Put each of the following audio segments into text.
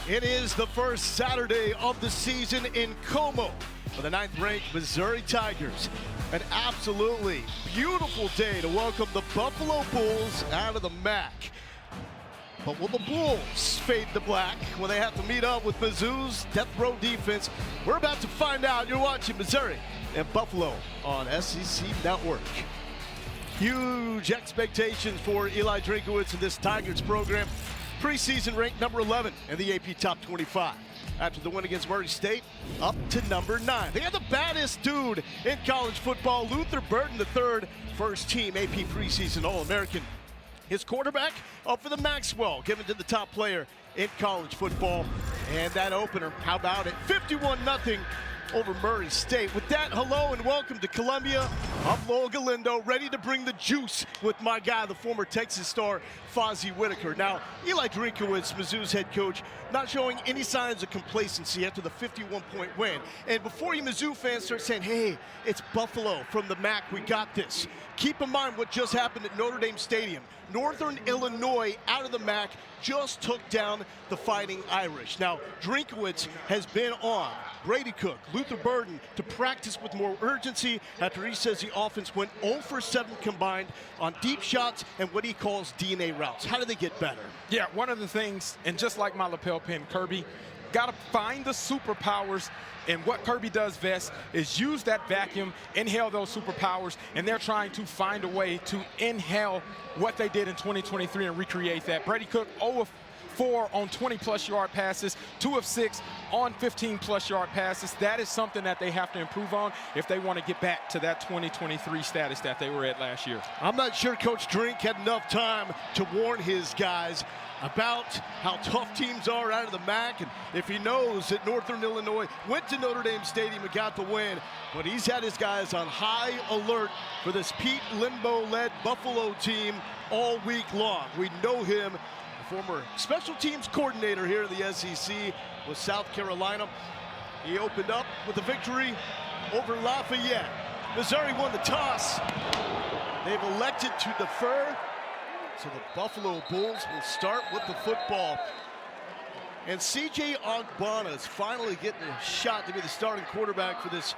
It is the first Saturday of the season in Como for the 9th-ranked Missouri Tigers. An absolutely beautiful day to welcome the Buffalo Bulls out of the MAC. But will the Bulls fade to black when they have to meet up with Mizzou's death row defense? We're about to find out. You're watching Missouri and Buffalo on SEC Network. Huge expectations for Eli Drinkowitz in this Tigers program. Preseason ranked number 11 in the AP Top 25. After the win against Murray State, up to number 9. They have the baddest dude in college football, Luther Burden III, first team AP preseason All-American. His quarterback up for the Maxwell, given to the top player in college football. And that opener, how about it? 51-0 over Murray State. With that, hello and welcome to Columbia. I'm Lowell Galindo, ready to bring the juice with my guy, the former Texas star, Fozzie Whitaker. Now, Eli Drinkowitz, Mizzou's head coach, not showing any signs of complacency after the 51-point win. And before you Mizzou fans start saying, hey, it's Buffalo from the MAC, we got this. Keep in mind what just happened at Notre Dame Stadium. Northern Illinois, out of the MAC, just took down the Fighting Irish. Now, Drinkowitz has been on Brady Cook, Luther Burden to practice with more urgency after he says the offense went 0 for 7 combined on deep shots and what he calls DNA routes. How do they get better? Yeah, one of the things, and just like my lapel pin, Kirby, got to find the superpowers. And what Kirby does best is use that vacuum, inhale those superpowers, and they're trying to find a way to inhale what they did in 2023 and recreate that. Brady Cook, 0 of 4 on 20-plus yard passes, 2 of 6 on 15-plus yard passes. That is something that they have to improve on if they want to get back to that 2023 status that they were at last year. I'm not sure Coach Drink had enough time to warn his guys about how tough teams are out of the MAC, and if he knows that Northern Illinois went to Notre Dame Stadium and got the win, but he's had his guys on high alert for this Pete Limbo-led Buffalo team all week long. We know him, the former special teams coordinator here in the SEC with South Carolina. He opened up with a victory over Lafayette. Missouri won the toss. They've elected to defer. So the Buffalo Bulls will start with the football. And C.J. Ogbonna is finally getting a shot to be the starting quarterback for this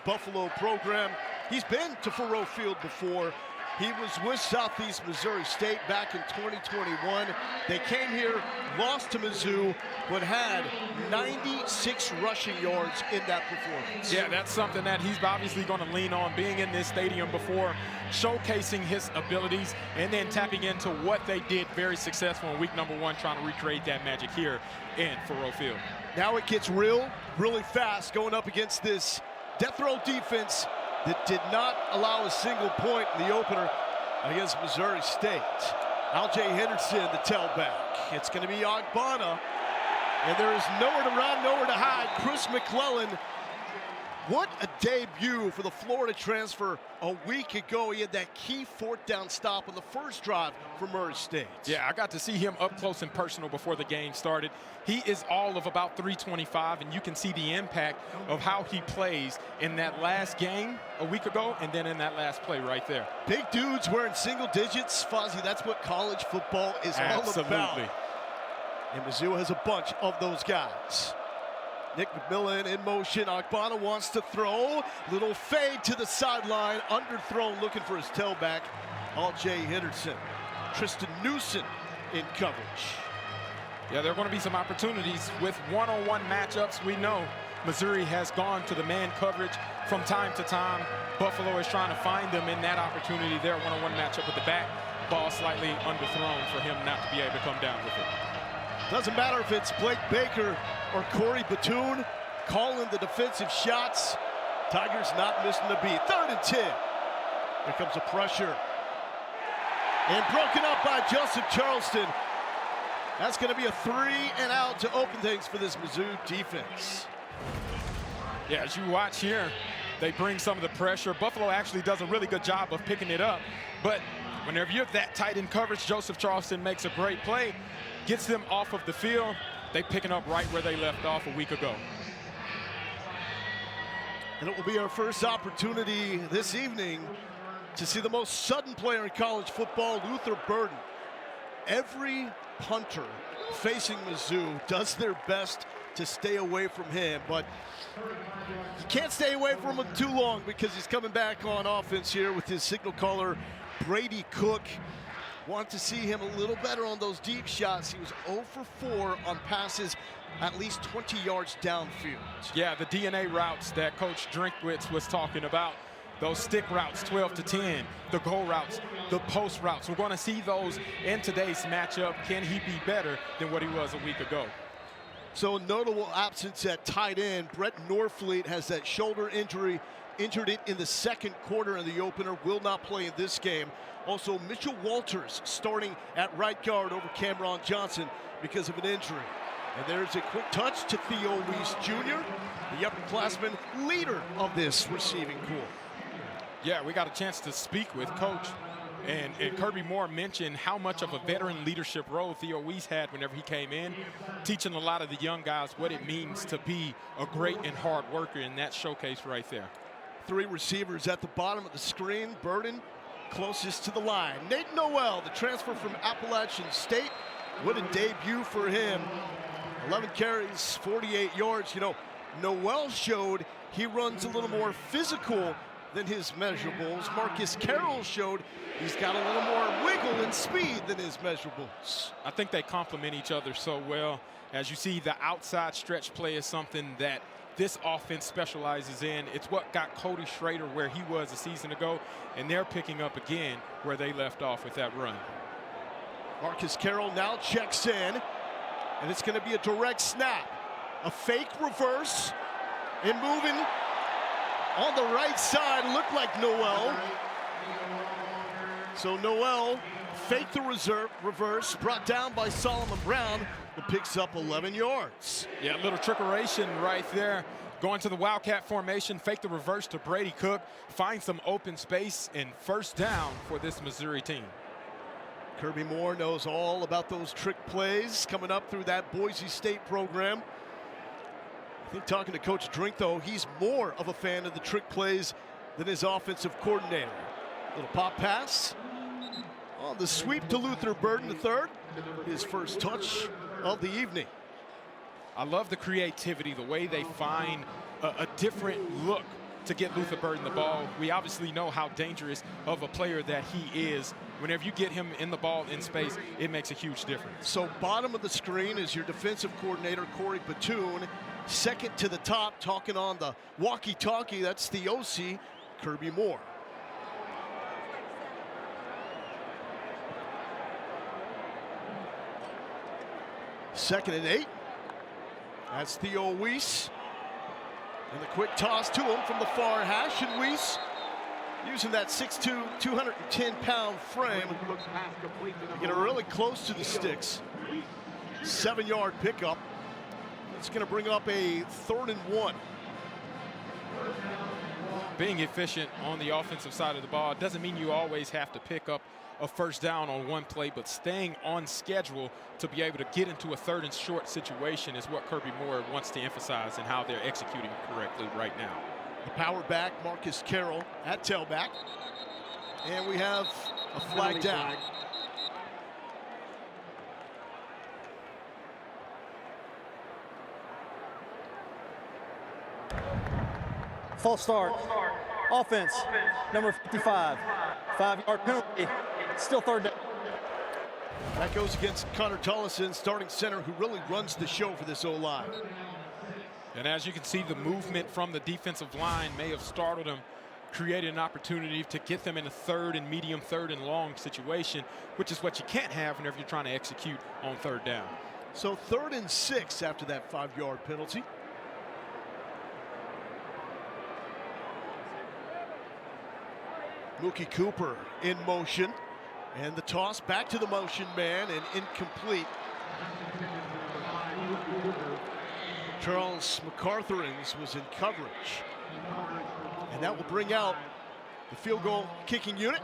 Buffalo program. He's been to Faurot Field before. He was with Southeast Missouri State back in 2021. They came here, lost to Mizzou, but had 96 rushing yards in that performance. Yeah, that's something that he's obviously going to lean on, being in this stadium before, showcasing his abilities, and then tapping into what they did very successful in week number 1, trying to recreate that magic here in Faurot Field. Now it gets really fast going up against this death row defense that did not allow a single point in the opener against Missouri State. Al-Jay Henderson, the tailback. It's going to be Ogbonna, and there is nowhere to run, nowhere to hide. Chris McClellan, what a debut for the Florida transfer a week ago. He had that key 4th down stop on the first drive for Murray State. Yeah, I got to see him up close and personal before the game started. He is all of about 325, and you can see the impact of how he plays in that last game a week ago and then in that last play right there. Big dudes wearing single digits. Fozzie, that's what college football is all about. And Mizzou has a bunch of those guys. Nick McMillan in motion. Ogbonna wants to throw. Little fade to the sideline. Underthrown, looking for his tailback. Al-Jay Henderson. Tristan Newsom in coverage. Yeah, there are going to be some opportunities with one-on-one matchups. We know Missouri has gone to the man coverage from time to time. Buffalo is trying to find them in that opportunity. Their one-on-one matchup with the back. Ball slightly underthrown for him not to be able to come down with it. Doesn't matter if it's Blake Baker or Corey Batoon calling the defensive shots. Tigers not missing a beat. 3rd and 10. Here comes the pressure. And broken up by Joseph Charleston. That's going to be a 3 and out to open things for this Mizzou defense. Yeah, as you watch here, they bring some of the pressure. Buffalo actually does a really good job of picking it up. But whenever you're that tight in coverage, Joseph Charleston makes a great play, gets them off of the field. They picking up right where they left off a week ago. And it will be our first opportunity this evening to see the most sudden player in college football, Luther Burden. Every punter facing Mizzou does their best to stay away from him, but you can't stay away from him too long because he's coming back on offense here with his signal caller, Brady Cook. Want to see him a little better on those deep shots. He was 0 for 4 on passes at least 20 yards downfield. Yeah, the DNA routes that Coach Drinkwitz was talking about, those stick routes, 12 to 10, the goal routes, the post routes. We're going to see those in today's matchup. Can he be better than what he was a week ago? So notable absence at tight end. Brett Norfleet has that shoulder injury, injured it in the second quarter in the opener, will not play in this game. Also, Mitchell Walters starting at right guard over Cameron Johnson because of an injury. And there's a quick touch to Theo Weiss Jr., the upperclassman leader of this receiving corps. Yeah, we got a chance to speak with Coach. And Kirby Moore mentioned how much of a veteran leadership role Theo Weiss had whenever he came in, teaching a lot of the young guys what it means to be a great and hard worker, and that's showcased right there. 3 receivers at the bottom of the screen. Burden closest to the line. Nate Noel, the transfer from Appalachian State. What a debut for him. 11 carries, 48 yards. You know, Noel showed he runs a little more physical than his measurables. Marcus Carroll showed he's got a little more wiggle and speed than his measurables. I think they complement each other so well. As you see, the outside stretch play is something that this offense specializes in. It's what got Cody Schrader where he was a season ago, and they're picking up again where they left off with that run. Marcus Carroll now checks in, and it's going to be a direct snap. A fake reverse, and moving on the right side, looked like Noel. So Noel faked the reverse, brought down by Solomon Brown, who picks up 11 yards. Yeah, a little trickeration right there. Going to the Wildcat formation, fake the reverse to Brady Cook, find some open space, and first down for this Missouri team. Kirby Moore knows all about those trick plays coming up through that Boise State program. I think talking to Coach Drink, though, he's more of a fan of the trick plays than his offensive coordinator. Little pop pass on the sweep to Luther Burden III, his first touch of the evening. I love the creativity, the way they find a different look to get Luther Burden the ball. We obviously know how dangerous of a player that he is. Whenever you get him in the ball in space, it makes a huge difference. So bottom of the screen is your defensive coordinator, Corey Batoon. Second to the top, talking on the walkie-talkie, that's the OC, Kirby Moore. Second and 8. That's Theo Weiss. And the quick toss to him from the far hash, and Weiss using that 6'2", 210-pound frame to get really close to the sticks. 7-yard pickup. It's going to bring up a 3rd and 1. Being efficient on the offensive side of the ball doesn't mean you always have to pick up a first down on one play, but staying on schedule to be able to get into a 3rd and short situation is what Kirby Moore wants to emphasize and how they're executing correctly right now. The power back, Marcus Carroll at tailback. And we have a flag down. False start. Offense, number 55. 5-yard penalty. Still 3rd down. That goes against Connor Tollison, starting center, who really runs the show for this O-line. And as you can see, the movement from the defensive line may have startled them, created an opportunity to get them in a 3rd and medium, 3rd and long situation, which is what you can't have whenever you're trying to execute on 3rd down. So 3rd and 6 after that 5-yard penalty. Mookie Cooper in motion, and the toss back to the motion man, and incomplete. Charles MacArthurins was in coverage, and that will bring out the field goal kicking unit.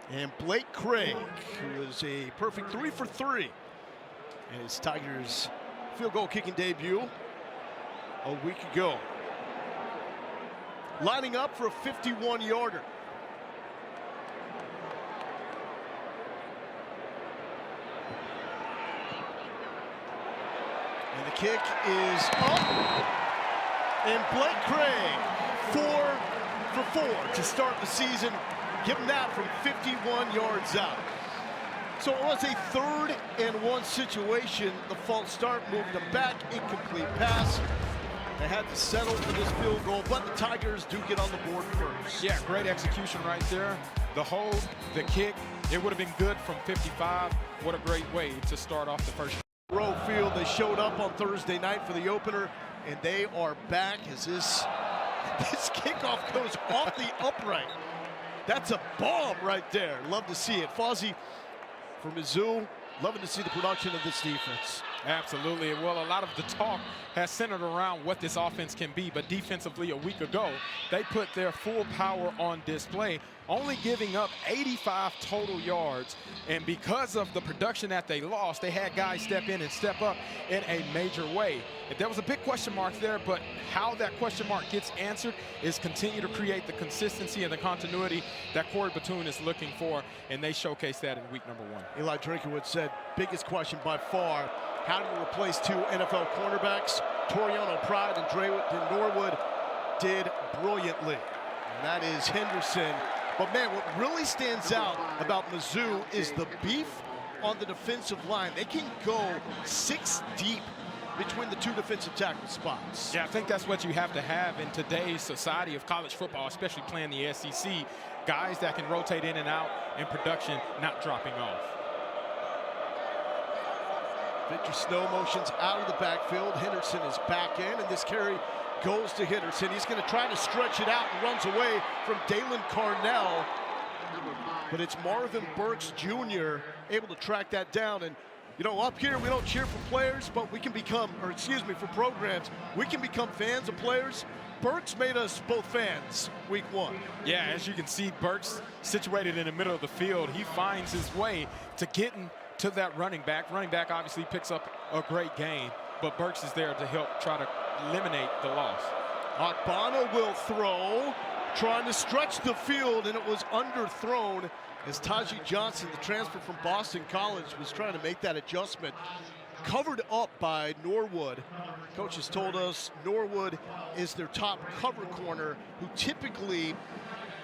And Blake Craig, who was a perfect 3 for 3 in his Tigers field goal kicking debut a week ago. Lining up for a 51-yarder. And the kick is up. And Blake Craig, 4 for 4 to start the season. Give him that from 51 yards out. So it was a 3rd and 1 situation. The false start moved them back, incomplete pass. They had to settle for this field goal, but the Tigers do get on the board first. Yeah, great execution right there. The hold, the kick, it would have been good from 55. What a great way to start off the first. Row Field, they showed up on Thursday night for the opener, and they are back as this kickoff goes off the upright. That's a bomb right there. Love to see it. Fozzie for Mizzou, loving to see the production of this defense. Absolutely. Well, a lot of the talk has centered around what this offense can be, but defensively a week ago, they put their full power on display, only giving up 85 total yards. And because of the production that they lost, they had guys step in and step up in a major way. There was a big question mark there, but how that question mark gets answered is continue to create the consistency and the continuity that Corey Batoon is looking for, and they showcased that in week number 1. Eli Drinkowitz said, biggest question by far, how do you replace 2 NFL cornerbacks? Toriano Pride and Norwood did brilliantly. And that is Henderson. But man, what really stands out about Mizzou is the beef on the defensive line. They can go 6 deep between the 2 defensive tackle spots. Yeah, I think that's what you have to have in today's society of college football, especially playing the SEC. Guys that can rotate in and out in production, not dropping off. Victor Snow motions out of the backfield. Henderson is back in, and this carry goes to Henderson. He's going to try to stretch it out and runs away from Dalen Carnell. But it's Marvin Burks Jr. able to track that down. And, you know, up here we don't cheer for players, but we can become, or excuse me, for programs, we can become fans of players. Burks made us both fans week 1. Yeah, as you can see, Burks situated in the middle of the field. He finds his way to getting to that running back. Running back obviously picks up a great gain, but Burks is there to help try to eliminate the loss. Akbana will throw, trying to stretch the field, and it was underthrown as Taji Johnson, the transfer from Boston College, was trying to make that adjustment. Covered up by Norwood. Coaches told us Norwood is their top cover corner, who typically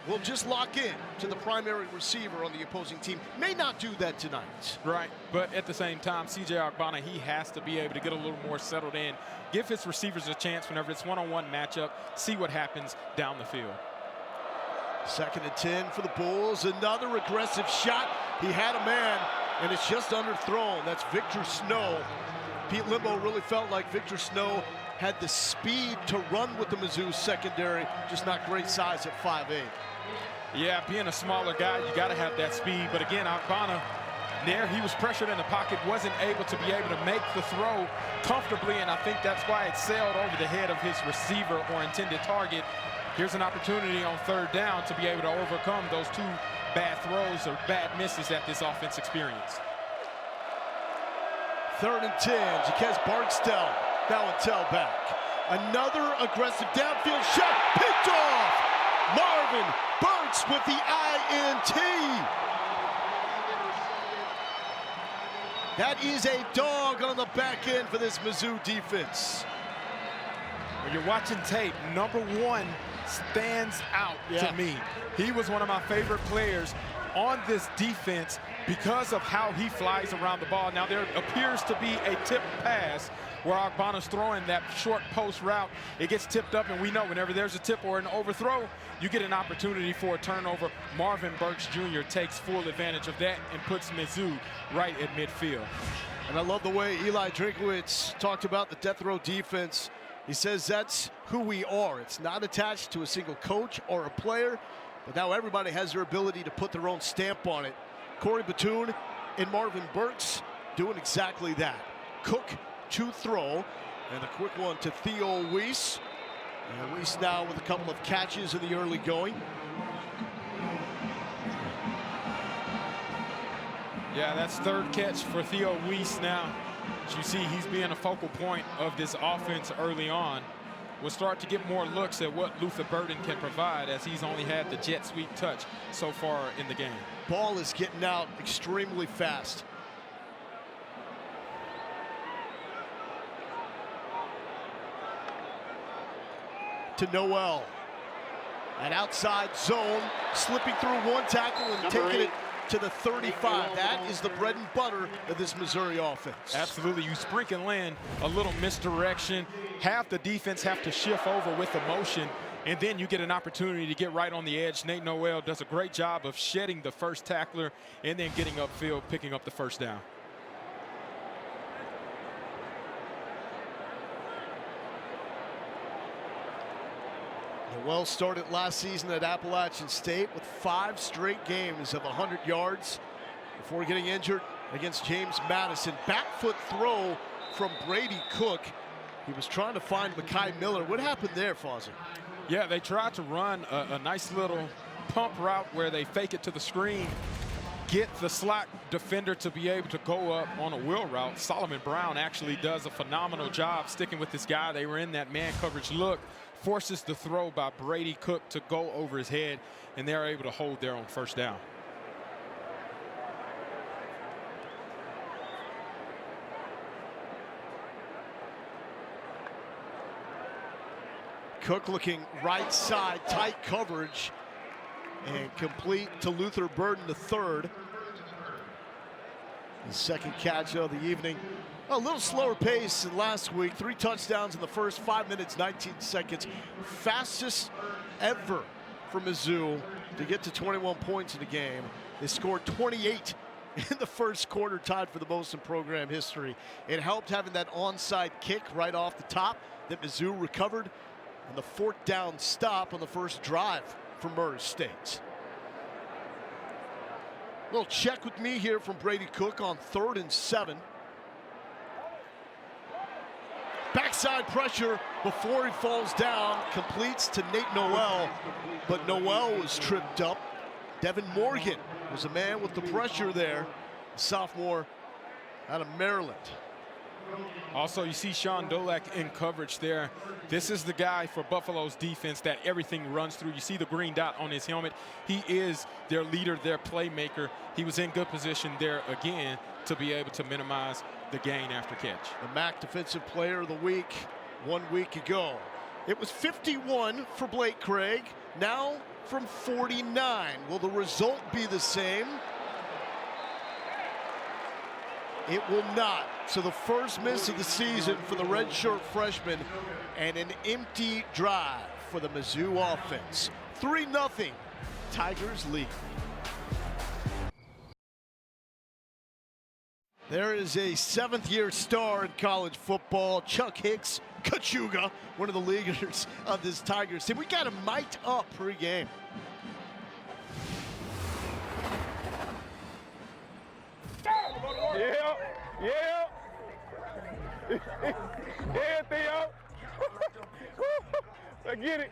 will just lock in to the primary receiver on the opposing team. May not do that tonight. Right, but at the same time, C.J. Akbana, he has to be able to get a little more settled in, give his receivers a chance whenever it's one-on-one matchup, see what happens down the field. 2nd and 10 for the Bulls. Another aggressive shot. He had a man, and it's just underthrown. That's Victor Snow. Pete Limbo really felt like Victor Snow had the speed to run with the Mizzou secondary, just not great size at 5'8". Yeah, being a smaller guy, you got to have that speed. But again, Akbana, there he was pressured in the pocket, wasn't able to be able to make the throw comfortably, and I think that's why it sailed over the head of his receiver or intended target. Here's an opportunity on 3rd down to be able to overcome those 2 bad throws or bad misses that this offense experienced. 3rd and 10, Jaquez Barksdale, Valentel back. Another aggressive downfield shot, picked off! Marvin Burks with the INT. That is a dog on the back end for this Mizzou defense. When you're watching tape, number 1 stands out to me. He was one of my favorite players on this defense because of how he flies around the ball. Now, there appears to be a tip pass where Akbana's throwing that short post route. It gets tipped up, and we know whenever there's a tip or an overthrow, you get an opportunity for a turnover. Marvin Burks Jr. takes full advantage of that and puts Mizzou right at midfield. And I love the way Eli Drinkowitz talked about the death row defense. He says that's who we are. It's not attached to a single coach or a player, but now everybody has their ability to put their own stamp on it. Corey Batoon and Marvin Burks doing exactly that. Cook to throw, and a quick one to Theo Weiss. And Weiss now with a couple of catches in the early going. Yeah, that's 3rd catch for Theo Weiss now. As you see, he's being a focal point of this offense early on. We'll start to get more looks at what Luther Burden can provide, as he's only had the jet sweep touch so far in the game. Ball is getting out extremely fast. to Noel. An outside zone, slipping through one tackle and taking it to the 35. That is the bread and butter of this Missouri offense. Absolutely. You sprinkle in a little misdirection. Half the defense have to shift over with the motion, and then you get an opportunity to get right on the edge. Nate Noel does a great job of shedding the first tackler and then getting upfield, picking up the first down. Noel started last season at Appalachian State with 5 straight games of 100 yards before getting injured against James Madison. Back foot throw from Brady Cook. He was trying to find Mekhi Miller. What happened there, Fozzie? Yeah, they tried to run a nice little pump route where they fake it to the screen, get the slot defender to be able to go up on a wheel route. Solomon Brown actually does a phenomenal job sticking with this guy. They were in that man coverage look, forces the throw by Brady Cook to go over his head, and they're able to hold there on first down. Cook looking right side, tight coverage, and complete to Luther Burden, the third. His second catch of the evening. A little slower pace than last week. 3 touchdowns in the first 5 minutes, 19 seconds. Fastest ever for Mizzou to get to 21 points in the game. They scored 28 in the first quarter, tied for the most in program history. It helped having that onside kick right off the top that Mizzou recovered, and the 4th down stop on the first drive for Murray State. A little check with me here from Brady Cook on 3rd and 7. Backside pressure before he falls down, completes to Nate Noel, but Noel was tripped up. Devin Morgan was a man with the pressure there, sophomore out of Maryland. Also, you see Sean Dolak in coverage there. This is the guy for Buffalo's defense that everything runs through. You see the green dot on his helmet. He is their leader, their playmaker. He was in good position there again to be able to minimize the gain after catch. The MAC Defensive Player of the Week 1 week ago. It was 51 for Blake Craig, now from 49. Will the result be the same? It will not. So the first miss of the season for the redshirt freshman, and an empty drive for the Mizzou offense. 3-0, Tigers lead. There is a 7th-year star in college football, Chuck Hicks Kachuga, one of the leaders of this Tigers team. We got him mic'd up pre-game. Yeah, yeah. Yeah, Theo. Let's get it.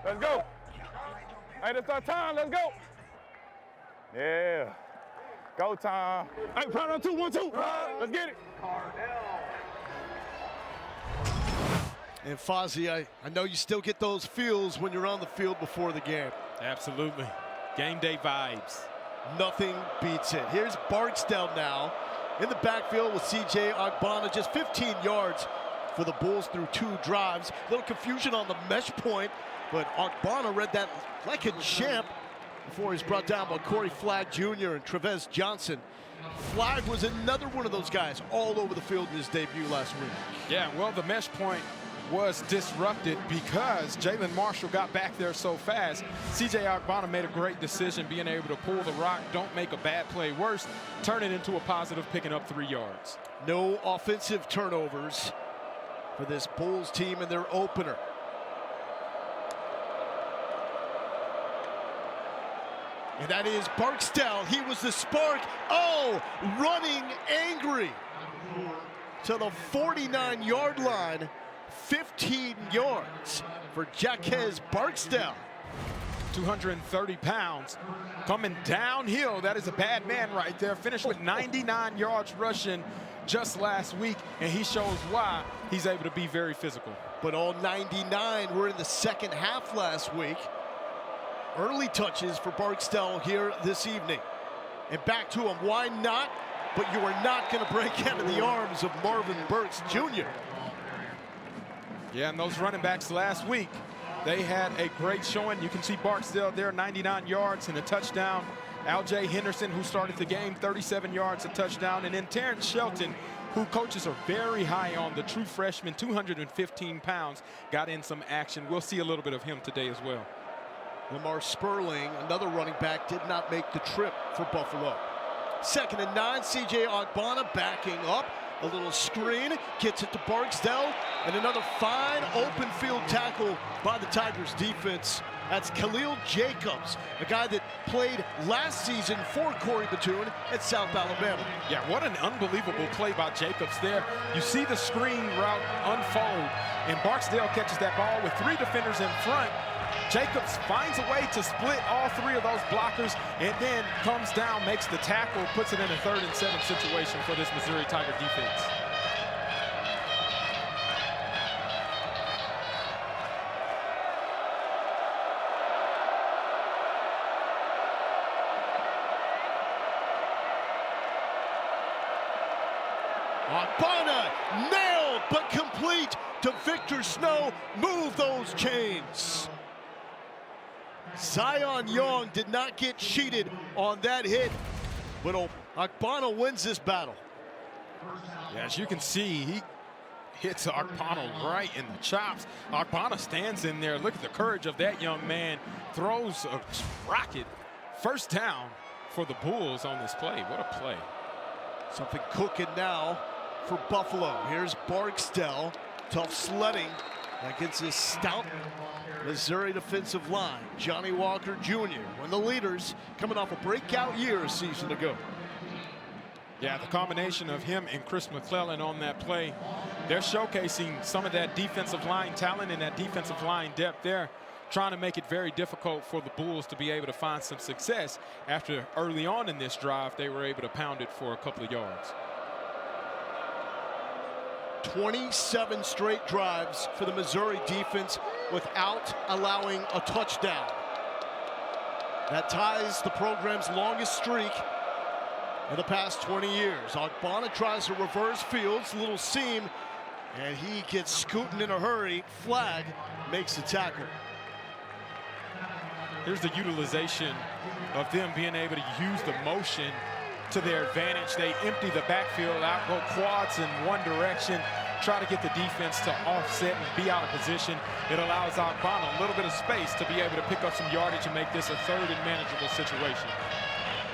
Let's go. Hey, that's our time. Let's go. Yeah. Go time. Hey, pound on 2, 1, 2. Let's get it. And Fozzie, I know you still get those feels when you're on the field before the game. Absolutely. Game day vibes. Nothing beats it. Here's Barksdale now in the backfield with C.J. Agbana, just 15 yards for the Bulls through 2 drives. A little confusion on the mesh point, but Agbana read that like a champ before he's brought down by Corey Flagg Jr. and Trevez Johnson. Flagg was another one of those guys all over the field in his debut last week. Yeah, well, the mesh point was disrupted because Jalen Marshall got back there so fast. C.J. Agbana made a great decision being able to pull the rock, don't make a bad play worse, turn it into a positive, picking up 3 yards. No offensive turnovers for this Bulls team in their opener. And that is Barksdale. He was the spark. Oh, running angry to the 49-yard line. 15 yards for Jaquez Barksdale. 230 pounds coming downhill. That is a bad man right there. Finished with 99 yards rushing just last week, and he shows why he's able to be very physical. But all 99 were in the second half last week. Early touches for Barksdale here this evening. And back to him. Why not but you are not going to break out of the arms of Marvin Burks Jr. Yeah, and those running backs last week, they had a great showing. You can see Barksdale there, 99 yards and a touchdown. L.J. Henderson, who started the game, 37 yards, a touchdown. And then Terrence Shelton, who coaches are very high on, the true freshman, 215 pounds, got in some action. We'll see a little bit of him today as well. Lamar Sperling, another running back, did not make the trip for Buffalo. 2nd and 9, C.J. Ogbonna backing up. A little screen, gets it to Barksdale, and another fine open field tackle by the Tigers defense. That's Khalil Jacobs, a guy that played last season for Corey Batoon at South Alabama. Yeah, what an unbelievable play by Jacobs there. You see the screen route unfold, and Barksdale catches that ball with 3 defenders in front. Jacobs finds a way to split all 3 of those blockers and then comes down, makes the tackle, puts it in a 3rd and 7 situation for this Missouri Tiger defense. Ogbonna nailed but complete to Victor Snow. Move those chains. Zion Young did not get cheated on that hit, but Ogbonna wins this battle. Yeah, as you can see, he hits Ogbonna right in the chops. Ogbonna stands in there. Look at the courage of that young man. Throws a rocket. 1st down for the Bulls on this play. What a play. Something cooking now for Buffalo. Here's Barksdale. Tough sledding against this stout Missouri defensive line. Johnny Walker Jr., one of the leaders, coming off a breakout year a season ago. Yeah, the combination of him and Chris McClellan on that play, they're showcasing some of that defensive line talent and that defensive line depth there, trying to make it very difficult for the Bulls to be able to find some success after early on in this drive, they were able to pound it for a couple of yards. 27 straight drives for the Missouri defense without allowing a touchdown. That ties the program's longest streak in the past 20 years. Ogbonna tries to reverse fields, little seam, and he gets scooting in a hurry. Flag makes the tackle. Here's the utilization of them being able to use the motion to their advantage. They empty the backfield out, go quads in one direction, try to get the defense to offset and be out of position. It allows Ogbonna a little bit of space to be able to pick up some yardage and make this a 3rd and manageable situation.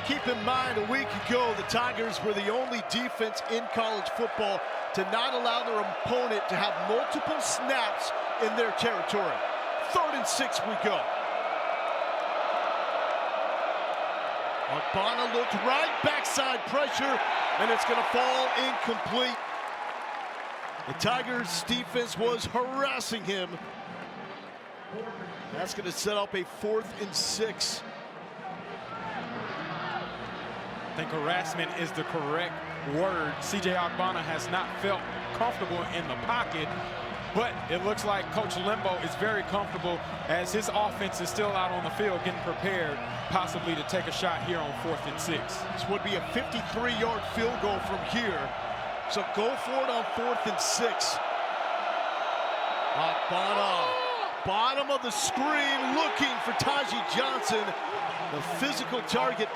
Keep in mind, a week ago, the Tigers were the only defense in college football to not allow their opponent to have multiple snaps in their territory. 3rd and 6 we go. Ogbonna looked right, backside pressure, and it's going to fall incomplete. The Tigers' defense was harassing him. That's going to set up a 4th and 6. I think harassment is the correct word. C.J. Ogbonna has not felt comfortable in the pocket, but it looks like Coach Limbo is very comfortable as his offense is still out on the field getting prepared, possibly to take a shot here on 4th and 6. This would be a 53-yard field goal from here. So go for it on 4th and 6. Ogbonna, bottom of the screen, looking for Taji Johnson, the physical target.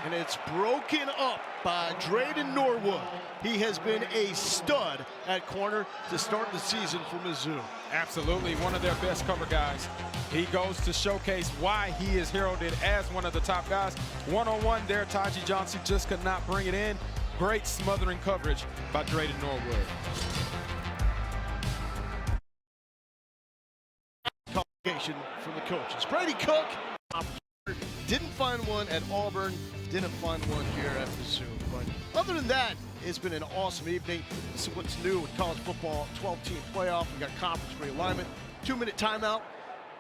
And it's broken up by Drayden Norwood. He has been a stud at corner to start the season for Mizzou. Absolutely, one of their best cover guys. He goes to showcase why he is heralded as one of the top guys. One-on-one there, Taji Johnson just could not bring it in. Great smothering coverage by Drayden Norwood. Communication from the coaches. Brady Cook didn't find one at Auburn, didn't find one here at Mizzou. But other than that, it's been an awesome evening. This is what's new with college football 12-team playoff. We got conference realignment, 2-minute timeout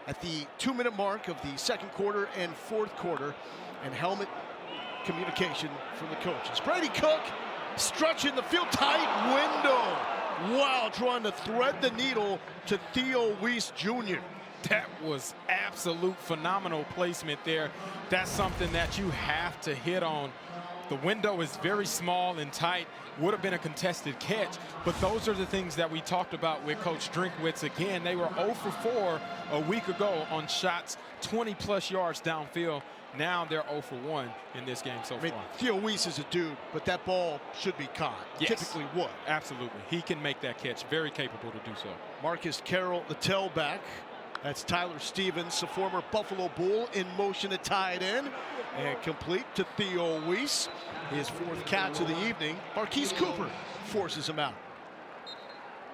at the 2-minute mark of the 2nd quarter and 4th quarter, and helmet communication from the coaches. Brady Cook stretching the field, tight window. Wow, trying to thread the needle to Theo Weiss Jr. That was absolute phenomenal placement there. That's something that you have to hit on The window is very small and tight. Would have been a contested catch, but those are the things that we talked about with Coach Drinkwitz. Again, they were 0 for 4 a week ago on shots 20-plus yards downfield. Now they're 0 for 1 in this game so far. Theo Weiss is a dude, but that ball should be caught. Yes. Typically would. Absolutely. He can make that catch. Very capable to do so. Marcus Carroll, the tailback. That's Tyler Stevens, the former Buffalo Bull, in motion to tie it in. And complete to Theo Weiss. His 4th catch of the evening. Marquise Cooper forces him out.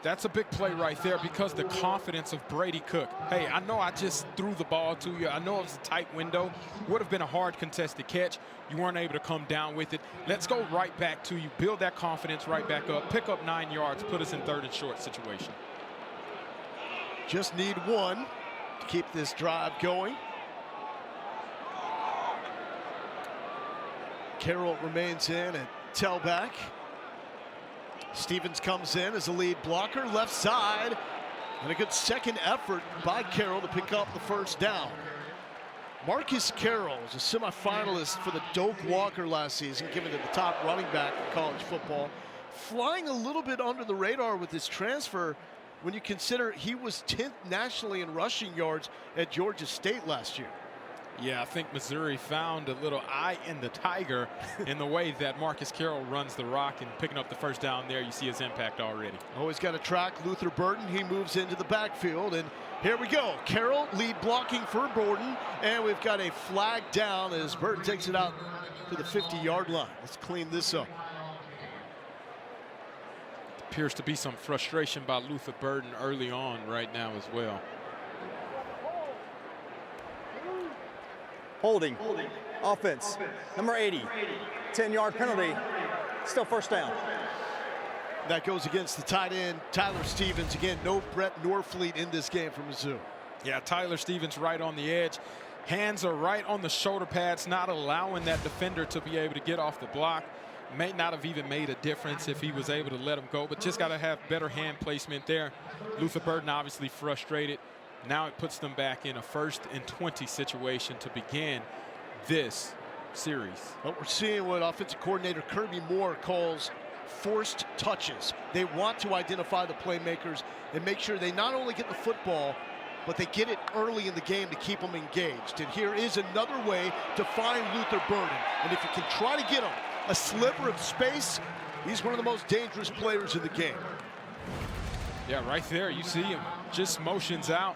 That's a big play right there because the confidence of Brady Cook. Hey, I know I just threw the ball to you. I know it was a tight window. Would have been a hard contested catch. You weren't able to come down with it. Let's go right back to you. Build that confidence right back up. Pick up 9 yards. Put us in 3rd and short situation. Just need 1 to keep this drive going. Carroll remains in at tailback. Stevens comes in as a lead blocker, left side, and a good second effort by Carroll to pick up the 1st down. Marcus Carroll is a semifinalist for the Doak Walker last season, given to the top running back in college football. Flying a little bit under the radar with his transfer when you consider he was 10th nationally in rushing yards at Georgia State last year. Yeah, I think Missouri found a little eye in the tiger in the way that Marcus Carroll runs the rock, and picking up the 1st down there, you see his impact already. Always got to track Luther Burden. He moves into the backfield, and here we go. Carroll lead blocking for Burden, and we've got a flag down as Burden takes it out to the 50-yard line. Let's clean this up. Appears to be some frustration by Luther Burden early on right now as well. Holding. Offense. Number 80. 10-yard penalty. Still 1st down. That goes against the tight end, Tyler Stevens. Again, no Brett Norfleet in this game for Mizzou. Yeah, Tyler Stevens right on the edge. Hands are right on the shoulder pads, not allowing that defender to be able to get off the block. May not have even made a difference if he was able to let him go, but just got to have better hand placement there. Luther Burden obviously frustrated. Now it puts them back in a 1st and 20 situation to begin this series. But we're seeing what offensive coordinator Kirby Moore calls forced touches. They want to identify the playmakers and make sure they not only get the football, but they get it early in the game to keep them engaged. And here is another way to find Luther Burden. And if you can try to get him a sliver of space, he's one of the most dangerous players in the game. Yeah, right there, you see him just motions out.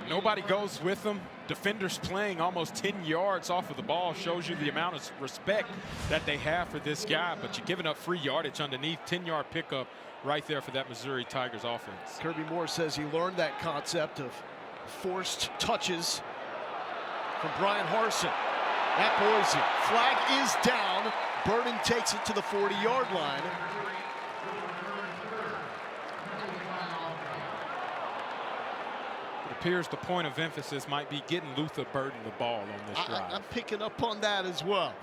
Nobody goes with him. Defenders playing almost 10 yards off of the ball shows you the amount of respect that they have for this guy, but you're giving up free yardage underneath. 10-yard pickup right there for that Missouri Tigers offense. Kirby Moore says he learned that concept of forced touches from Brian Harsin at Boise. Flag is down. Burden takes it to the 40-yard line. Appears the point of emphasis might be getting Luther Burden the ball on this drive. I'm picking up on that as well.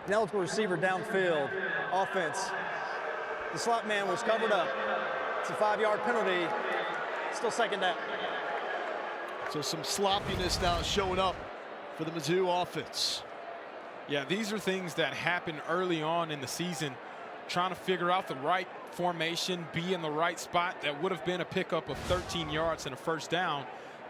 Ineligible receiver downfield. Offense. The slot man was covered up. It's a 5-yard penalty. Still 2nd down. So some sloppiness now showing up for the Mizzou offense. Yeah, these are things that happen early on in the season. Trying to figure out the right formation, be in the right spot. That would have been a pickup of 13 yards and a 1st down.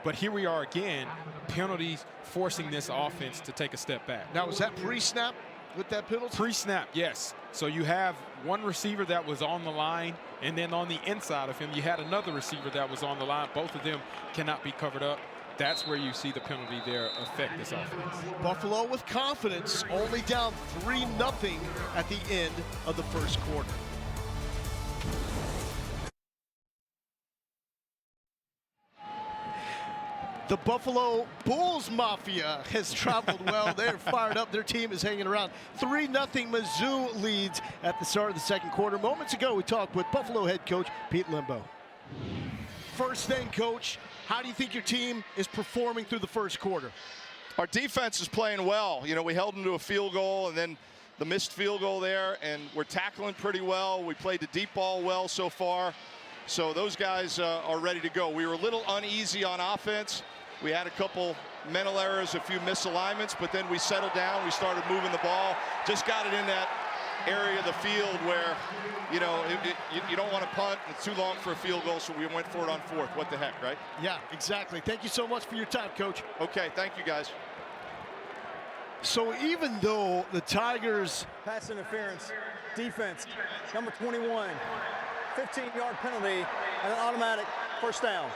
But here we are again, penalties forcing this offense to take a step back. Now, was that pre-snap with that penalty? Pre-snap, yes. So you have one receiver that was on the line, and then on the inside of him, you had another receiver that was on the line. Both of them cannot be covered up. That's where you see the penalty there affect this offense. Buffalo with confidence, only down 3-0 at the end of the 1st quarter. The Buffalo Bulls Mafia has traveled well. They're fired up. Their team is hanging around. 3-0 Mizzou leads at the start of the 2nd quarter. Moments ago, we talked with Buffalo head coach Pete Limbo. First thing, Coach, how do you think your team is performing through the 1st quarter? Our defense is playing well. You know, we held them to a field goal and then the missed field goal there, and we're tackling pretty well. We played the deep ball well so far. So those guys are ready to go. We were a little uneasy on offense. We had a couple mental errors, a few misalignments, but then we settled down. We started moving the ball. Just got it in that area of the field where, you know, you don't want to punt. It's too long for a field goal, so we went for it on fourth. What the heck, right? Yeah, exactly. Thank you so much for your time, Coach. Okay, thank you, guys. So even though the Tigers... Pass interference, defense, number 21, 15-yard penalty, and an automatic first down.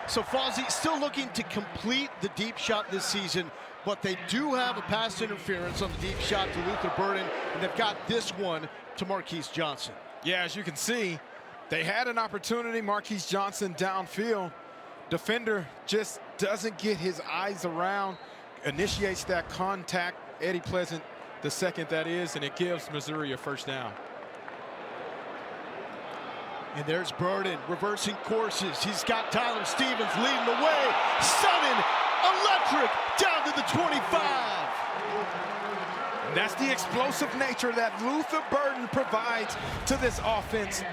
So Fozzie still looking to complete the deep shot this season, but they do have a pass interference on the deep shot to Luther Burden, and they've got this one to Marquise Johnson. Yeah, as you can see, they had an opportunity. Marquise Johnson downfield. Defender just doesn't get his eyes around, initiates that contact. Eddie Pleasant, the second that is, and it gives Missouri a first down. And there's Burden reversing courses. He's got Tyler Stevens leading the way. Sudden, electric, down to the 25. And that's the explosive nature that Luther Burden provides to this offense.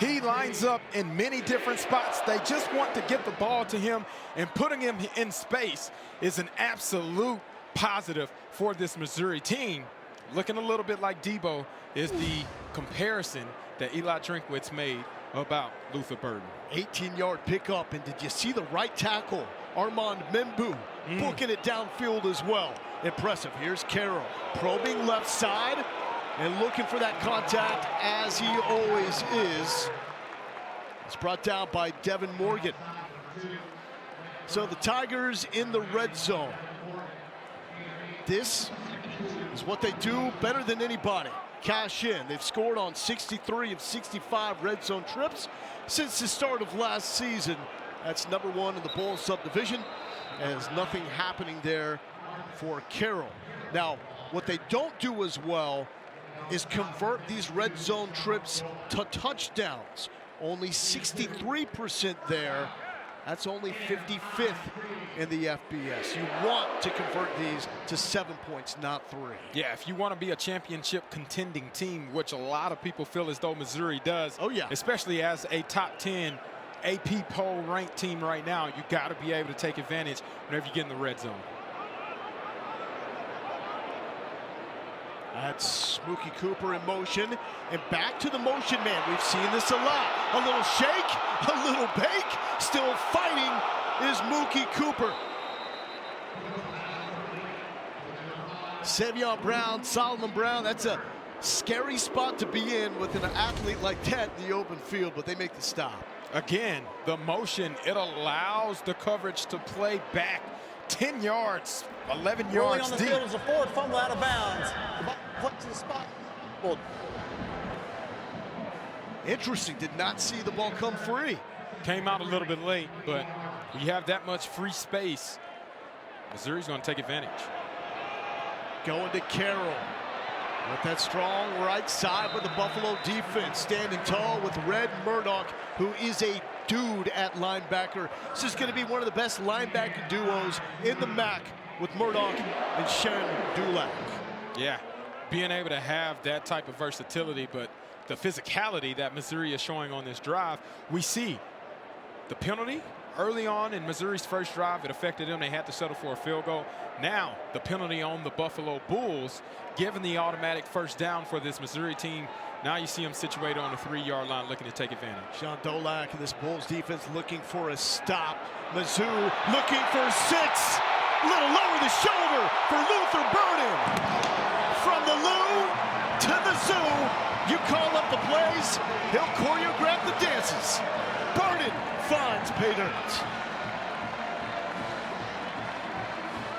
He lines up in many different spots. They just want to get the ball to him, and putting him in space is an absolute positive for this Missouri team. Looking a little bit like Debo is the comparison that Eli Drinkwitz made about Luther Burden. 18-yard pickup, and did you see the right tackle? Armand Membu booking it downfield as well. Impressive. Here's Carroll probing left side and looking for that contact, as he always is. It's brought down by Devin Morgan. So the Tigers in the red zone. This is what they do better than anybody. Cash in. They've scored on 63 of 65 red zone trips since the start of last season. That's number one in the bowl subdivision. There's nothing happening there for Carroll. Now, what they don't do as well is convert these red zone trips to touchdowns. Only 63% there. That's only 55th in the FBS. You want to convert these to 7 points, not 3. Yeah, if you want to be a championship contending team, which a lot of people feel as though Missouri does, oh yeah, especially as a top 10 AP poll ranked team right now, you got to be able to take advantage whenever you get in the red zone. That's Mookie Cooper in motion, and back to the motion man. We've seen this a lot. A little shake, a little bake. Still fighting is Mookie Cooper. Savion Brown, Solomon Brown, that's a scary spot to be in with an athlete like that in the open field, but they make the stop. Again, the motion, it allows the coverage to play back 10 yards, 11 yards Rolling on the deep. field is a forward fumble out of bounds. The ball flipped to the spot. Well, interesting, did not see the ball come free. Came out a little bit late, but you have that much free space. Missouri's going to take advantage. Going to Carroll with that strong right side with the Buffalo defense standing tall with Red Murdoch, who is a dude at linebacker. This is going to be one of the best linebacker duos in the MAC with Murdoch and Shen Dulac. Yeah, being able to have that type of versatility, but the physicality that Missouri is showing on this drive, we see the penalty early on in Missouri's first drive. It affected them. They had to settle for a field goal. Now the penalty on the Buffalo Bulls, giving the automatic first down for this Missouri team. Now you see them situated on the 3-yard line looking to take advantage. Sean Dolac and this Bulls defense looking for a stop. Mizzou looking for 6. A little lower the shoulder for Luther Burden. From the Lou to the zoo. You call up the plays, he'll choreograph the dances. Burden finds pay dirt.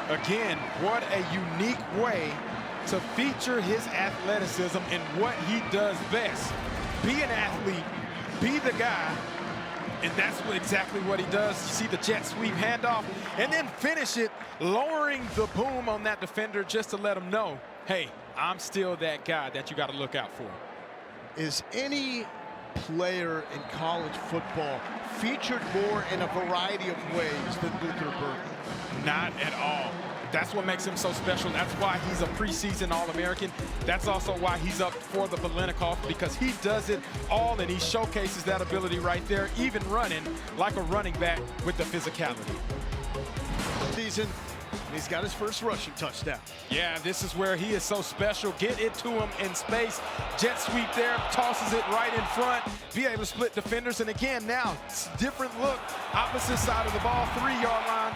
Again, what a unique way to feature his athleticism and what he does best. Be an athlete, be the guy, and that's exactly what he does. You see the jet sweep handoff, and then finish it, lowering the boom on that defender just to let him know, hey, I'm still that guy that you got to look out for. Is any player in college football featured more in a variety of ways than Luther Burden? Not at all. That's what makes him so special. That's why he's a preseason All-American. That's also why he's up for the Biletnikoff, because he does it all and he showcases that ability right there, even running like a running back with the physicality. season, and he's got his first rushing touchdown. Yeah, this is where he is so special. Get it to him in space. Jet sweep there, tosses it right in front. Be able to split defenders. And again, now, different look. Opposite side of the ball, 3-yard line.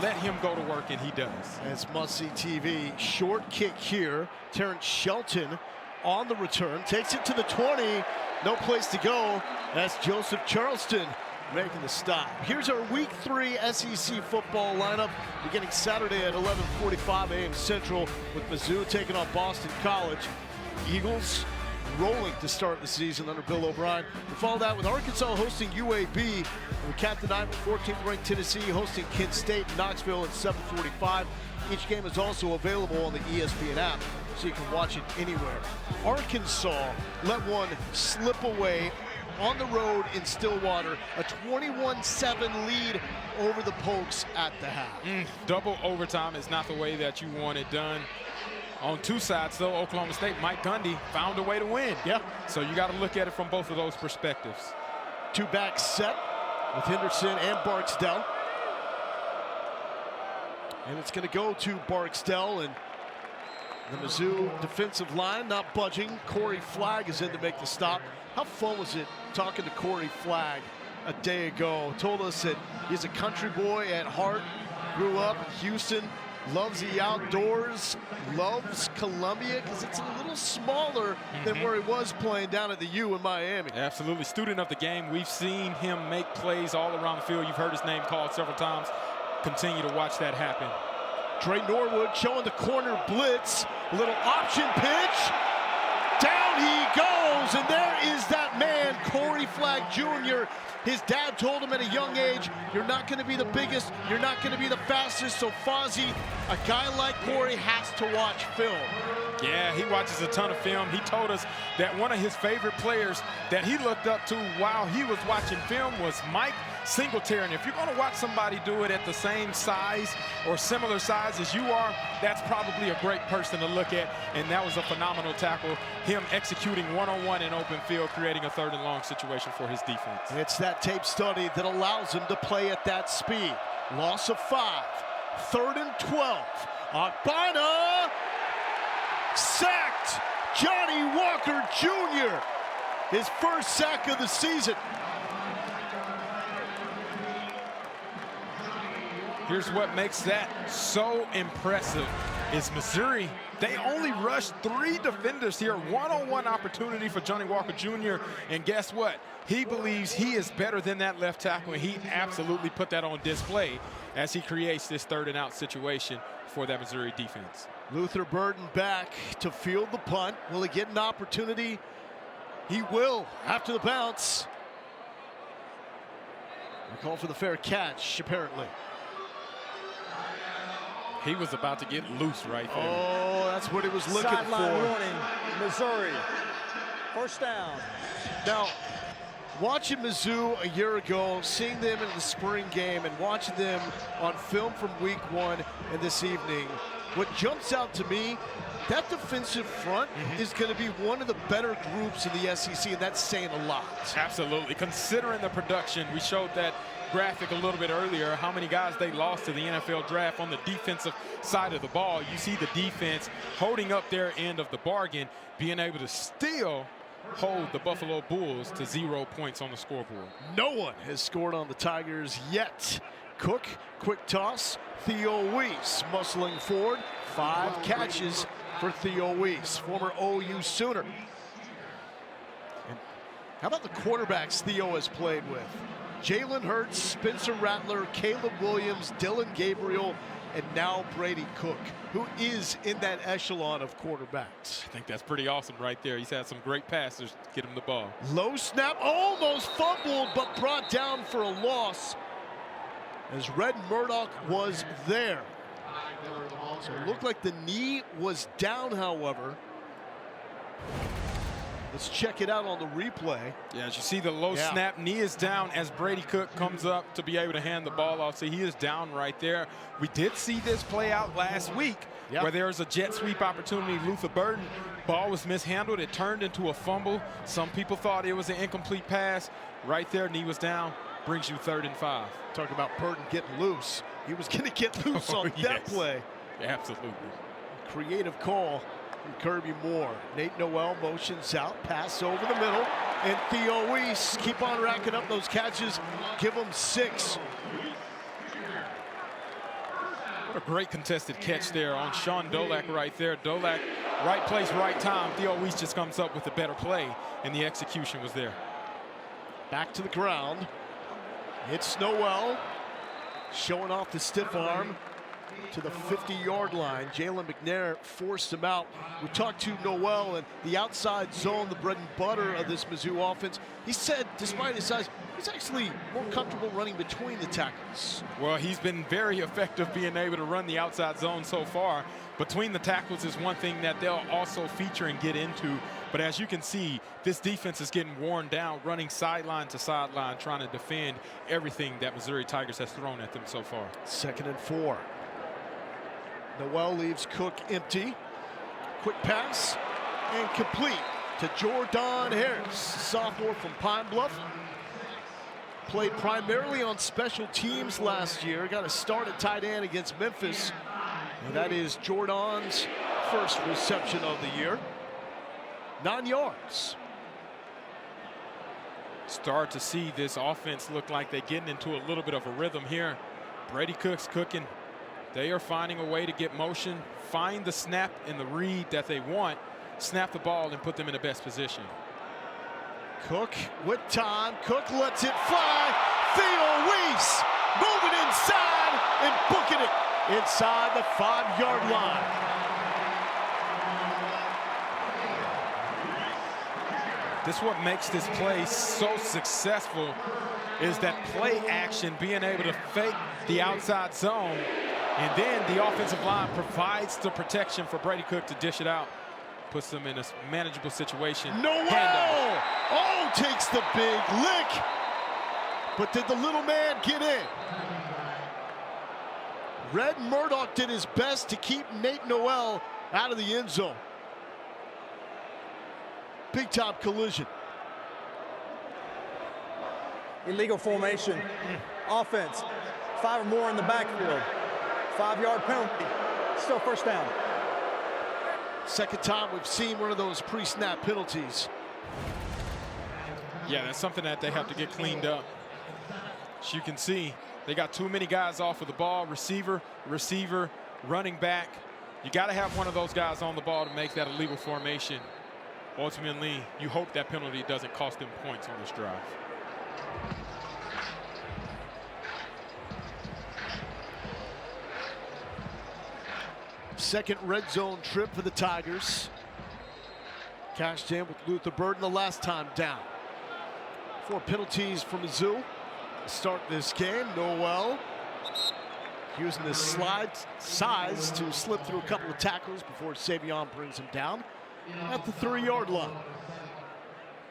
Let him go to work, and he does. It's must-see TV. Short kick here. Terrence Shelton on the return. Takes it to the 20. No place to go. That's Joseph Charleston making the stop. Here's our Week 3 SEC football lineup beginning Saturday at 11:45 a.m. Central with Mizzou taking on Boston College. Eagles rolling to start the season under Bill O'Brien. We follow that with Arkansas hosting UAB. We cap the night with 14th ranked Tennessee hosting Kent State in Knoxville at 7:45. Each game is also available on the ESPN app, so you can watch it anywhere. Arkansas let one slip away on the road in Stillwater, a 21-7 lead over the Pokes at the half. Double overtime is not the way that you want it done. On two sides, though, Oklahoma State, Mike Gundy found a way to win. Yeah. So you got to look at it from both of those perspectives. Two-back set with Henderson and Barksdale. And it's going to go to Barksdale, and the Mizzou defensive line not budging. Corey Flagg is in to make the stop. How fun was it talking to Corey Flagg a day ago? Told us that he's a country boy at heart, grew up in Houston, loves the outdoors, loves Columbia because it's a little smaller than where he was playing down at the U in Miami. Absolutely. Student of the game. We've seen him make plays all around the field. You've heard his name called several times. Continue to watch that happen. Trey Norwood showing the corner blitz. A little option pitch. Down he goes, and there is that man, Corey Flagg Jr. His dad told him at a young age, you're not going to be the biggest, you're not going to be the fastest, so Fozzie, a guy like Corey has to watch film. Yeah, he watches a ton of film. He told us that one of his favorite players that he looked up to while he was watching film was Mike Singletary. And if you're going to watch somebody do it at the same size or similar size as you are, that's probably a great person to look at. And that was a phenomenal tackle. Him executing one-on-one in open field, creating a 3rd and long situation for his defense. It's that tape study that allows him to play at that speed. Loss of 5, 3rd and 12. Akbina sacked. Johnny Walker Jr. His first sack of the season. Here's what makes that so impressive is Missouri, they only rushed 3 defenders here. One-on-one opportunity for Johnny Walker Jr. And guess what? He believes he is better than that left tackle, and he absolutely put that on display as he creates this 3rd and out situation for that Missouri defense. Luther Burden back to field the punt. Will he get an opportunity? He will after the bounce. A call for the fair catch, apparently. He was about to get loose right there. Oh, that's what he was looking Sideline for. warning, Missouri. First down. Now, watching Mizzou a year ago, seeing them in the spring game and watching them on film from week 1 and this evening, what jumps out to me, that defensive front is going to be one of the better groups in the SEC, and that's saying a lot. Absolutely. Considering the production, we showed that graphic a little bit earlier, how many guys they lost to the NFL draft on the defensive side of the ball. You see the defense holding up their end of the bargain, being able to still hold the Buffalo Bulls to 0 points on the scoreboard. No one has scored on the Tigers yet. Cook, quick toss. Theo Weiss muscling forward. 5 catches for Theo Weiss, former OU Sooner. And how about the quarterbacks Theo has played with? Jalen Hurts, Spencer Rattler, Caleb Williams, Dylan Gabriel, and now Brady Cook, who is in that echelon of quarterbacks. I think that's pretty awesome right there. He's had some great passers to get him the ball. Low snap, almost fumbled, but brought down for a loss as Red Murdoch was there. So it looked like the knee was down, however. Let's check it out on the replay. Yeah, as you see the low snap, knee is down as Brady Cook comes up to be able to hand the ball off. So he is down right there. We did see this play out last week where there was a jet sweep opportunity. Luther Burden, ball was mishandled. It turned into a fumble. Some people thought it was an incomplete pass. Right there, knee was down. Brings you 3rd and 5. Talking about Burden getting loose. he was going to get loose on that play. Absolutely. Creative call from Kirby Moore. Nate Noel motions out, pass over the middle, and Theo Weiss keep on racking up those catches. Give him 6. What a great contested catch there on Sean Dolak right there. Dolak, right place, right time. Theo Weiss just comes up with a better play, and the execution was there. Back to the ground. It's Noel showing off the stiff arm to the 50-yard line. Jalen McNair forced him out. We talked to Noel and the outside zone, the bread and butter of this Mizzou offense. He said, despite his size, he's actually more comfortable running between the tackles. Well, he's been very effective being able to run the outside zone so far. Between the tackles is one thing that they'll also feature and get into. But as you can see, this defense is getting worn down, running sideline to sideline, trying to defend everything that Missouri Tigers has thrown at them so far. 2nd and 4. Noel leaves Cook empty. Quick pass and complete to Jordan Harris, sophomore from Pine Bluff. Played primarily on special teams last year. Got a start at tight end against Memphis. And that is Jordan's first reception of the year. 9 yards. Start to see this offense look like they're getting into a little bit of a rhythm here. Brady Cook's cooking. They are finding a way to get motion, find the snap and the read that they want, snap the ball and put them in the best position. Cook with time. Cook lets it fly. Theo Weiss moving inside and booking it inside the 5-yard line. This is what makes this play so successful, is that play action, being able to fake the outside zone, and then the offensive line provides the protection for Brady Cook to dish it out. Puts them in a manageable situation. Noel! Oh, takes the big lick. But did the little man get in? Red Murdoch did his best to keep Nate Noel out of the end zone. Big time collision. Illegal formation. Offense. 5 or more in the backfield. 5-yard penalty. Still first down. Second time we've seen one of those pre-snap penalties. Yeah, that's something that they have to get cleaned up. As you can see, they got too many guys off of the ball. Receiver, running back. You got to have one of those guys on the ball to make that illegal formation. Ultimately, you hope that penalty doesn't cost them points on this drive. Second red zone trip for the Tigers. Cashed in with Luther Burden the last time down. 4 penalties for Mizzou to start this game. Noel using the slide size to slip through a couple of tackles before Savion brings him down at the 3-yard line.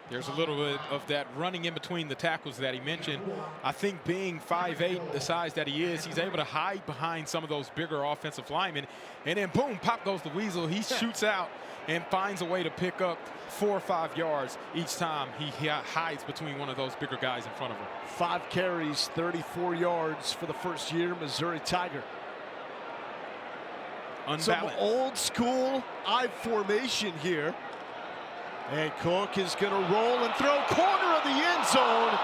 There's a little bit of that running in between the tackles that he mentioned. I think being 5'8", the size that he is, he's able to hide behind some of those bigger offensive linemen. And then boom, pop goes the weasel. He shoots out and finds a way to pick up 4 or 5 yards each time he hides between one of those bigger guys in front of him. 5 carries, 34 yards for the first year Missouri Tiger. Unbalanced. Some old school I formation here. And Cook is going to roll and throw corner of the end zone.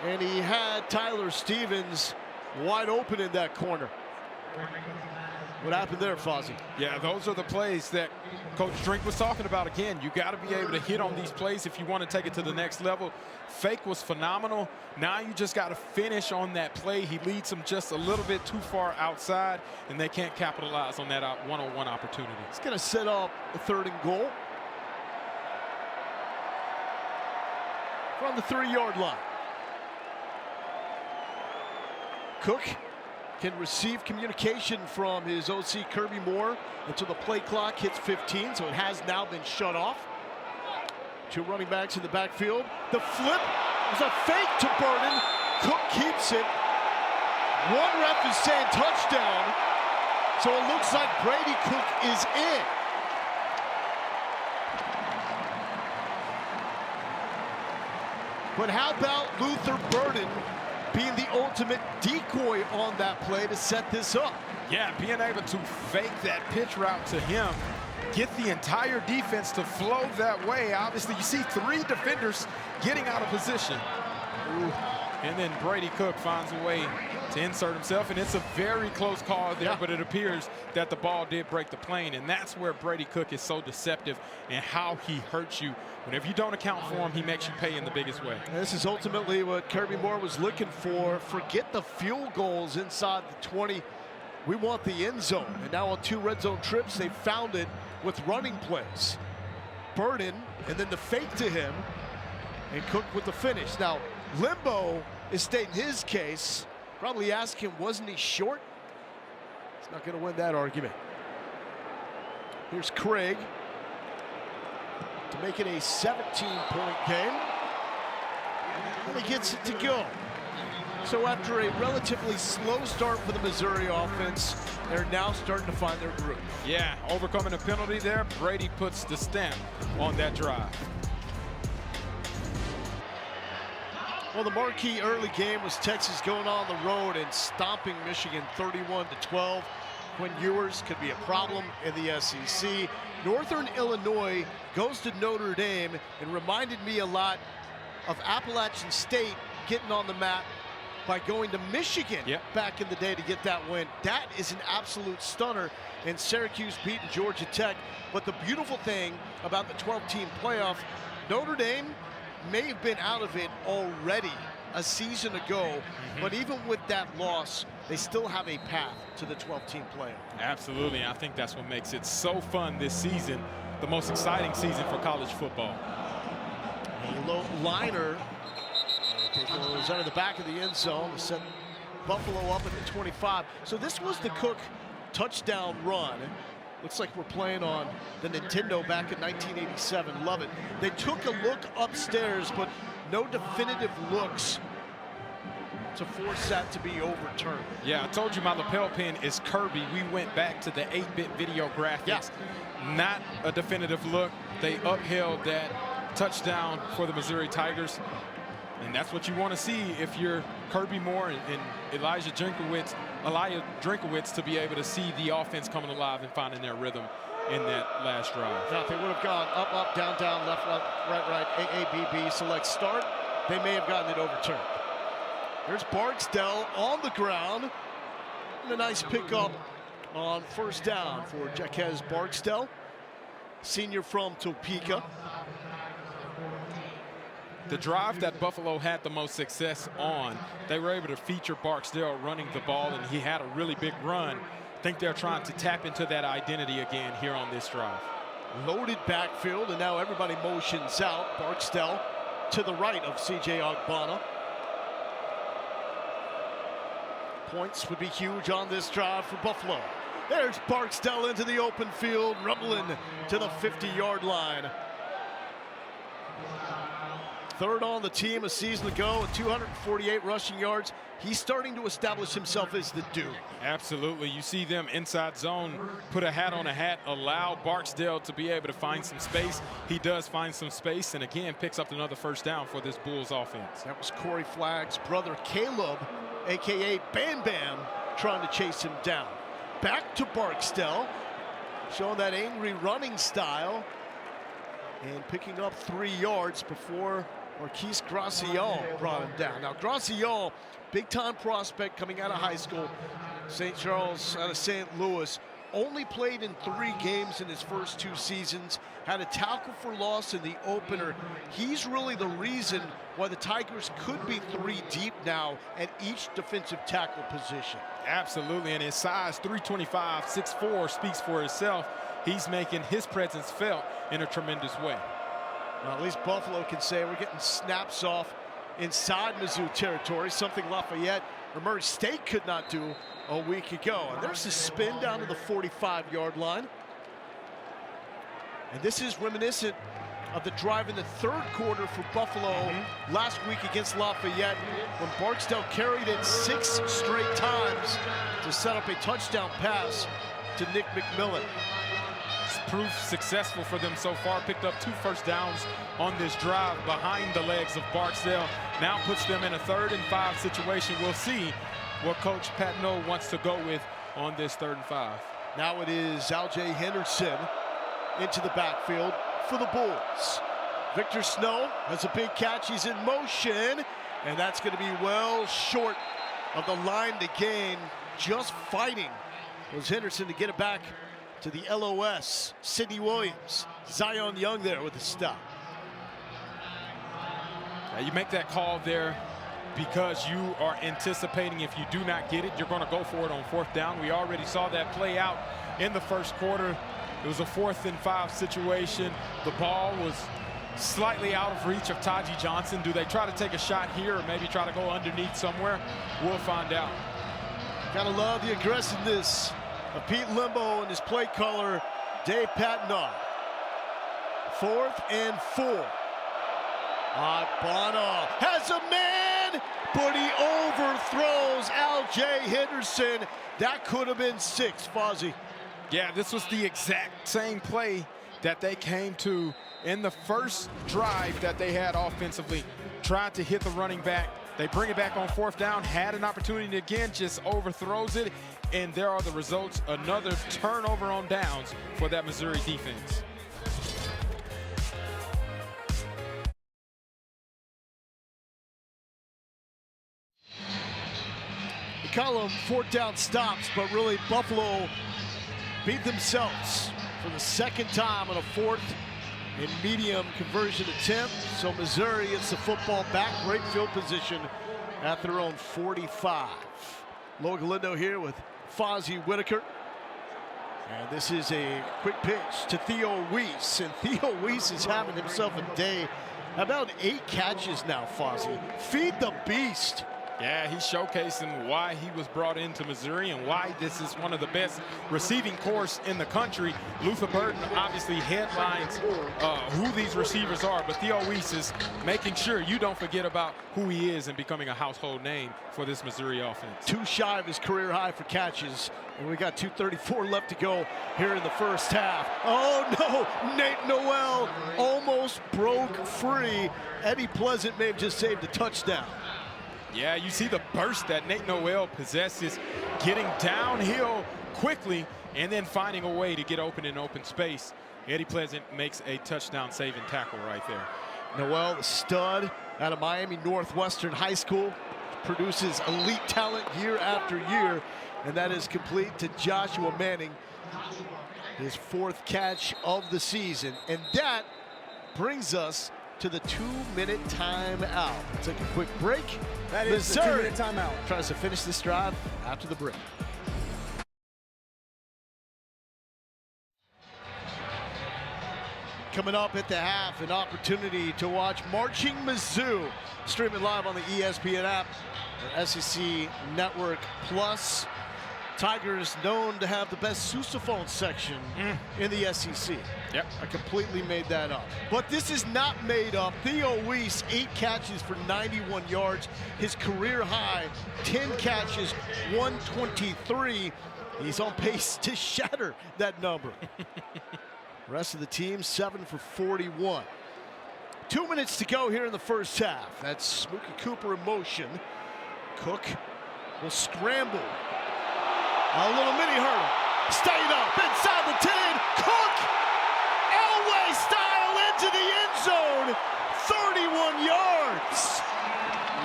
And he had Tyler Stevens wide open in that corner. What happened there, Fozzie? Yeah, those are the plays that Coach Drink was talking about. Again, you got to be able to hit on these plays if you want to take it to the next level. Fake was phenomenal. Now you just got to finish on that play. He leads them just a little bit too far outside, and they can't capitalize on that one-on-one opportunity. It's going to set up a 3rd and goal from the 3-yard line. Cook can receive communication from his OC Kirby Moore until the play clock hits 15, so it has now been shut off. 2 running backs in the backfield. The flip is a fake to Burden. Cook keeps it. 1 ref is saying touchdown, so it looks like Brady Cook is in. But how about Luther Burden being the ultimate decoy on that play to set this up. Yeah, being able to fake that pitch route to him, get the entire defense to flow that way. Obviously, you see 3 defenders getting out of position. Ooh. And then Brady Cook finds a way to insert himself, and it's a very close call there, but it appears that the ball did break the plane, and that's where Brady Cook is so deceptive and how he hurts you. Whenever you don't account for him, he makes you pay in the biggest way. And this is ultimately what Kirby Moore was looking for. Forget the field goals inside the 20. We want the end zone. And now on 2 red zone trips, they found it with running plays. Burden, and then the fake to him, and Cook with the finish. Now, Limbo is stating his case. Probably ask him, wasn't he short? He's not going to win that argument. Here's Craig to make it a 17-point game. And he gets it to go. So after a relatively slow start for the Missouri offense, they're now starting to find their groove. Yeah, overcoming a penalty there, Brady puts the stamp on that drive. Well, the marquee early game was Texas going on the road and stomping Michigan 31-12. Quinn Ewers could be a problem in the SEC. Northern Illinois goes to Notre Dame and reminded me a lot of Appalachian State getting on the map by going to Michigan back in the day to get that win. That is an absolute stunner. And Syracuse beating Georgia Tech. But the beautiful thing about the 12-team playoff, Notre Dame may have been out of it already a season ago, but even with that loss, they still have a path to the 12-team playoff. Absolutely. I think that's what makes it so fun this season, the most exciting season for college football. A low liner was under the back of the end zone to set Buffalo up at the 25. So this was the Cook touchdown run. Looks like we're playing on the Nintendo back in 1987. Love it. They took a look upstairs, but no definitive looks to force that to be overturned. Yeah, I told you my lapel pin is Kirby. We went back to the 8-bit video graphics. Not a definitive look. They upheld that touchdown for the Missouri Tigers. And that's what you want to see if you're Kirby Moore and Elijah Drinkowitz to be able to see the offense coming alive and finding their rhythm in that last drive. Now, if they would have gone up, up, down, down, left, left, right, right, A, A, B, B, select start, they may have gotten it overturned. There's Barksdale on the ground. And a nice pickup on first down for Jaquez Barksdale, senior from Topeka. The drive that Buffalo had the most success on, they were able to feature Barksdale running the ball, and he had a really big run. I think they're trying to tap into that identity again here on this drive. Loaded backfield, and now everybody motions out. Barksdale to the right of C.J. Ogbonna. Points would be huge on this drive for Buffalo. There's Barksdale into the open field, rumbling to the 50-yard line. Third on the team a season ago with 248 rushing yards. He's starting to establish himself as the dude. Absolutely. You see them inside zone, put a hat on a hat, allow Barksdale to be able to find some space. He does find some space, and again picks up another first down for this Bulls offense. That was Corey Flagg's brother Caleb, a.k.a. Bam Bam, trying to chase him down. Back to Barksdale, showing that angry running style and picking up 3 yards before Marquise Gracial brought him down. Now, Gracial, big-time prospect coming out of high school, St. Charles out of St. Louis, only played in 3 games in his first 2 seasons, had a tackle for loss in the opener. He's really the reason why the Tigers could be 3 deep now at each defensive tackle position. Absolutely, and his size, 325, 6'4", speaks for itself. He's making his presence felt in a tremendous way. Well, at least Buffalo can say we're getting snaps off inside Mizzou territory, something Lafayette or Murray State could not do a week ago. And there's a spin down to the 45-yard line. And this is reminiscent of the drive in the 3rd quarter for Buffalo last week against Lafayette, when Barksdale carried it 6 straight times to set up a touchdown pass to Nick McMillan. proved successful for them so far. Picked up 2 first downs on this drive behind the legs of Barksdale. Now puts them in a 3rd and 5 situation. We'll see what Coach Patnaud wants to go with on this 3rd and 5. Now it is Aljay Henderson into the backfield for the Bulls. Victor Snow has a big catch. He's in motion, and that's going to be well short of the line to gain. Just fighting was Henderson to get it back to the LOS. Sidney Williams, Zion Young there with the stop. You make that call there because you are anticipating if you do not get it, you're going to go for it on 4th down. We already saw that play out in the first quarter. It was a 4th and 5 situation. The ball was slightly out of reach of Taji Johnson. Do they try to take a shot here or maybe try to go underneath somewhere? We'll find out. Gotta love the aggressiveness of Pete Limbo and his play caller, Dave Patnaud. 4th and 4. Agbana has a man, but he overthrows Aljay Henderson. That could have been 6, Fozzie. Yeah, this was the exact same play that they came to in the first drive that they had offensively. Tried to hit the running back. They bring it back on 4th down, had an opportunity again, just overthrows it, and there are the results. Another turnover on downs for that Missouri defense. We call them 4th down stops, but really Buffalo beat themselves for the 2nd time on a 4th and medium conversion attempt. So Missouri gets the football back, great field position at their own 45. Lo Galindo here with Fozzie Whitaker. And this is a quick pitch to Theo Weiss. And Theo Weiss is having himself a day. About 8 catches now, Fozzie. Feed the beast. Yeah, he's showcasing why he was brought into Missouri and why this is one of the best receiving corps in the country. Luther Burden obviously headlines who these receivers are, but Theo Weiss is making sure you don't forget about who he is and becoming a household name for this Missouri offense. 2 shy of his career high for catches, and we got 2:34 left to go here in the first half. Oh no, Nate Noel almost broke free. Eddie Pleasant may have just saved a touchdown. Yeah, you see the burst that Nate Noel possesses, getting downhill quickly and then finding a way to get open in open space. Eddie Pleasant makes a touchdown saving tackle right there. Noel, the stud out of Miami Northwestern High School, produces elite talent year after year, and that is complete to Joshua Manning, his 4th catch of the season. And that brings us to the 2-minute timeout. Take a quick break. That is the 2-minute timeout. Tries to finish this drive after the break. Coming up at the half, an opportunity to watch Marching Mizzou, streaming live on the ESPN app or SEC Network Plus. Tigers known to have the best sousaphone section in the SEC. Yep. I completely made that up. But this is not made up. Theo Weiss, 8 catches for 91 yards. His career high, 10 catches, 123. He's on pace to shatter that number. Rest of the team, 7 for 41. 2 minutes to go here in the first half. That's Mookie Cooper in motion. Cook will scramble. A little mini hurdle. Stayed up inside the 10. Cook! Elway style into the end zone. 31 yards.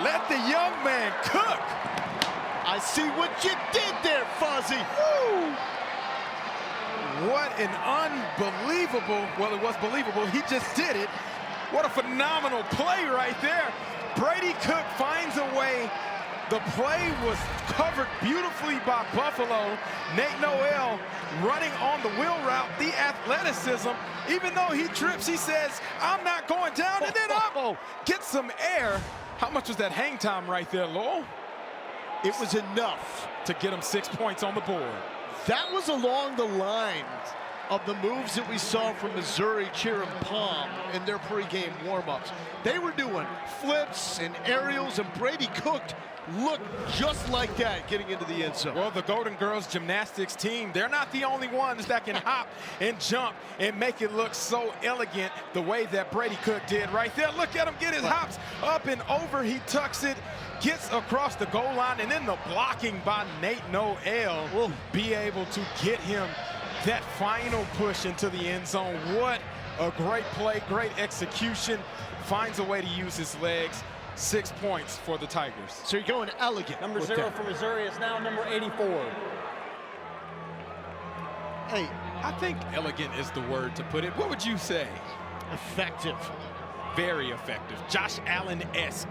Let the young man cook. I see what you did there, Fozzie. Woo! What an unbelievable, well, it was believable. He just did it. What a phenomenal play right there. Brady Cook finds a way. The play was covered beautifully by Bufflao. Nate Noel running on the wheel route, the athleticism. Even though he trips, he says, I'm not going down, and then up. Get some air. How much was that hang time right there, Lowell? It was enough to get him 6 points on the board. That was along the lines of the moves that we saw from Missouri cheering Palm in their pregame warm-ups. They were doing flips and aerials, and Brady Cook looked just like that getting into the end zone. Well, the Golden Girls gymnastics team, they're not the only ones that can hop and jump and make it look so elegant the way that Brady Cook did right there. Look at him get his hops up and over. He tucks it, gets across the goal line, and then the blocking by Nate Noel will be able to get him that final push into the end zone. What a great play, great execution. Finds a way to use his legs. 6 points for the Tigers. So you're going elegant. Number 0 for Missouri is now number 84. Hey, I think elegant is the word to put it. What would you say? effective. Very effective. Josh Allen-esque,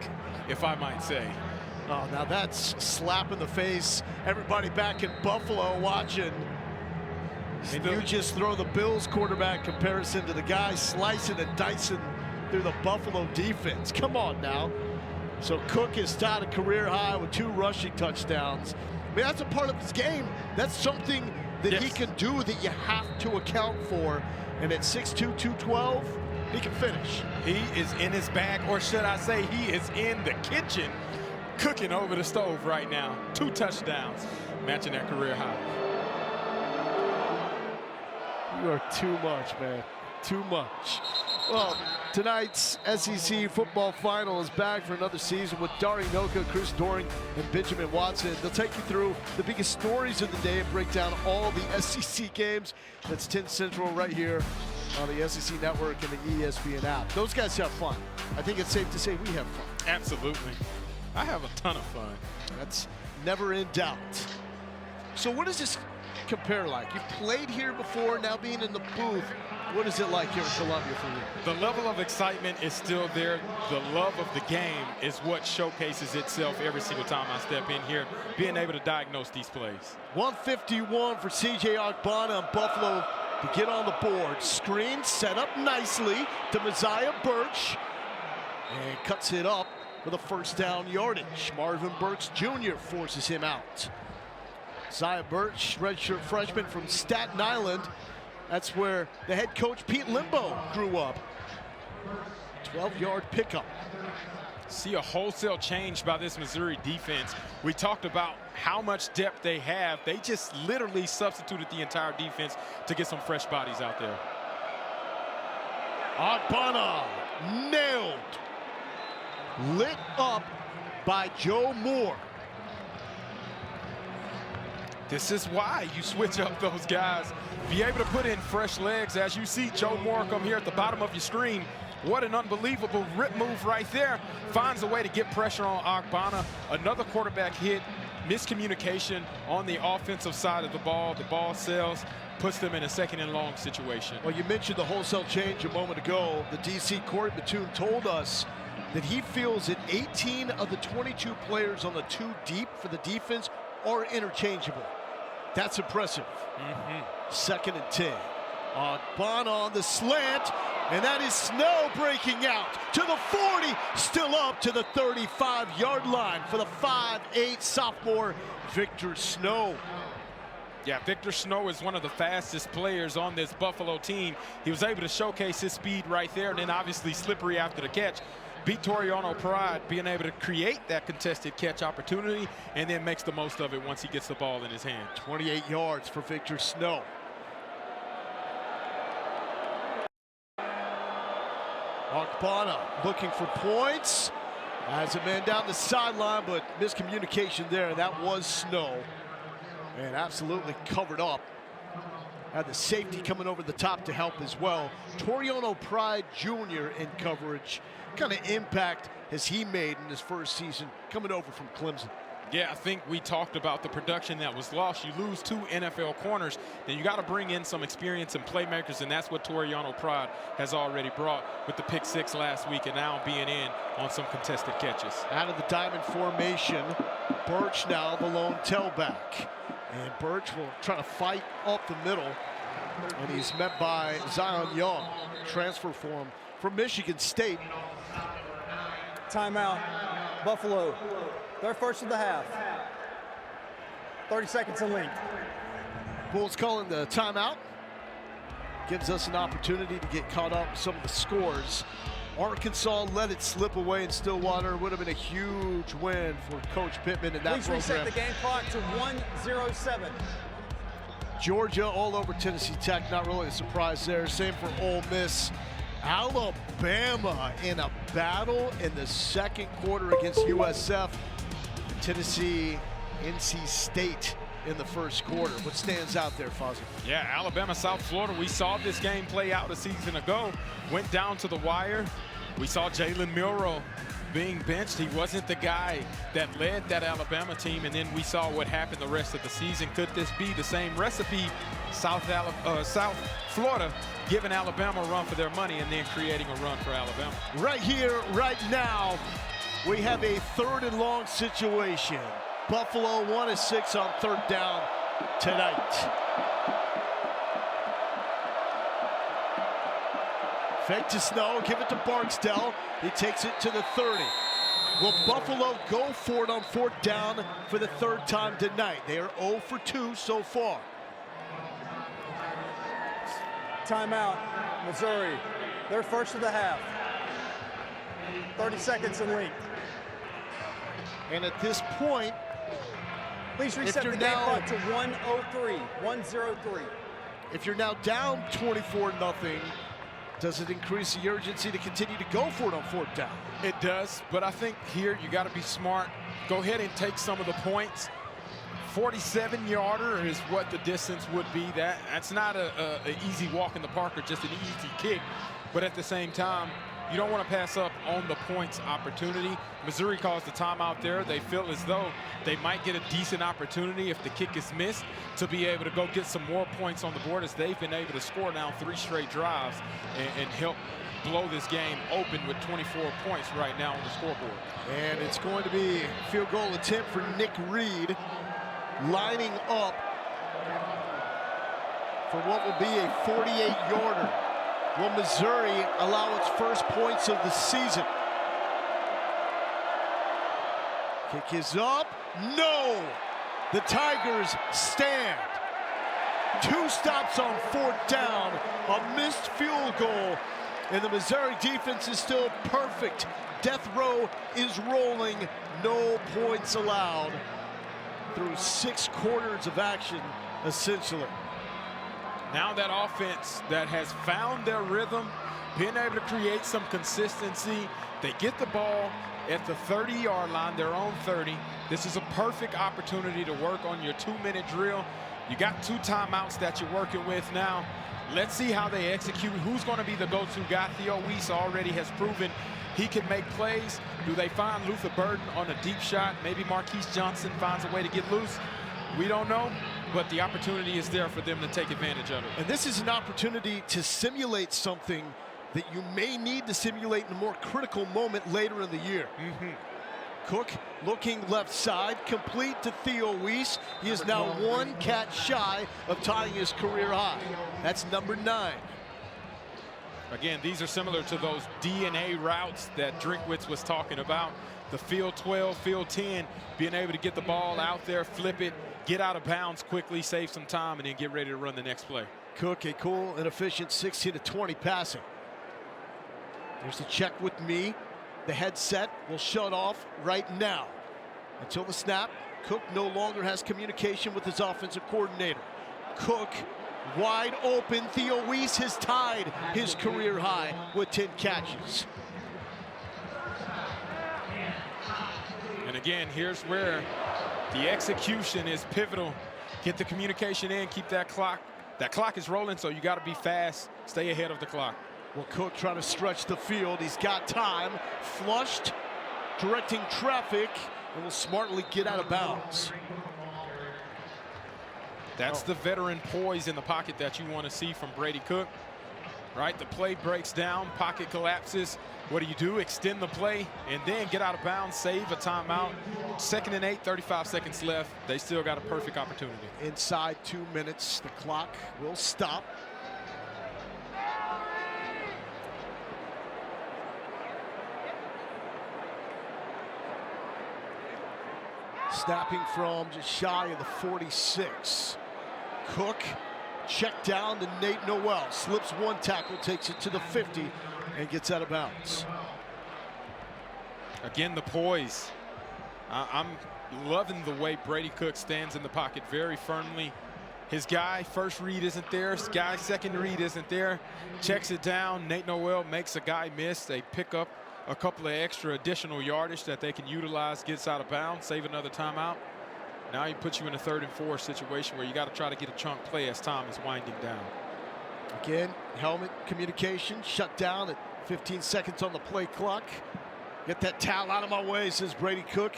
if I might say. Oh, now that's slap in the face. Everybody back in Buffalo watching. And you just throw the Bills quarterback comparison to the guy slicing and dicing through the Buffalo defense. Come on now. So Cook has tied a career high with 2 rushing touchdowns. I mean, that's a part of his game. That's something that he can do that you have to account for. And at 6'2", 212, he can finish. He is in his bag, or should I say he is in the kitchen cooking over the stove right now. 2 touchdowns, matching that career high. You are too much, man. Too much. Well, tonight's SEC football final is back for another season with Dari Noka, Chris Doring, and Benjamin Watson. They'll take you through the biggest stories of the day and break down all the SEC games. That's 10 Central right here on the SEC Network and the ESPN app. Those guys have fun. I think it's safe to say we have fun. Absolutely. I have a ton of fun. That's never in doubt. So what does this compare like? You've played here before, now being in the booth. What is it like here in Columbia for you? The level of excitement is still there. The love of the game is what showcases itself every single time I step in here, being able to diagnose these plays. 151 for C.J. Ogbonna and Buffalo to get on the board. Screen set up nicely to Messiah Birch, and cuts it up for the first down yardage. Marvin Burks Jr. forces him out. Messiah Birch, redshirt freshman from Staten Island. That's where the head coach Pete Limbo grew up. 12-yard pickup. See a wholesale change by this Missouri defense. We talked about how much depth they have. They just literally substituted the entire defense to get some fresh bodies out there. Ogbonna nailed. Lit up by Joe Moore. This is why you switch up those guys. Be able to put in fresh legs. As you see Joe Moore come here at the bottom of your screen. What an unbelievable rip move right there. Finds a way to get pressure on Ogbonna. Another quarterback hit. Miscommunication on the offensive side of the ball. The ball sails, puts them in a 2nd and long situation. Well, you mentioned the wholesale change a moment ago. The DC Corey Batoon told us that he feels that 18 of the 22 players on the 2 deep for the defense are interchangeable. That's impressive. 2nd and 10. Ogbonna on the slant, and that is Snow breaking out to the 40, still up to the 35-yard line for the 5'8" sophomore Victor Snow. Yeah, Victor Snow is one of the fastest players on this Buffalo team. He was able to showcase his speed right there, and then obviously slippery after the catch. Beat Toriano Pride, being able to create that contested catch opportunity, and then makes the most of it once he gets the ball in his hand. 28 yards for Victor Snow. Ogbonna looking for points. Has a man down the sideline, but miscommunication there, and that was Snow. And absolutely covered up. Had the safety coming over the top to help as well. Toriano Pride Jr. in coverage. What kind of impact has he made in his first season coming over from Clemson? Yeah, I think we talked about the production that was lost. You lose 2 NFL corners, then you got to bring in some experience and playmakers, and that's what Toriano Pride has already brought with the pick 6 last week and now being in on some contested catches. Out of the diamond formation, Birch now the lone tailback. And Birch will try to fight up the middle, and he's met by Zion Young, transfer form from Michigan State. Timeout, Buffalo. Their first of the half. 30 seconds in length. Bulls calling the timeout. gives us an opportunity to get caught up with some of the scores. Arkansas let it slip away in Stillwater. Would have been a huge win for Coach Pittman in that Please program. reset the game clock to 1:07. Georgia all over Tennessee Tech, not really a surprise there. Same for Ole Miss. Alabama in a battle in the second quarter against USF. Tennessee, NC State in the first quarter. What stands out there, Fozzie? Yeah, Alabama, South Florida. We saw this game play out a season ago. Went down to the wire. We saw Jalen Milroe being benched. He wasn't the guy that led that Alabama team, and then we saw what happened the rest of the season. Could this be the same recipe? South Florida giving Alabama a run for their money and then creating a run for Alabama. Right here, right now, we have a 3rd and long situation. Buffalo 1 of 6 on 3rd down tonight. Fake to Snow, give it to Barksdale. He takes it to the 30. Will Buffalo go for it on 4th down for the 3rd time tonight? They are 0 for 2 so far. Timeout, Missouri. They're first of the half. 30 seconds in lead. And at this point, please reset the game clock to 1:03. 1:03. If you're now down 24-0, does it increase the urgency to continue to go for it on 4th down? It does, but I think here you got to be smart. Go ahead and take some of the points. 47-yarder is what the distance would be. That's not an easy walk in the park or just an easy kick, but at the same time, you don't want to pass up on the points opportunity. Missouri calls the timeout there. They feel as though they might get a decent opportunity if the kick is missed to be able to go get some more points on the board, as they've been able to score now 3 straight drives and help blow this game open with 24 points right now on the scoreboard. And it's going to be a field goal attempt for Nick Reed, lining up for what will be a 48-yarder. Will Missouri allow its first points of the season? Kick is up. No! The Tigers stand. 2 stops on 4th down. A missed field goal. And the Missouri defense is still perfect. Death row is rolling. No points allowed through 6 quarters of action, essentially. Now that offense that has found their rhythm, being able to create some consistency, they get the ball at the 30-yard line, their own 30. This is a perfect opportunity to work on your 2-minute drill. You got 2 timeouts that you're working with now. Let's see how they execute. Who's going to be the go-to guy? Theo Weiss already has proven he can make plays. Do they find Luther Burden on a deep shot? Maybe Marquise Johnson finds a way to get loose. We don't know, but the opportunity is there for them to take advantage of it. And this is an opportunity to simulate something that you may need to simulate in a more critical moment later in the year. Cook looking left side, complete to Theo Weiss. He is now 1 catch shy of tying his career high. That's number 9. Again, these are similar to those DNA routes that Drinkwitz was talking about. The field 12, field 10, being able to get the ball out there, flip it, get out of bounds quickly, save some time, and then get ready to run the next play. Cook, a cool and efficient 16-20 passing. There's the check with me. The headset will shut off right now. Until the snap, Cook no longer has communication with his offensive coordinator. Cook wide open. Theo Weiss has tied his career high with 10 catches. And again, here's where the execution is pivotal. Get the communication in, keep that clock. That clock is rolling, so you got to be fast, stay ahead of the clock. Well, Cook trying to stretch the field. He's got time. Flushed, directing traffic, and will smartly get out of bounds. That's the veteran poise in the pocket that you want to see from Brady Cook. Right, the play breaks down, pocket collapses. What do? Extend the play and then get out of bounds, save a timeout. 2nd and 8, 35 seconds left. They still got a perfect opportunity. Inside 2 minutes, the clock will stop. Snapping from just shy of the 46. Cook check down to Nate Noel. Slips one tackle, takes it to the 50, and gets out of bounds. Again, the poise. I'm loving the way Brady Cook stands in the pocket very firmly. His guy, first read isn't there. His guy, second read isn't there. Checks it down. Nate Noel makes a guy miss. They pick up a couple of extra additional yardage that they can utilize, gets out of bounds, save another timeout. Now he puts you in a 3rd and 4 situation where you got to try to get a chunk play as time is winding down. Again, helmet communication shut down at 15 seconds on the play clock. Get that towel out of my way, says Brady Cook,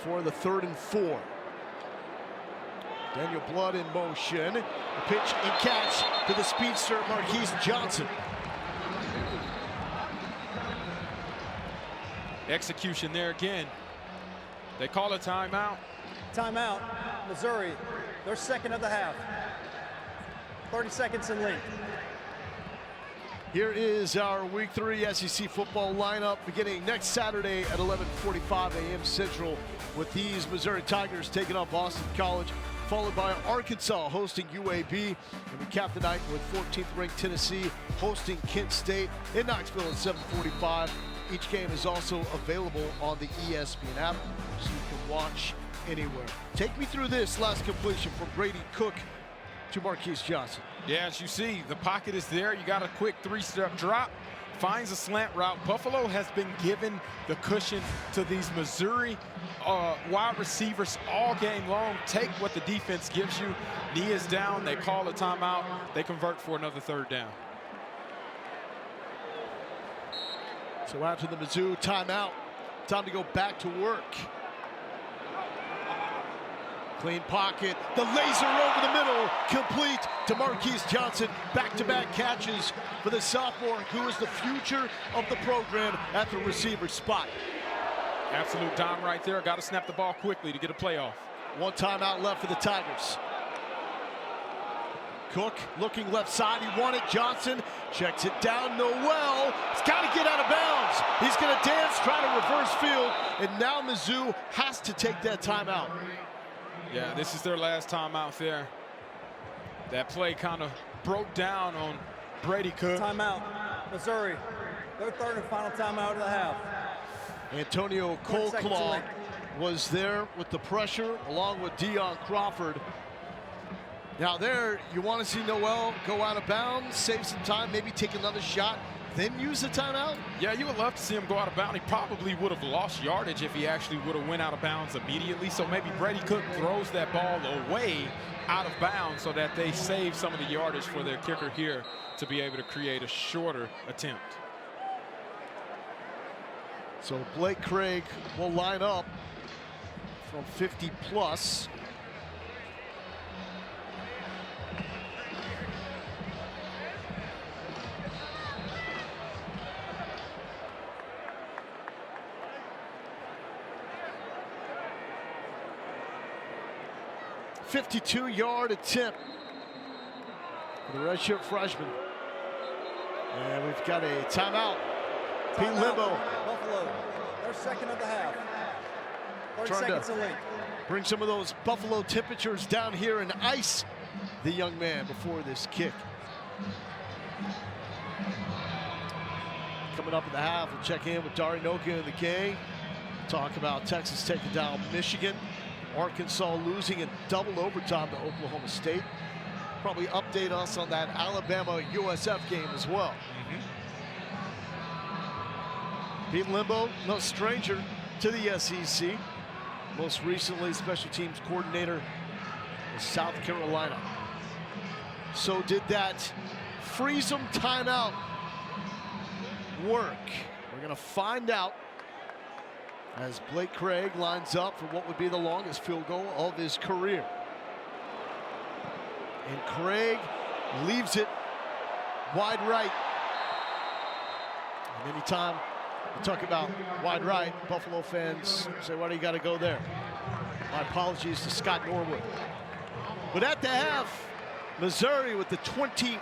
for the 3rd and 4. Daniel Blood in motion. The pitch and catch to the speedster Marquise Johnson. Execution there again. They call a timeout. Timeout, Missouri, their 2nd of the half. 30 seconds in length. Here is our Week 3 SEC football lineup beginning next Saturday at 11:45 a.m. Central with these Missouri Tigers taking on Boston College, followed by Arkansas hosting UAB, and we cap the night with 14th ranked Tennessee hosting Kent State in Knoxville at 7:45. Each game is also available on the ESPN app, so you can watch anywhere. Take me through this last completion from Brady Cook to Marquise Johnson. Yeah, as you see, the pocket is there. You got a quick 3-step drop, finds a slant route. Buffalo has been given the cushion to these Missouri wide receivers all game long. Take what the defense gives you. Knee is down. They call a timeout. They convert for another 3rd down. So after the Mizzou timeout, time to go back to work. Clean pocket, the laser over the middle, complete to Marquise Johnson. Back-to-back catches for the sophomore, who is the future of the program at the receiver spot. Absolute dime right there. Got to snap the ball quickly to get a playoff. One timeout left for the Tigers. Cook looking left side, he wanted Johnson, checks it down, Noel, he's got to get out of bounds. He's going to dance, try to reverse field, and now Mizzou has to take that timeout. Yeah, this is their last time out there. That play kind of broke down on Brady Cook. Timeout, Missouri. Their 3rd and final timeout of the half. Antonio Colclaw was there with the pressure along with Deion Crawford. Now there, you want to see Noel go out of bounds, save some time, maybe take another shot, then use the timeout? Yeah, you would love to see him go out of bounds. He probably would have lost yardage if he actually would have went out of bounds immediately. So maybe Brady Cook throws that ball away out of bounds so that they save some of the yardage for their kicker here to be able to create a shorter attempt. So Blake Craig will line up from 50 plus. .52-yard attempt for the redshirt freshman. And we've got a timeout. Pete Limbo. Buffalo, their 2nd of the half. 30 Trying seconds to in length. bring some of those Buffalo temperatures down here and ice the young man before this kick. Coming up in the half, we'll check in with Dari Noka and the gang. Talk about Texas taking down Michigan. Arkansas losing in double overtime to Oklahoma State. Probably update us on that Alabama USF game as well. Pete Limbo, no stranger to the SEC. Most recently, special teams coordinator in South Carolina. So did that freeze 'em timeout work? We're gonna find out as Blake Craig lines up for what would be the longest field goal of his career. And Craig leaves it wide right. And anytime you talk about wide right, Buffalo fans say, why do you got to go there? My apologies to Scott Norwood. But at the half, Missouri with the 24-0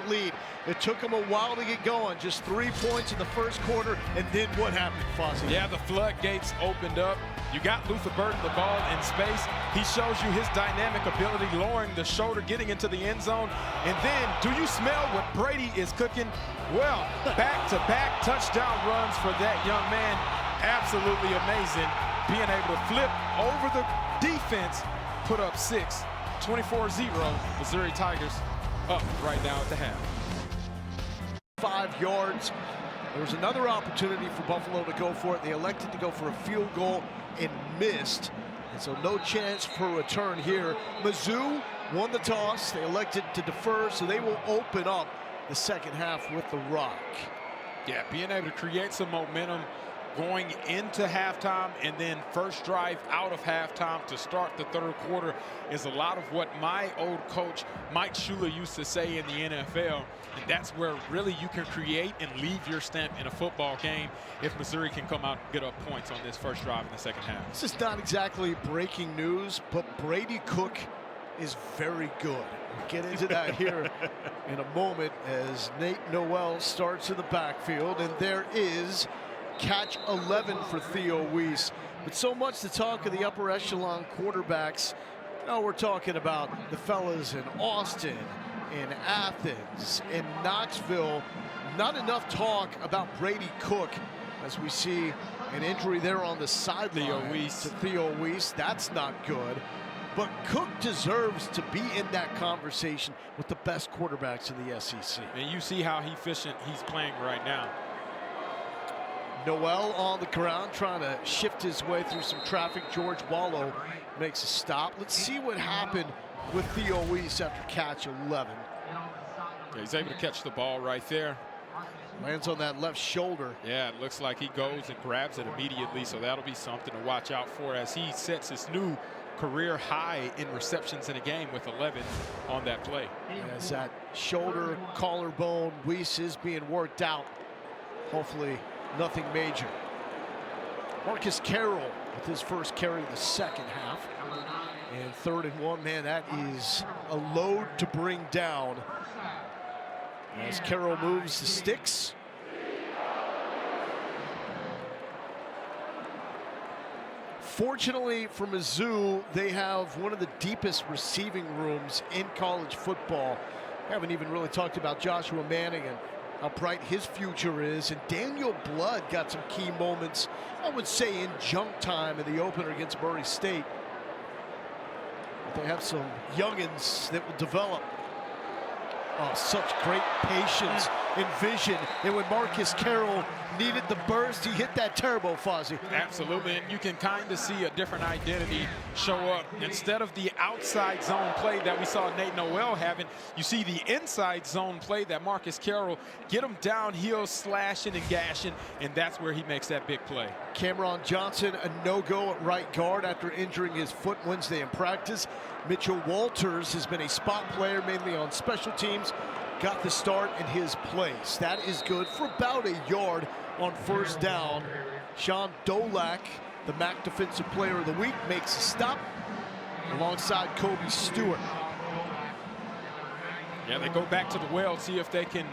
lead. It took them a while to get going. Just 3 points in the first quarter, and then what happened, Fozzie? Yeah, the floodgates opened up. You got Luther Burden the ball in space. He shows you his dynamic ability, lowering the shoulder, getting into the end zone. And then, do you smell what Brady is cooking? Well, back-to-back touchdown runs for that young man. Absolutely amazing. Being able to flip over the defense, put up 6. 24-0, Missouri Tigers up right now at the half. 5 yards. There was another opportunity for Buffalo to go for it. They elected to go for a field goal and missed. And so no chance for a return here. Mizzou won the toss. They elected to defer, so they will open up the second half with the rock. Yeah, being able to create some momentum going into halftime and then first drive out of halftime to start the third quarter is a lot of what my old coach Mike Shula used to say in the NFL, and that's where really you can create and leave your stamp in a football game if Missouri can come out and get up points on this first drive in the second half. This is not exactly breaking news, but Brady Cook is very good. We'll get into that here in a moment as Nate Noel starts in the backfield, and there is catch 11 for Theo Weiss. But so much to talk of the upper echelon quarterbacks. Now we're talking about the fellas in Austin, in Athens, in Knoxville. Not enough talk about Brady Cook as we see an injury there on the sideline to Theo Weiss. That's not good. But Cook deserves to be in that conversation with the best quarterbacks in the SEC. And you see how efficient he's playing right now. Noel on the ground trying to shift his way through some traffic. George Wallow makes a stop. Let's see what happened with Theo Weiss after catch 11. Yeah, he's able to catch the ball right there. Lands on that left shoulder. Yeah, it looks like he goes and grabs it immediately, so that'll be something to watch out for as he sets his new career high in receptions in a game with 11 on that play. As that shoulder, collarbone, Weiss is being worked out. Hopefully nothing major. Marcus Carroll with his first carry of the second half. And 3rd and 1, man, that is a load to bring down. As Carroll moves the sticks. Fortunately for Mizzou, they have one of the deepest receiving rooms in college football. We haven't even really talked about Joshua Manning and how bright his future is. And Daniel Blood got some key moments, I would say, in junk time in the opener against Murray State. But they have some youngins that will develop. Oh, such great patience and vision. And when Marcus Carroll needed the burst, he hit that turbo, Fozzie. Absolutely, and you can kind of see a different identity show up. Instead of the outside zone play that we saw Nate Noel having, you see the inside zone play that Marcus Carroll get him downhill, slashing and gashing, and that's where he makes that big play. Cameron Johnson, a no-go at right guard after injuring his foot Wednesday in practice. Mitchell Walters has been a spot player, mainly on special teams. Got the start in his place. That is good for about a yard on first down. Sean Dolak, the MAC Defensive Player of the Week, makes a stop alongside Kobe Stewart. Yeah, they go back to the well, see if they can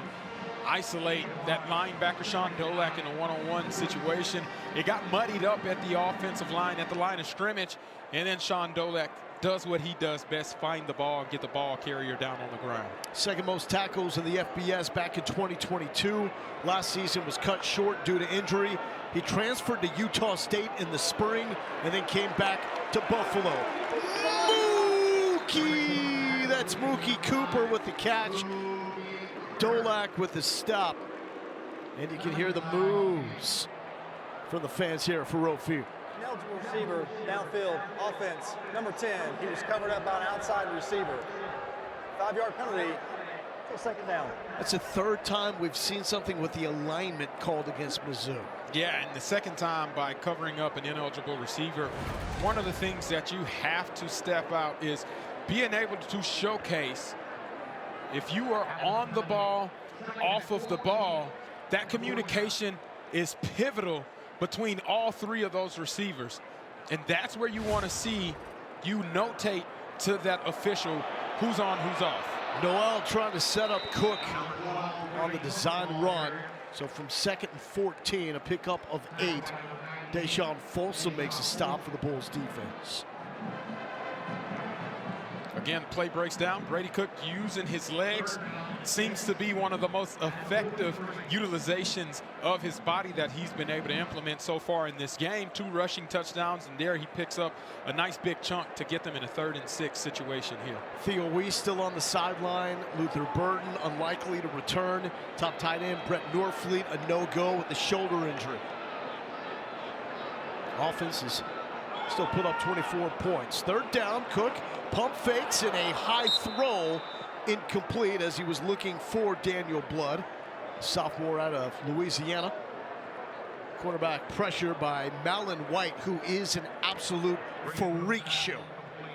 isolate that linebacker, Sean Dolak, in a one-on-one situation. It got muddied up at the offensive line, at the line of scrimmage, and then Sean Dolak does what he does best, find the ball, get the ball carrier down on the ground. Second most tackles in the FBS back in 2022. Last season was cut short due to injury. He transferred to Utah State in the spring and then came back to Buffalo. Mookie! That's Mookie Cooper with the catch. Dolak with the stop. And you can hear the moves from the fans here at Faurot Field. Ineligible receiver, downfield, offense, number 10. He was covered up by an outside receiver. 5-yard penalty till second down. That's the 3rd time we've seen something with the alignment called against Mizzou. Yeah, and the 2nd time by covering up an ineligible receiver. One of the things that you have to step out is being able to showcase if you are on the ball, off of the ball, that communication is pivotal between all 3 of those receivers. And that's where you want to see you notate to that official who's on, who's off. Noel trying to set up Cook on the design run. So from 2nd and 14, a pickup of 8. Deshaun Folsom makes a stop for the Bulls defense. Again, play breaks down. Brady Cook using his legs. Seems to be one of the most effective utilizations of his body that he's been able to implement so far in this game. 2 rushing touchdowns, and there he picks up a nice big chunk to get them in a 3rd and 6 situation here. Theo Weiss still on the sideline. Luther Burton unlikely to return. Top tight end Brett Norfleet a no-go with the shoulder injury. Offense has still put up 24 points. 3rd down, Cook pump fakes and a high throw. Incomplete as he was looking for Daniel Blood, sophomore out of Louisiana. Quarterback pressure by Malin White, who is an absolute freak show.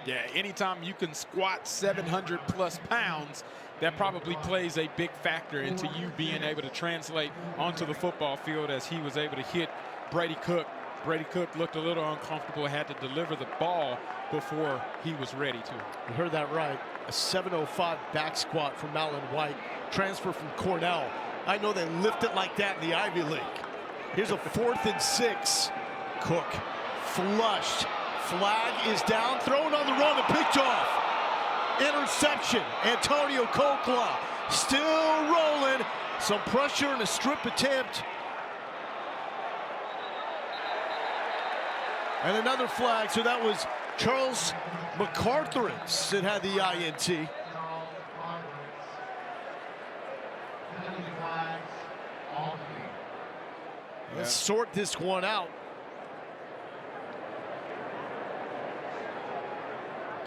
Yeah, anytime you can squat 700 plus pounds, that probably plays a big factor into you being able to translate onto the football field, as he was able to hit Brady Cook. Brady Cook looked a little uncomfortable, had to deliver the ball before he was ready to. You heard that right. A 705 back squat from Malin White, transfer from Cornell. I know they lift it like that in the Ivy League. Here's a 4th and 6. Cook flushed. Flag is down, thrown on the run and picked off. Interception. Antonio Kokla still rolling. Some pressure and a strip attempt. And another flag, so that was Charles McCarthrance that had the INT. Let's sort this one out.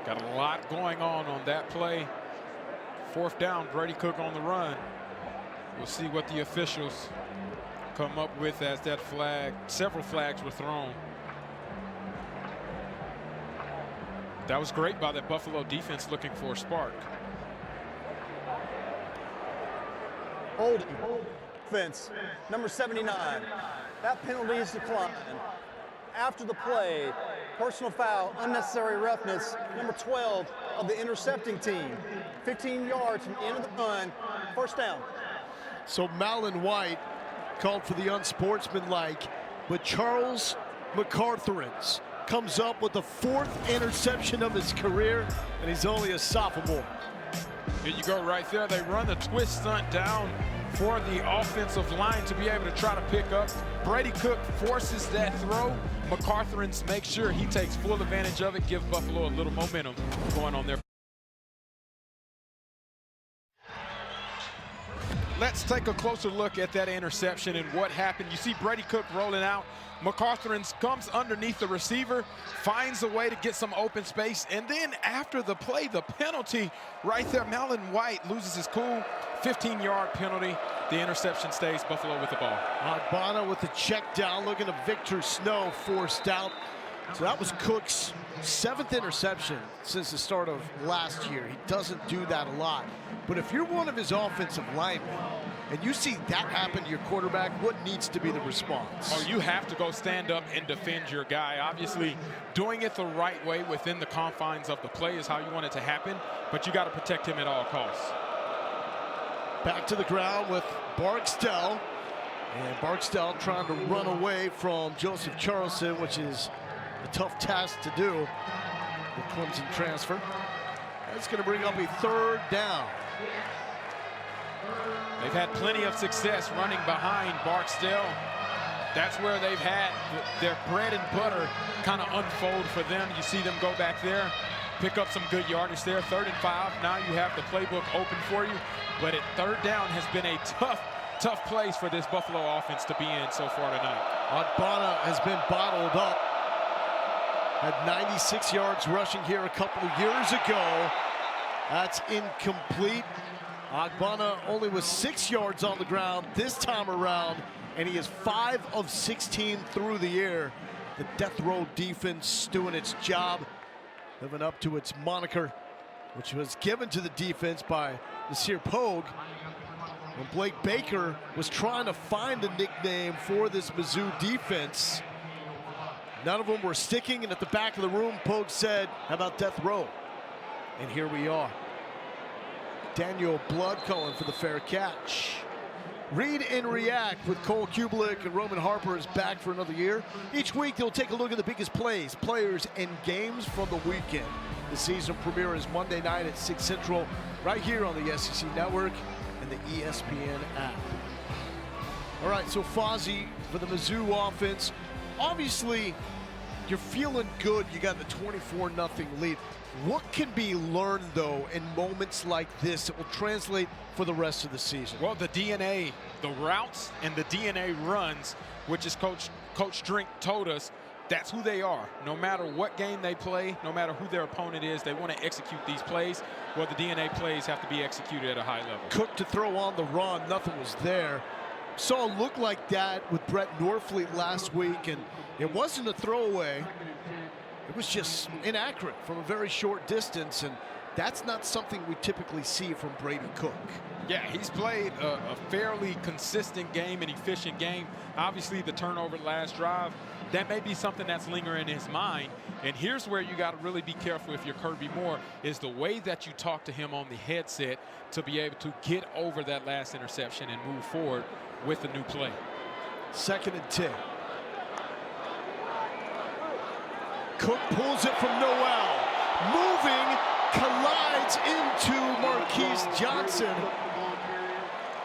Got a lot going on that play. 4th down, Brady Cook on the run. We'll see what the officials come up with as that flag. Several flags were thrown. That was great by the Buffalo defense looking for a spark. Holding. Offense, number 79. That penalty is declined. After the play, personal foul, unnecessary roughness, number 12 of the intercepting team. 15 yards from the end of the run, 1st down. So Malin White called for the unsportsmanlike, but Charles McCarthrance comes up with the 4th interception of his career, and he's only a sophomore. Here you go right there. They run the twist stunt down for the offensive line to be able to try to pick up. Brady Cook forces that throw. McCarthrance makes sure he takes full advantage of it, give Buffalo a little momentum going on there. Let's take a closer look at that interception and what happened. You see Brady Cook rolling out. McCarthrance comes underneath the receiver, finds a way to get some open space, and then after the play, the penalty right there, Malin White loses his cool. 15-yard penalty. The interception stays. Buffalo with the ball. Ogbonna with the check down, looking to Victor Snow, forced out. So that was Cook's 7th interception since the start of last year. He doesn't do that a lot. But if you're one of his offensive linemen and you see that happen to your quarterback, what needs to be the response? Oh, you have to go stand up and defend your guy. Obviously, doing it the right way within the confines of the play is how you want it to happen, but you got to protect him at all costs. Back to the ground with Barksdale. And Barksdale trying to run away from Joseph Charleston, which is a tough task to do. The Clemson transfer. That's going to bring up a 3rd down. They've had plenty of success running behind Barksdale. That's where they've had their bread and butter kind of unfold for them. You see them go back there, pick up some good yardage there. 3rd and 5. Now you have the playbook open for you. But at 3rd down has been a tough place for this Buffalo offense to be in so far tonight. Ogbonna has been bottled up. Had 96 yards rushing here a couple of years ago. That's incomplete. Ogbonna only was 6 yards on the ground this time around, and he is 5 of 16 through the air. The death row defense doing its job, living up to its moniker, which was given to the defense by Nasir Pogue when Blake Baker was trying to find a nickname for this Mizzou defense. None of them were sticking, and at the back of the room, Pogue said, how about death row? And here we are. Daniel Blood calling for the fair catch. Read and React with Cole Kubelik and Roman Harper is back for another year. Each week they'll take a look at the biggest plays, players, and games from the weekend. The season premiere is Monday night at 6 Central, right here on the SEC Network and the ESPN app. All right, so Fozzie, for the Mizzou offense, obviously you're feeling good. You got the 24-0 lead. What can be learned, though, in moments like this that will translate for the rest of the season? Well, the DNA, the routes and the DNA runs, which is Coach Drink told us, that's who they are. No matter what game they play, no matter who their opponent is, they want to execute these plays. Well, the DNA plays have to be executed at a high level. Cook to throw on the run, nothing was there. Saw a look like that with Brett Norfleet last week, and it wasn't a throwaway. It was just inaccurate from a very short distance, and that's not something we typically see from Brady Cook. Yeah, he's played a fairly consistent game, an efficient game. Obviously, the turnover last drive, that may be something that's lingering in his mind. And here's where you got to really be careful if you're Kirby Moore, is the way that you talk to him on the headset to be able to get over that last interception and move forward with a new play. 2nd and 10. Cook pulls it from Noel. Moving, collides into Marquise Johnson.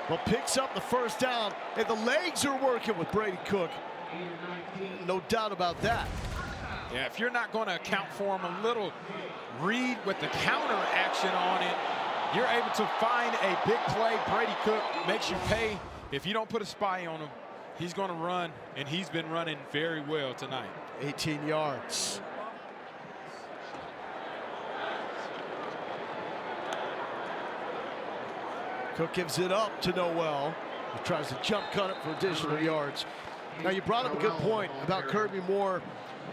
But picks up the first down. And the legs are working with Brady Cook. No doubt about that. Yeah, if you're not going to account for him, a little read with the counter action on it, you're able to find a big play. Brady Cook makes you pay. If you don't put a spy on him, he's going to run, and he's been running very well tonight. 18 yards. Cook gives it up to Noel. He tries to jump cut it for additional yards. Now, you brought up a good point about Kirby Moore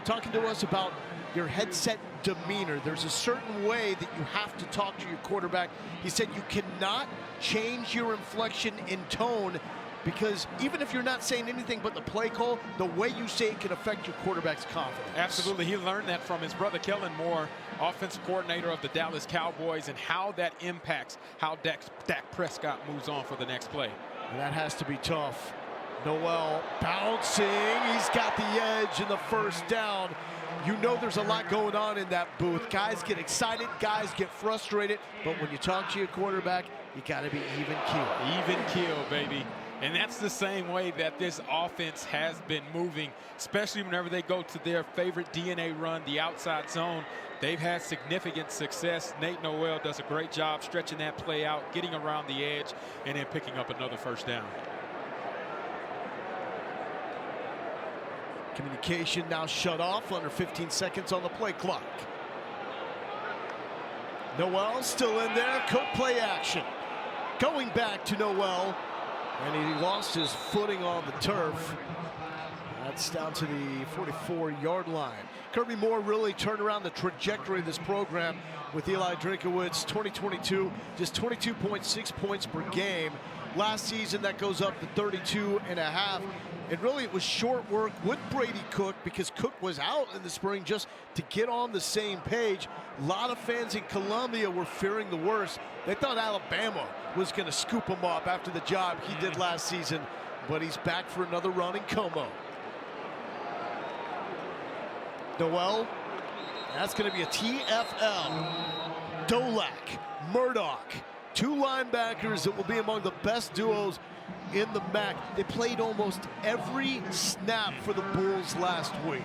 talking to us about your headset demeanor. There's a certain way that you have to talk to your quarterback. He said you cannot change your inflection in tone, because even if you're not saying anything but the play call, the way you say it can affect your quarterback's confidence. Absolutely. He learned that from his brother Kellen Moore, offensive coordinator of the Dallas Cowboys, and how that impacts how Dak Prescott moves on for the next play. And that has to be tough. Noel bouncing. He's got the edge in the first down. You know there's a lot going on in that booth. Guys get excited, guys get frustrated, but when you talk to your quarterback, you got to be even keel. Even keel, baby. And that's the same way that this offense has been moving, especially whenever they go to their favorite DNA run, the outside zone. They've had significant success. Nate Noel does a great job stretching that play out, getting around the edge, and then picking up another first down. Communication now shut off, under 15 seconds on the play clock. Noel still in there, Cook play action. Going back to Noel, and he lost his footing on the turf. That's down to the 44-yard line. Kirby Moore really turned around the trajectory of this program with Eli Drinkowitz. 2022, just 22.6 points per game. Last season, that goes up to 32.5. And really, it was short work with Brady Cook, because Cook was out in the spring just to get on the same page. A lot of fans in Columbia were fearing the worst. They thought Alabama was going to scoop him up after the job he did last season, but he's back for another run in Como. Noel, that's going to be a TFL. Dolak, Murdoch, two linebackers that will be among the best duos in the MAC. They played almost every snap for the Bulls last week.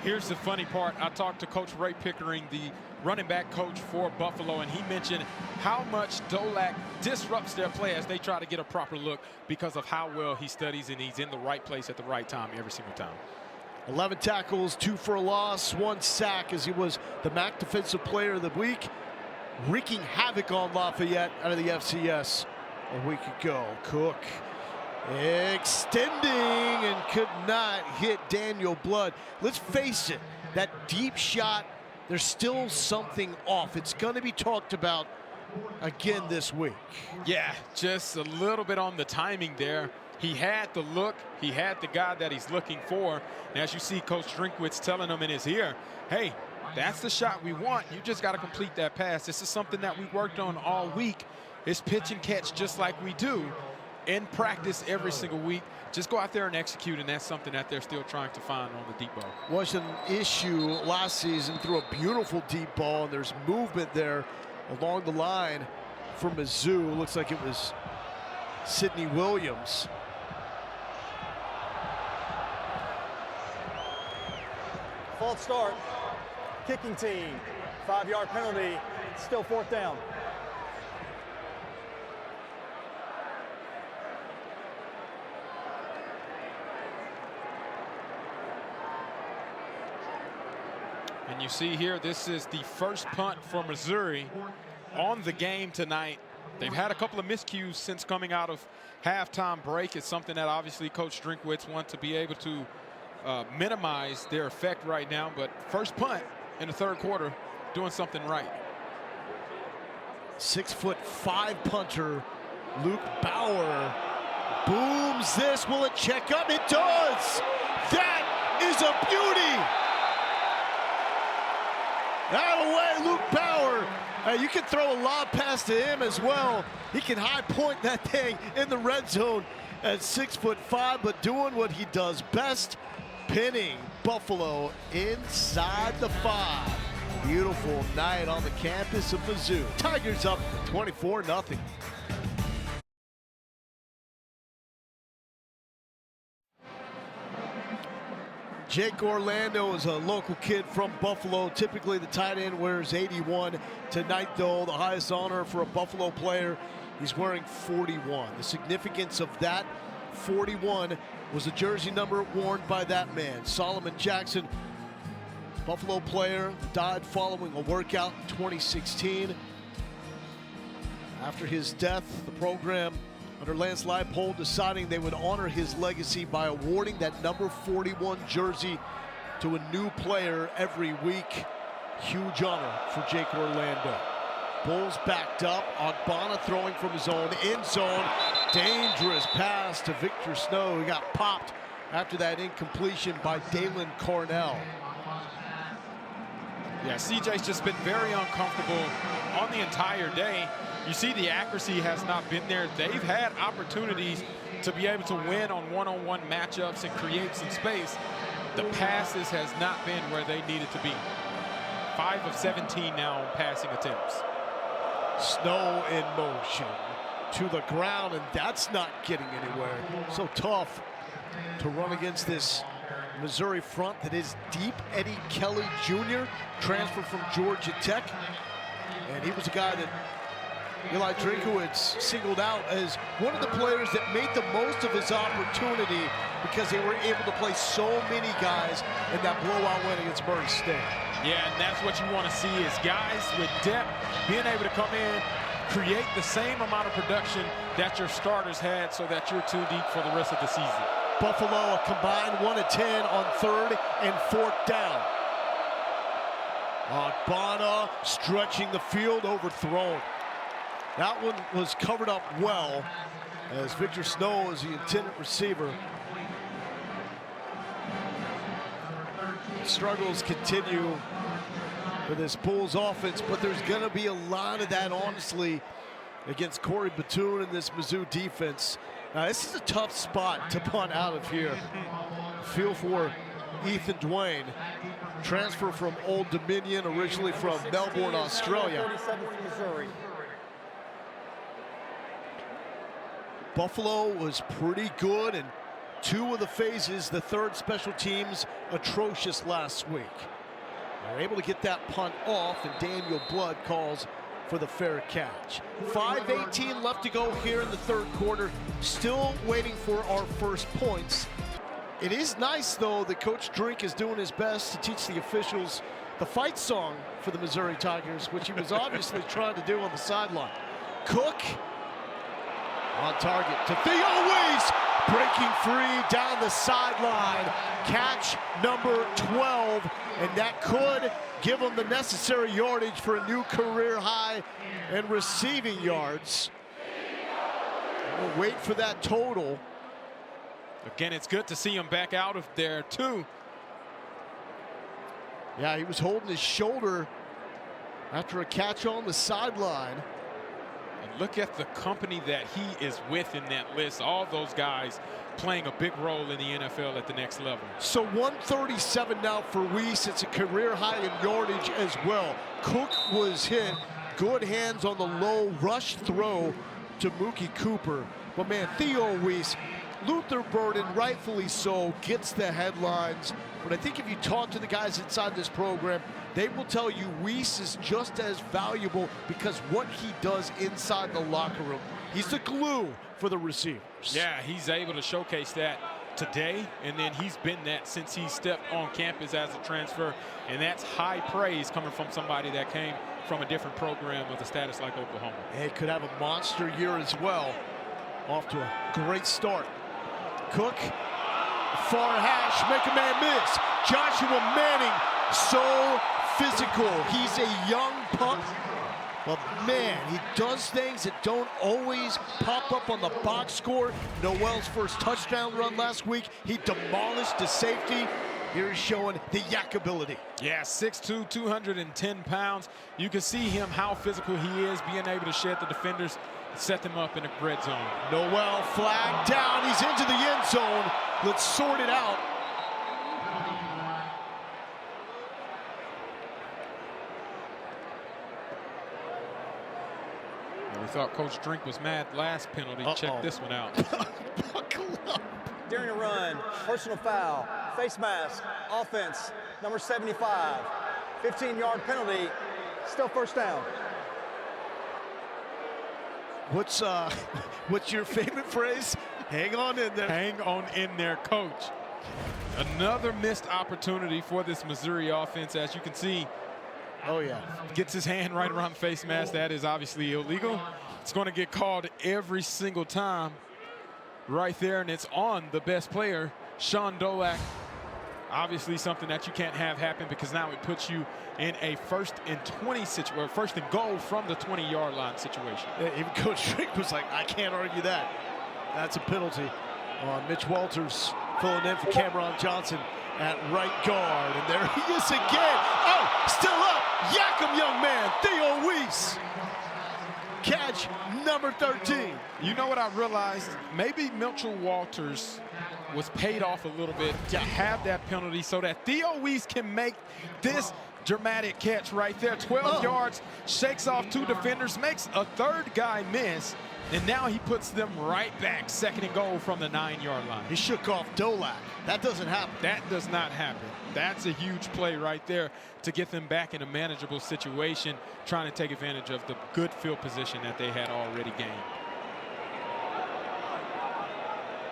Here's the funny part. I talked to Coach Ray Pickering, the running back coach for Buffalo, and he mentioned how much Dolak disrupts their play as they try to get a proper look because of how well he studies, and he's in the right place at the right time every single time. 11 tackles, 2 for a loss, 1 sack, as he was the MAC Defensive Player of the Week, wreaking havoc on Lafayette out of the FCS a week ago. Cook extending and could not hit Daniel Blood. Let's face it, that deep shot, there's still something off. It's going to be talked about again this week. Yeah, just a little bit on the timing there. He had the look, he had the guy that he's looking for. And as you see Coach Drinkwitz telling him in his ear, hey, that's the shot we want. You just got to complete that pass. This is something that we worked on all week. It's pitch and catch just like we do in practice every single week. Just go out there and execute, and that's something that they're still trying to find on the deep ball. Was an issue last season, threw a beautiful deep ball, and there's movement there along the line for Mizzou. Looks like it was Sidney Williams. False start. Kicking team. 5-yard penalty. Still 4th down. And you see here, this is the first punt for Missouri on the game tonight. They've had a couple of miscues since coming out of halftime break. It's something that obviously Coach Drinkwitz wants to be able to minimize their effect right now. But first punt in the 3rd quarter, doing something right. 6'5" punter Luke Bauer booms this. Will it check up? It does. That is a beauty. Out of the way, Luke Bauer. You can throw a lob pass to him as well. He can high point that thing in the red zone at 6'5", but doing what he does best, pinning Buffalo inside the 5. Beautiful night on the campus of Mizzou. Tigers up 24-0. Jake Orlando is a local kid from Buffalo. Typically the tight end wears 81. Tonight though, the highest honor for a Buffalo player, he's wearing 41. The significance of that 41 was the jersey number worn by that man. Solomon Jackson, Buffalo player, died following a workout in 2016. After his death, the program under Lance Leipold deciding they would honor his legacy by awarding that number 41 jersey to a new player every week. Huge honor for Jake Orlando. Bulls backed up. Ogbonna throwing from his own end zone. Dangerous pass to Victor Snow. He got popped after that incompletion by Dalen Cornell. Yeah, CJ's just been very uncomfortable on the entire day. You see the accuracy has not been there. They've had opportunities to be able to win on one-on-one matchups and create some space. The passes has not been where they needed to be. 5 of 17 now on passing attempts. Snow in motion to the ground, and that's not getting anywhere. So tough to run against this Missouri front that is deep. Eddie Kelly Jr. transferred from Georgia Tech, and he was a guy that Eli Drinkwitz singled out as one of the players that made the most of his opportunity because they were able to play so many guys in that blowout win against Murray State. Yeah, and that's what you want to see is guys with depth being able to come in, create the same amount of production that your starters had so that you're too deep for the rest of the season. Buffalo a combined 1 of 10 on 3rd and 4th down. Ogbonna stretching the field, overthrown. That one was covered up well as Victor Snow is the intended receiver. Struggles continue for this Bulls offense, but there's going to be a lot of that, honestly, against Corey Batoon and this Mizzou defense. Now, this is a tough spot to punt out of here. Feel for Ethan Dwayne, transfer from Old Dominion, originally from Melbourne, Australia. 37 from Missouri. Buffalo was pretty good in 2 of the phases. The 3rd special teams atrocious last week. They're able to get that punt off, and Daniel Blood calls for the fair catch. 5:18 left to go here in the 3rd quarter. Still waiting for our first points. It is nice, though, that Coach Drink is doing his best to teach the officials the fight song for the Missouri Tigers, which he was obviously trying to do on the sideline. Cook on target to Theo Weiss, breaking free down the sideline. Catch number 12, and that could give him the necessary yardage for a new career high in receiving yards. We'll wait for that total. Again, it's good to see him back out of there, too. Yeah, he was holding his shoulder after a catch on the sideline. And look at the company that he is with in that list. All those guys playing a big role in the NFL at the next level. So 137 now for Weiss. It's a career high in yardage as well. Cook was hit. Good hands on the low rush throw to Mookie Cooper. But man, Theo Weiss, Luther Burden, rightfully so, gets the headlines. But I think if you talk to the guys inside this program, they will tell you Weiss is just as valuable because what he does inside the locker room. He's the glue for the receivers. Yeah, he's able to showcase that today, and then he's been that since he stepped on campus as a transfer, and that's high praise coming from somebody that came from a different program with a status like Oklahoma. He could have a monster year as well. Off to a great start. Cook, far hash, make a man miss. Joshua Manning, so physical. He's a young pup, but man, he does things that don't always pop up on the box score. Noel's first touchdown run last week, he demolished the safety. Here's showing the yak ability. Yeah, 6'2", 210 pounds. You can see him, how physical he is, being able to shed the defenders, set them up in a red zone. Noel flag down, he's into the end zone. Let's sort it out. We thought Coach Drink was mad last penalty. Check this one out. Buckle up. During a run, personal foul, face mask, offense, number 75, 15-yard penalty, still first down. What's your favorite phrase? Hang on in there. Hang on in there, coach. Another missed opportunity for this Missouri offense. As you can see, oh yeah, gets his hand right around the face mask. That is obviously illegal. It's going to get called every single time right there, and it's on the best player, Sean Dolak. Obviously something that you can't have happen, because now it puts you in a 1st and 20 situation, or 1st and goal from the 20-yard line situation. Yeah, even Coach Drake was like, I can't argue that. That's a penalty on Mitch Walters filling in for Cameron Johnson at right guard. And there he is again. Oh, still up. Yak him, young man. Theo Weiss. Catch number 13. You know what I realized? Maybe Mitchell Walters was paid off a little bit to have that penalty so that Theo Weiss can make this dramatic catch right there. 12 yards, shakes off 2 defenders, makes a 3rd guy miss, and now he puts them right back, 2nd and goal from the 9-yard line. He shook off Dolak. That doesn't happen. That does not happen. That's a huge play right there to get them back in a manageable situation, trying to take advantage of the good field position that they had already gained.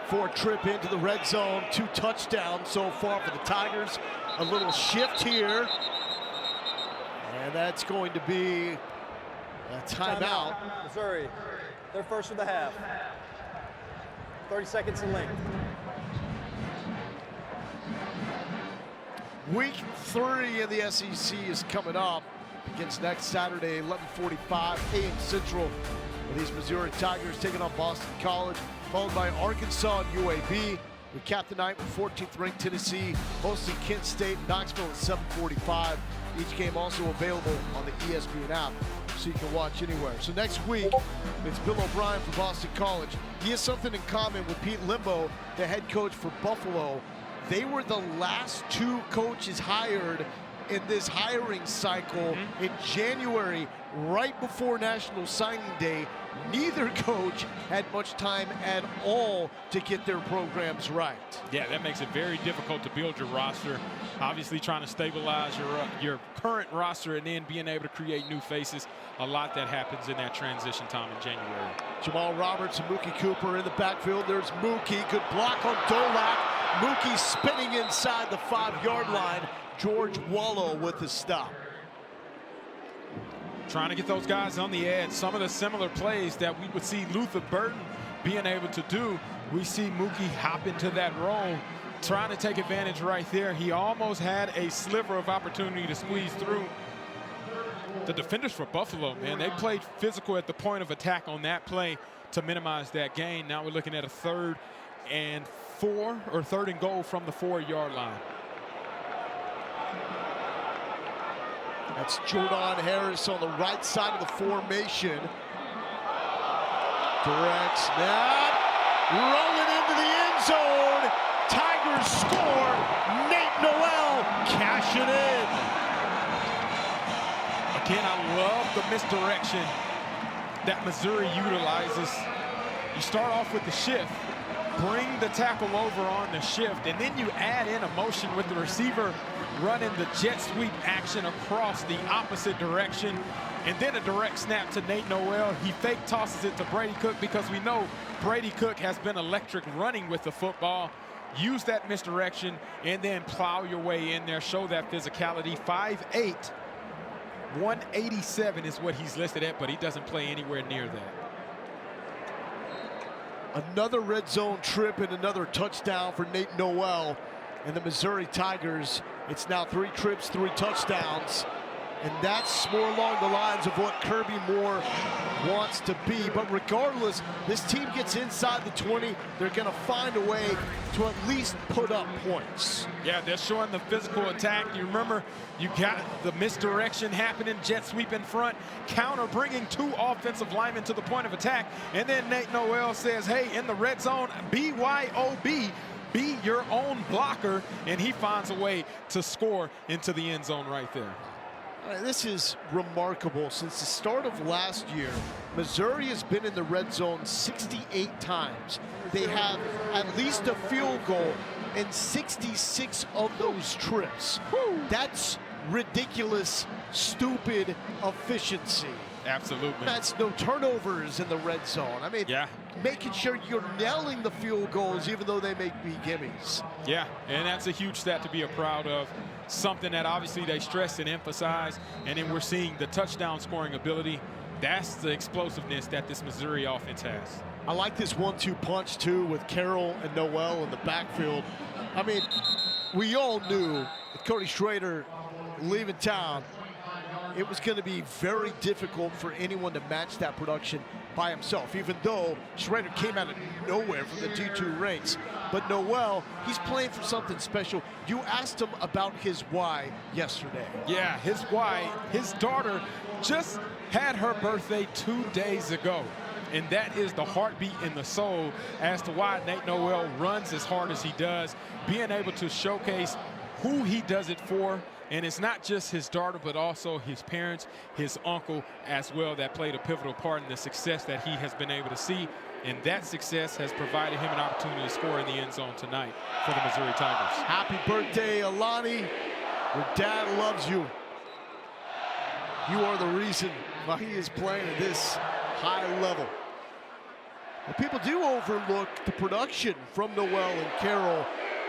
4 trip into the red zone, 2 touchdowns so far for the Tigers. A little shift here. And that's going to be a timeout. Missouri, they're first of the half. 30 seconds in length. Week 3 in the SEC is coming up. Begins next Saturday, 11:45 a.m. Central. These Missouri Tigers taking on Boston College, followed by Arkansas and UAB. We cap the night with 14th ranked Tennessee, hosting Kent State and Knoxville at 7:45. Each game also available on the ESPN app, so you can watch anywhere. So next week, it's Bill O'Brien for Boston College. He has something in common with Pete Limbo, the head coach for Buffalo. They were the last 2 coaches hired in this hiring cycle in January, right before National Signing Day. Neither coach had much time at all to get their programs right. Yeah, that makes it very difficult to build your roster. Obviously trying to stabilize your current roster and then being able to create new faces. A lot that happens in that transition time in January. Jamal Roberts and Mookie Cooper in the backfield. There's Mookie, good block on Dolak. Mookie spinning inside the 5-yard line. George Wallow with the stop. Trying to get those guys on the edge. Some of the similar plays that we would see Luther Burden being able to do. We see Mookie hop into that role, trying to take advantage right there. He almost had a sliver of opportunity to squeeze through. The defenders for Buffalo, man, they played physical at the point of attack on that play to minimize that gain. Now we're looking at a 3rd and 4, or 3rd and goal from the 4-yard line. That's Jordan Harris on the right side of the formation. Direct snap. Rolling into the end zone. Tigers score. Nate Noel cash it in. Again, I love the misdirection that Missouri utilizes. You start off with the shift, bring the tackle over on the shift, and then you add in a motion with the receiver running the jet sweep action across the opposite direction, and then a direct snap to Nate Noel. He fake tosses it to Brady Cook because we know Brady Cook has been electric running with the football. Use that misdirection and then plow your way in there, show that physicality. 5'8", 187 is what he's listed at, but he doesn't play anywhere near that. Another red zone trip and another touchdown for Nate Noel and the Missouri Tigers. It's now 3 trips, 3 touchdowns. And that's more along the lines of what Kirby Moore wants to be. But regardless, this team gets inside the 20. They're going to find a way to at least put up points. Yeah, they're showing the physical attack. You remember, you got the misdirection happening, jet sweep in front, counter bringing 2 offensive linemen to the point of attack. And then Nate Noel says, hey, in the red zone, BYOB. Be your own blocker, and he finds a way to score into the end zone right there. This is remarkable. Since the start of last year, Missouri has been in the red zone 68 times. They have at least a field goal in 66 of those trips. That's ridiculous, stupid efficiency. Absolutely. That's no turnovers in the red zone. I mean, yeah, making sure you're nailing the field goals even though they may be gimmies. Yeah, and that's a huge stat to be proud of. Something that obviously they stress and emphasize, and then we're seeing the touchdown scoring ability. That's the explosiveness that this Missouri offense has. I like this 1-2 punch too with Carroll and Noel in the backfield. I mean, we all knew with Cody Schrader leaving town, it was going to be very difficult for anyone to match that production by himself, even though Schrader came out of nowhere from the D2 ranks. But Noel, he's playing for something special. You asked him about his why yesterday. Yeah, his why. His daughter just had her birthday 2 days ago. And that is the heartbeat and the soul as to why Nate Noel runs as hard as he does, being able to showcase who he does it for. And it's not just his daughter, but also his parents, his uncle as well, that played a pivotal part in the success that he has been able to see. And that success has provided him an opportunity to score in the end zone tonight for the Missouri Tigers. Happy birthday, Alani. Your dad loves you. You are the reason why he is playing at this high level. And people do overlook the production from Noel and Carroll.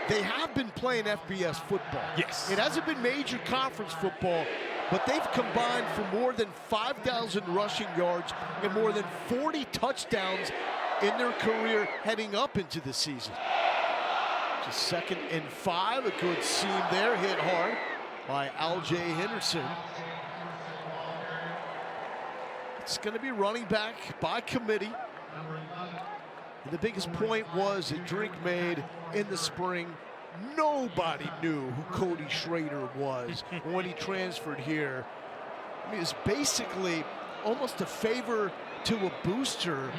They have been playing FBS football. Yes. It hasn't been major conference football, but they've combined for more than 5,000 rushing yards and more than 40 touchdowns in their career heading up into the season. Just 2nd and 5, a good seam there, hit hard by Al.J. Henderson. It's going to be running back by committee. And the biggest point was that Drink made in the spring. Nobody knew who Cody Schrader was when he transferred here. I mean, it's basically almost a favor to a booster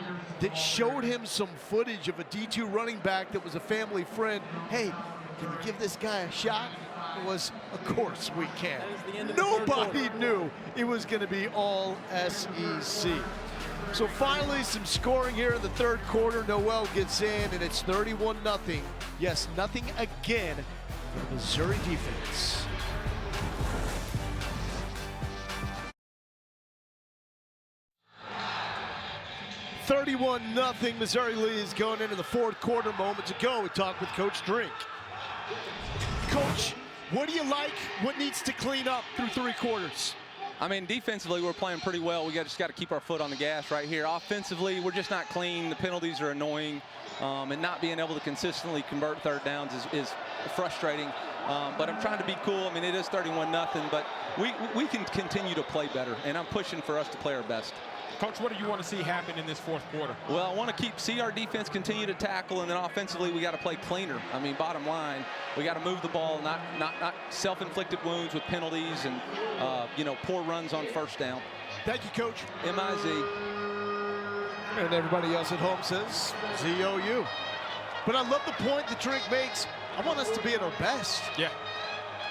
that showed him some footage of a D2 running back that was a family friend. Hey, can you give this guy a shot? It was, of course we can. Nobody knew it was going to be all SEC. So finally, some scoring here in the 3rd quarter. Noel gets in, and it's 31-0. Yes, nothing again for the Missouri defense. (31-0). Missouri leads going into the 4th quarter. Moments ago, we talked with Coach Drink. Coach, what do you like? What needs to clean up through 3 quarters? I mean, defensively, we're playing pretty well. We just got to keep our foot on the gas right here. Offensively, we're just not clean. The penalties are annoying, and not being able to consistently convert 3rd downs is frustrating. But I'm trying to be cool. I mean, it is 31-0, but we can continue to play better, and I'm pushing for us to play our best. Coach, what do you want to see happen in this 4th quarter? Well, I want to see our defense continue to tackle, and then offensively, we got to play cleaner. I mean, bottom line, we got to move the ball, not self-inflicted wounds with penalties and, poor runs on 1st down. Thank you, Coach. MIZ. And everybody else at home says ZOU. But I love the point that Drink makes. I want us to be at our best. Yeah.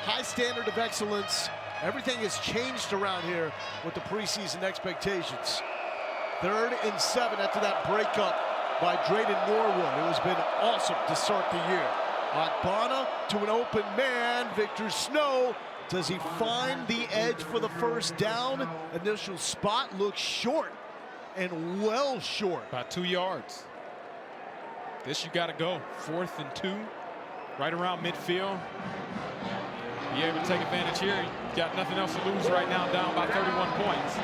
High standard of excellence. Everything has changed around here with the preseason expectations. 3rd and 7 after that breakup by Drayden Norwood. It has been awesome to start the year. Akbana to an open man. Victor Snow. Does he find the edge for the first down? Initial spot looks short and well short. About 2 yards. This you got to go. 4th and 2. Right around midfield. Be able to take advantage here. You've got nothing else to lose right now, down by 31 points.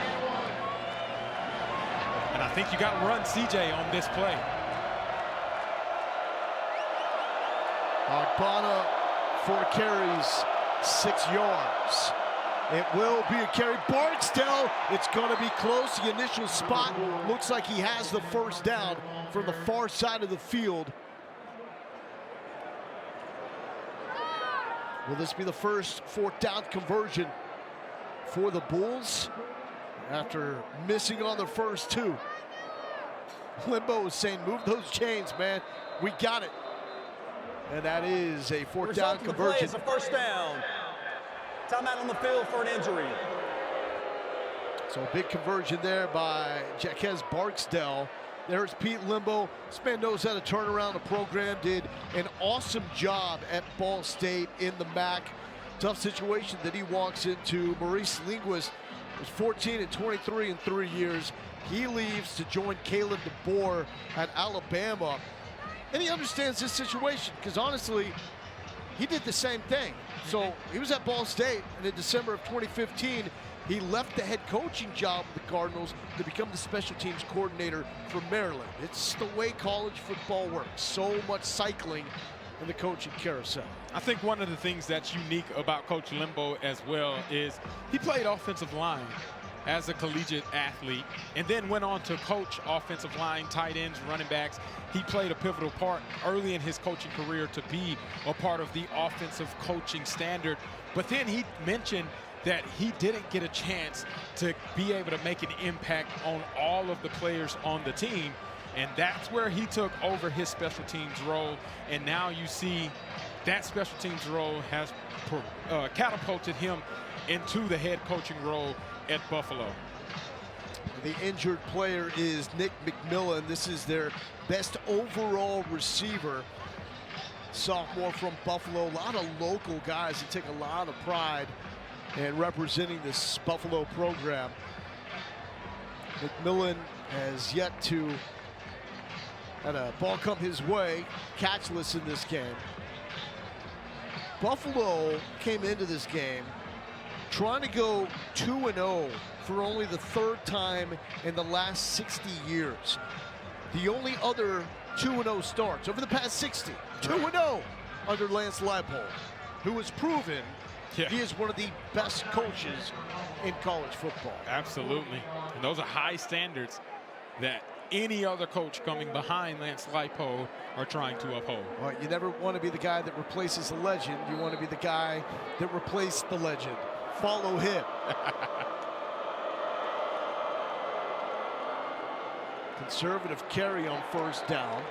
And I think you got to run CJ on this play. Akbana, 4 carries, 6 yards. It will be a carry. Barksdale, it's going to be close. The initial spot looks like he has the first down from the far side of the field. Will this be the first 4th down conversion for the Bulls after missing on the first 2? Limbo is saying, move those chains, man. We got it. And that is a 4th down conversion. It's a first down. Timeout on the field for an injury. So a big conversion there by Jaquez Barksdale. There's Pete Limbo. This man knows how to turn around a program. Did an awesome job at Ball State in the MAC. Tough situation that he walks into. Maurice Linguist was 14 and 23 in 3 years. He leaves to join Kalen DeBoer at Alabama. And he understands this situation because honestly, he did the same thing. So he was at Ball State, and in December of 2015, he left the head coaching job with the Cardinals to become the special teams coordinator for Maryland. It's the way college football works. So much cycling in the coaching carousel. I think one of the things that's unique about Coach Limbo as well is he played offensive line as a collegiate athlete and then went on to coach offensive line, tight ends, running backs. He played a pivotal part early in his coaching career to be a part of the offensive coaching standard. But then he mentioned that he didn't get a chance to be able to make an impact on all of the players on the team. And that's where he took over his special teams role. And now you see that special teams role has catapulted him into the head coaching role at Buffalo. The injured player is Nick McMillan. This is their best overall receiver. Sophomore from Buffalo. A lot of local guys that take a lot of pride in representing this Buffalo program. McMillan has yet to had a ball come his way, catchless in this game. Buffalo came into this game trying to go 2-0 for only the 3rd time in the last 60 years. The only other 2-0 starts over the past 60, 2-0 under Lance Leipold, who has proven he is one of the best coaches in college football. Absolutely. And those are high standards that any other coach coming behind Lance Leipold are trying to uphold. Well, you never want to be the guy that replaces the legend. You want to be the guy that replaced the legend. Follow him. Conservative carry on 1st down.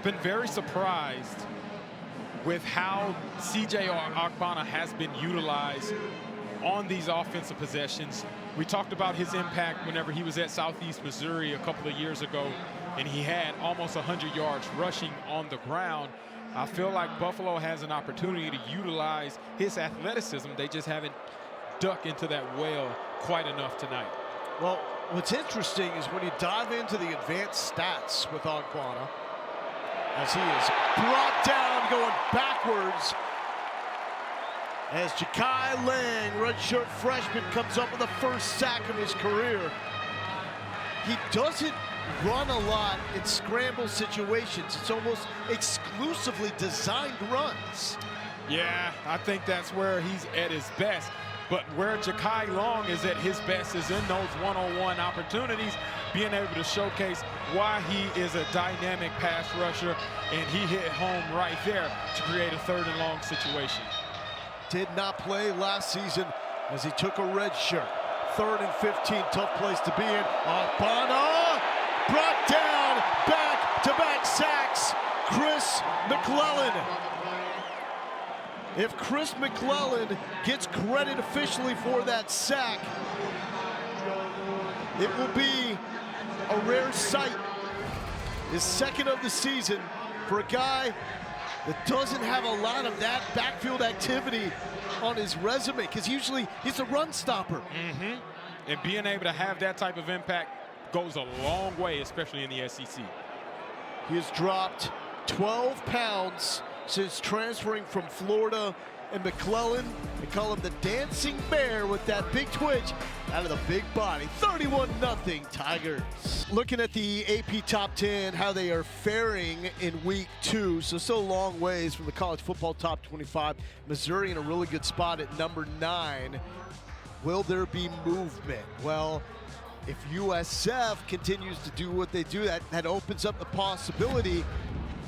Been very surprised with how CJ Akbana has been utilized on these offensive possessions. We talked about his impact whenever he was at Southeast Missouri a couple of years ago, and he had almost 100 yards rushing on the ground. I feel like Buffalo has an opportunity to utilize his athleticism. They just haven't dug into that well quite enough tonight. Well, what's interesting is when you dive into the advanced stats with Akbana, as he is brought down going backwards, as Ja'Kai Lang, redshirt freshman, comes up with the first sack of his career. He doesn't run a lot in scramble situations. It's almost exclusively designed runs. Yeah, I think that's where he's at his best. But where Ja'Kai Long is at his best is in those one-on-one opportunities, being able to showcase why he is a dynamic pass rusher, and he hit home right there to create a 3rd and long situation. Did not play last season as he took a red shirt. 3rd and 15, tough place to be in. Bana brought down, back-to-back sacks, Chris McClellan. If Chris McClellan gets credit officially for that sack, it will be a rare sight. His 2nd of the season for a guy that doesn't have a lot of that backfield activity on his resume, because usually he's a run stopper. And being able to have that type of impact goes a long way, especially in the SEC. He has dropped 12 pounds since transferring from Florida, and McClellan, they call him the dancing bear with that big twitch out of the big body. 31-0 Tigers. Looking at the AP Top 10, how they are faring in week 2. So still a long ways from the college football top 25. Missouri in a really good spot at number 9. Will there be movement? Well, if USF continues to do what they do, that opens up the possibility,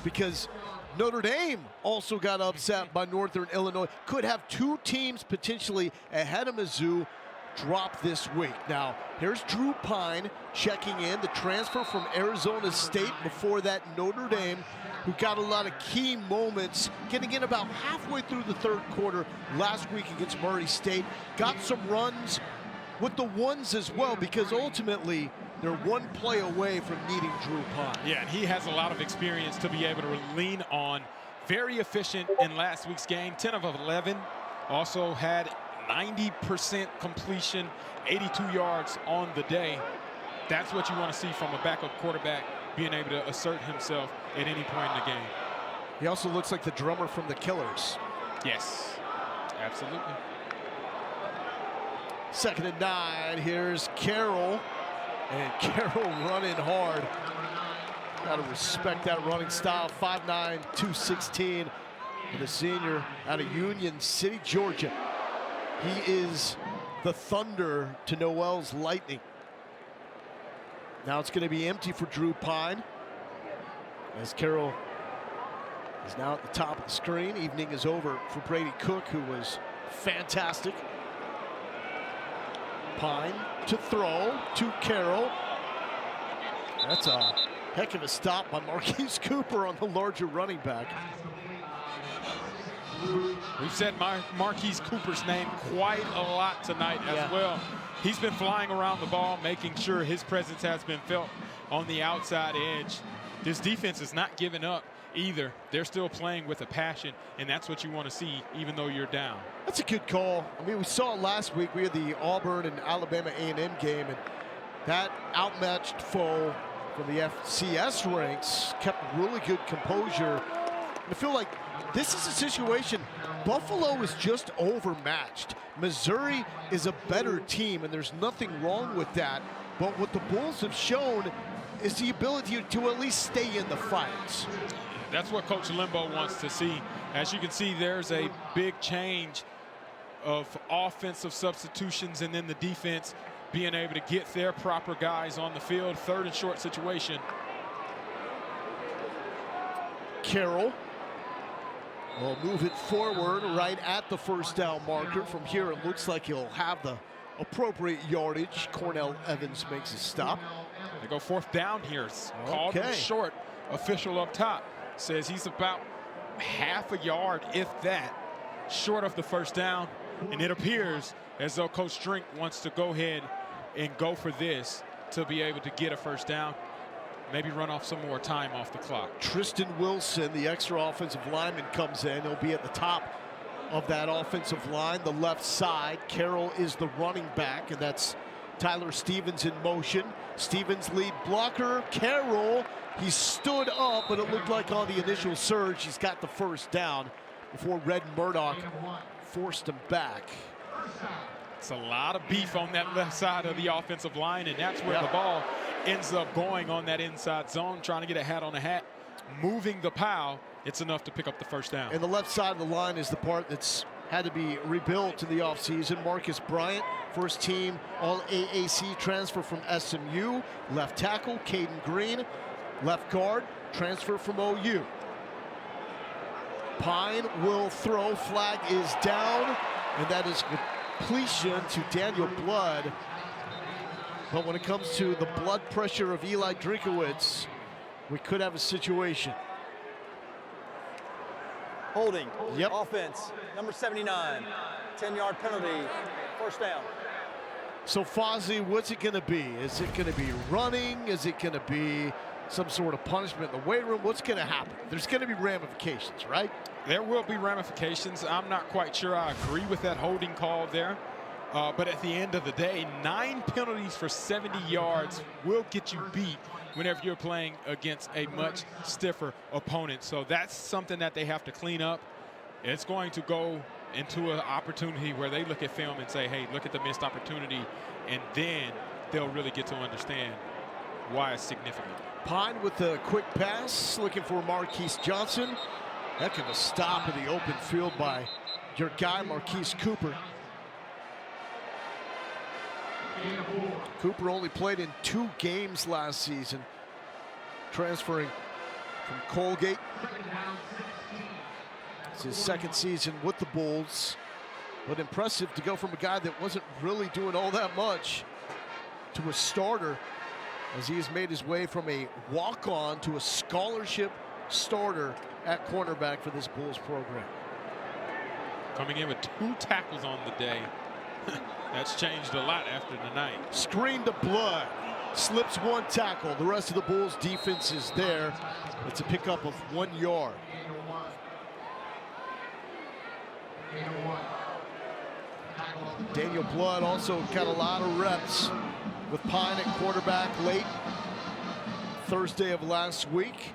because Notre Dame also got upset by Northern Illinois. Could have 2 teams potentially ahead of Mizzou drop this week. Now, here's Drew Pine checking in, the transfer from Arizona State. Before that, Notre Dame, who got a lot of key moments, getting in about halfway through the 3rd quarter last week against Murray State. Got some runs with the ones as well, because ultimately they're 1 play away from needing Drew Pine. Yeah, and he has a lot of experience to be able to lean on. Very efficient in last week's game, 10 of 11. Also had 90% completion, 82 yards on the day. That's what you want to see from a backup quarterback, being able to assert himself at any point in the game. He also looks like the drummer from the Killers. Yes, absolutely. 2nd and 9, here's Carroll. And Carroll running hard. Got to respect that running style. 5'9", 216. And the senior out of Union City, Georgia. He is the thunder to Noel's lightning. Now it's going to be empty for Drew Pine, as Carroll is now at the top of the screen. Evening is over for Brady Cook, who was fantastic. Pine to throw to Carroll. That's a heck of a stop by Marquise Cooper on the larger running back. We've said Marquise Cooper's name quite a lot tonight as well. He's been flying around the ball, making sure his presence has been felt on the outside edge. This defense is not giving up either. They're still playing with a passion, and that's what you want to see even though you're down. That's a good call. I mean, we saw it last week. We had the Auburn and Alabama A&M game, and that outmatched foe from the FCS ranks kept really good composure. And I feel like this is a situation, Buffalo is just overmatched. Missouri is a better team, and there's nothing wrong with that. But what the Bulls have shown is the ability to at least stay in the fights. That's what Coach Limbo wants to see. As you can see, there's a big change of offensive substitutions, and then the defense being able to get their proper guys on the field. 3rd and short situation. Carroll will move it forward right at the 1st down marker. From here, it looks like he'll have the appropriate yardage. Cornell Evans makes a stop. They go 4th down here. Called him short. Official up top says he's about half a yard, if that, short of the 1st down. And it appears as though Coach Drink wants to go ahead and go for this to be able to get a 1st down. Maybe run off some more time off the clock. Tristan Wilson, the extra offensive lineman, comes in. He'll be at the top of that offensive line, the left side. Carroll is the running back, and that's Tyler Stevens in motion. Stevens lead blocker. Carroll, he stood up, but it looked like on the initial surge, he's got the 1st down before Red Murdoch forced him back. It's a lot of beef on that left side of the offensive line, and that's where the ball ends up going, on that inside zone, trying to get a hat on a hat, moving the pile. It's enough to pick up the 1st down. And the left side of the line is the part that's had to be rebuilt in the offseason. Marcus Bryant, first team All-AAC transfer from SMU. Left tackle, Caden Green. Left guard, transfer from OU. Pine will throw, flag is down, and that is completion to Daniel Blood But when it comes to the blood pressure of Eli Drinkowitz, we could have a situation. Holding. Yep. Offense. Number 79. 10-yard penalty. First down. So Fozzie, what's it going to be? Is it going to be running? Is it going to be some sort of punishment in the weight room? What's going to happen? There's going to be ramifications, right? There will be ramifications. I'm not quite sure I agree with that holding call there. But at the end of the day, 9 penalties for 70 yards will get you beat whenever you're playing against a much stiffer opponent. So that's something that they have to clean up. It's going to go into an opportunity where they look at film and say, hey, look at the missed opportunity, and then they'll really get to understand why it's significant. Pine with a quick pass, looking for Marquise Johnson. Heck of a stop in the open field by your guy, Marquise Cooper. Cooper only played in 2 games last season, transferring from Colgate. It's his 2nd season with the Bulls, but impressive to go from a guy that wasn't really doing all that much to a starter, as he has made his way from a walk-on to a scholarship starter at cornerback for this Bulls program. Coming in with 2 tackles on the day. That's changed a lot after tonight. Screen to Blood, slips 1 tackle. The rest of the Bulls defense is there. It's a pickup of 1 yard. Daniel Blood also got a lot of reps with Pine at quarterback late Thursday of last week.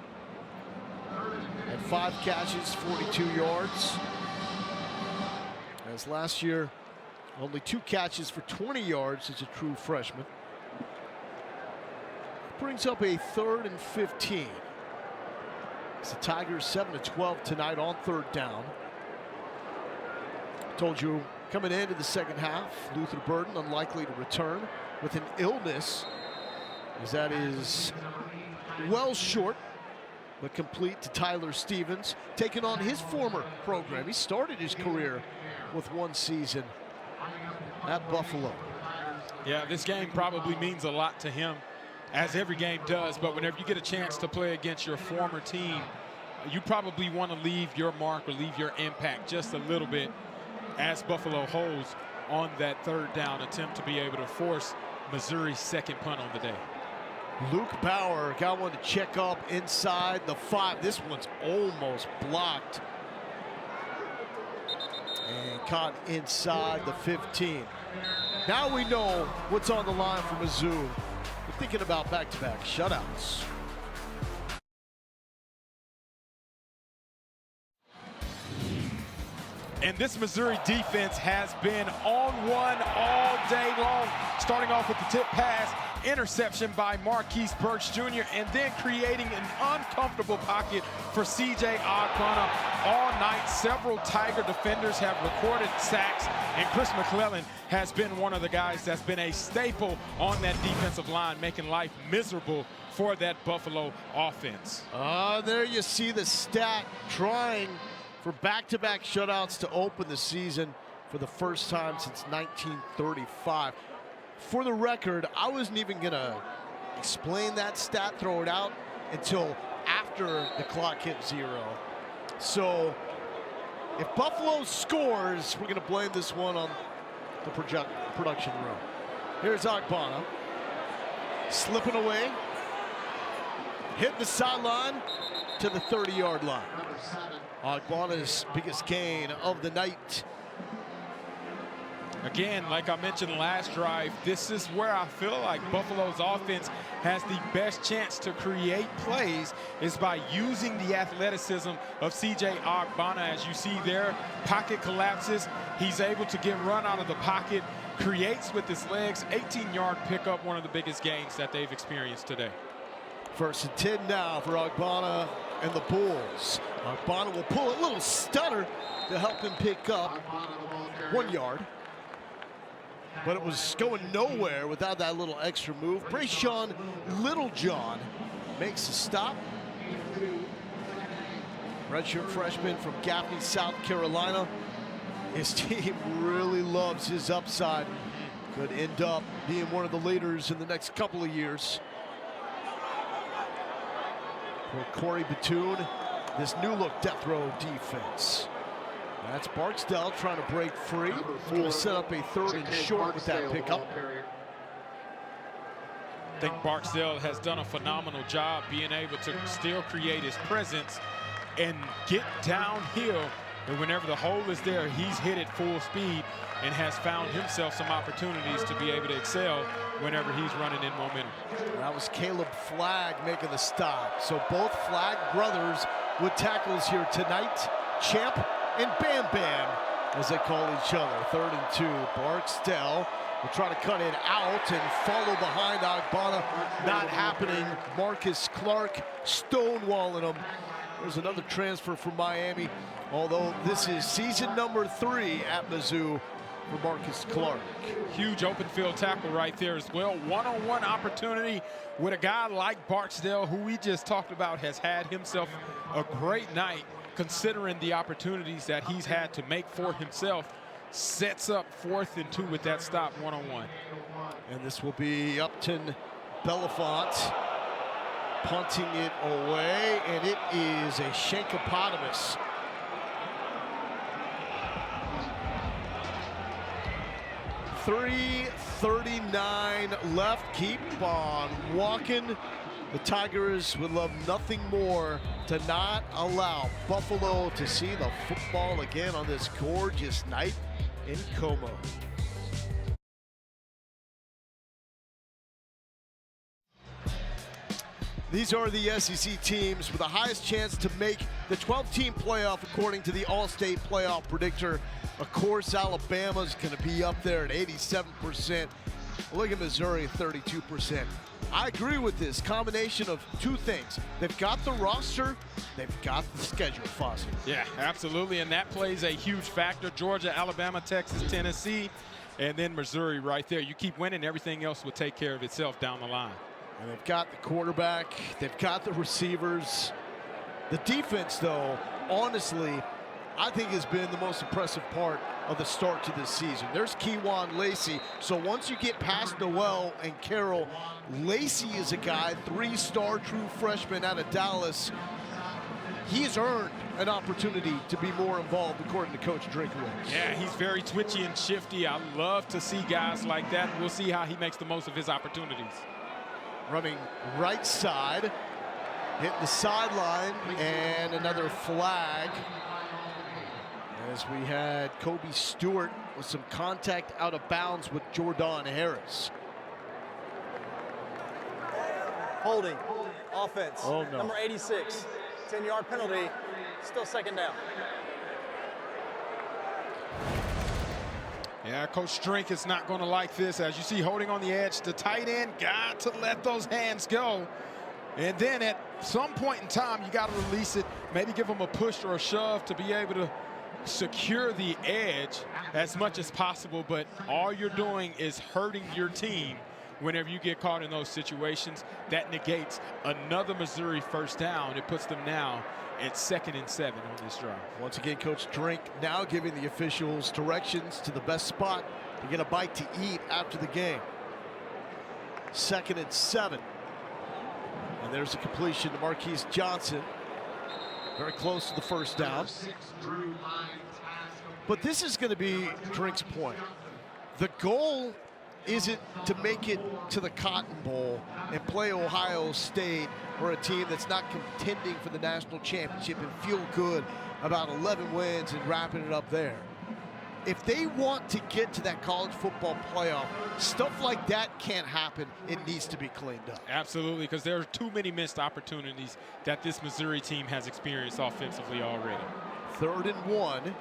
Had 5 catches, 42 yards. As last year, only 2 catches for 20 yards as a true freshman. Brings up a 3rd and 15. It's the Tigers 7-12 tonight on 3rd down. Told you coming into the second half, Luther Burden unlikely to return with an illness, as that is well short but complete to Tyler Stevens, taking on his former program. He started his career with 1 season at Buffalo. Yeah, this game probably means a lot to him, as every game does, but whenever you get a chance to play against your former team, you probably want to leave your mark or leave your impact just a little bit, as Buffalo holds on that 3rd down attempt to be able to force Missouri's 2nd punt on the day. Luke Bauer got one to check up inside the 5. This one's almost blocked and caught inside the 15. Now we know what's on the line for Mizzou. We're thinking about back-to-back shutouts. And this Missouri defense has been on one all day long, starting off with the tip pass, interception by Marquise Birch Jr., and then creating an uncomfortable pocket for C.J. Ogbonna all night. Several Tiger defenders have recorded sacks, and Chris McClellan has been one of the guys that's been a staple on that defensive line, making life miserable for that Buffalo offense. There you see the stat, trying for back-to-back shutouts to open the season for the first time since 1935. For the record, I wasn't even going to explain that stat, throw it out, until after the clock hit 0. So if Buffalo scores, we're going to blame this one on the production room. Here's Ogbonna, slipping away, hitting the sideline to the 30-yard line. Ogbonna's biggest gain of the night. Again, like I mentioned last drive, this is where I feel like Buffalo's offense has the best chance to create plays, is by using the athleticism of C.J. Ogbonna. As you see there, pocket collapses. He's able to get run out of the pocket, creates with his legs, 18-yard pickup, one of the biggest gains that they've experienced today. 1st and 10 now for Ogbonna and the Bulls. Ogbonna will pull a little stutter to help him pick up 1 yard. But it was going nowhere without that little extra move. Brayshawn Littlejohn makes a stop. Redshirt freshman from Gaffney, South Carolina. His team really loves his upside. could end up being one of the leaders in the next couple of years. For Corey Batoon, this new look death row defense. That's Barksdale trying to break free. We'll set up a 3rd and short with that pickup. I think Barksdale has done a phenomenal job being able to still create his presence and get downhill. And whenever the hole is there, he's hit it full speed and has found himself some opportunities to be able to excel whenever he's running in momentum. That was Caleb Flagg making the stop. So both Flagg brothers with tackles here tonight. Champ and Bam Bam, as they call each other. 3rd and 2. Barksdale will try to cut it out and follow behind Agbana. Not happening. Marcus Clark stonewalling him. There's another transfer from Miami, although this is season number 3 at Mizzou for Marcus Clark. Huge open field tackle right there as well. One-on-one opportunity with a guy like Barksdale, who we just talked about has had himself a great night considering the opportunities that he's had to make for himself. Sets up 4th and 2 with that stop one-on-one. And this will be Upton Belafont punting it away, and it is a Shankopotamus. .339 left. Keep on walking. The Tigers would love nothing more to not allow Buffalo to see the football again on this gorgeous night in Como. These are the SEC teams with the highest chance to make the 12-team playoff according to the All-State Playoff Predictor. Of course, Alabama's going to be up there at 87%. Look at Missouri at 32%. I agree with this combination of two things. They've got the roster, they've got the schedule, Fossey. Yeah, absolutely, and that plays a huge factor. Georgia, Alabama, Texas, Tennessee, and then Missouri right there. You keep winning, everything else will take care of itself down the line. And they've got the quarterback, they've got the receivers. The defense, though, honestly, I think has been the most impressive part of the start to this season. There's Kewan Lacey. So once you get past Noel and Carroll, Lacey is a guy, 3-star true freshman out of Dallas. He's earned an opportunity to be more involved, according to Coach Drinkowitz. Yeah, he's very twitchy and shifty. I love to see guys like that. We'll see how he makes the most of his opportunities. Running right side, hit the sideline, and another flag. As we had Kobe Stewart with some contact out of bounds with Jordan Harris. Holding, offense, oh, no. Number 86, 10-yard penalty, still 2nd down. Yeah, Coach Drink is not going to like this. As you see, holding on the edge, the tight end got to let those hands go. And then at some point in time, you got to release it, maybe give them a push or a shove to be able to secure the edge as much as possible. But all you're doing is hurting your team whenever you get caught in those situations. That negates another Missouri 1st down. It puts them now at 2nd and 7 on this drive. Once again, Coach Drink now giving the officials directions to the best spot to get a bite to eat after the game. 2nd and 7. And there's a completion to Marquise Johnson. Very close to the 1st down. But this is going to be Drink's point. The goal isn't to make it to the Cotton Bowl and play Ohio State or a team that's not contending for the national championship and feel good about 11 wins and wrapping it up there. If they want to get to that college football playoff, stuff like that can't happen. It needs to be cleaned up. Absolutely, because there are too many missed opportunities that this Missouri team has experienced offensively already. 3rd and 1.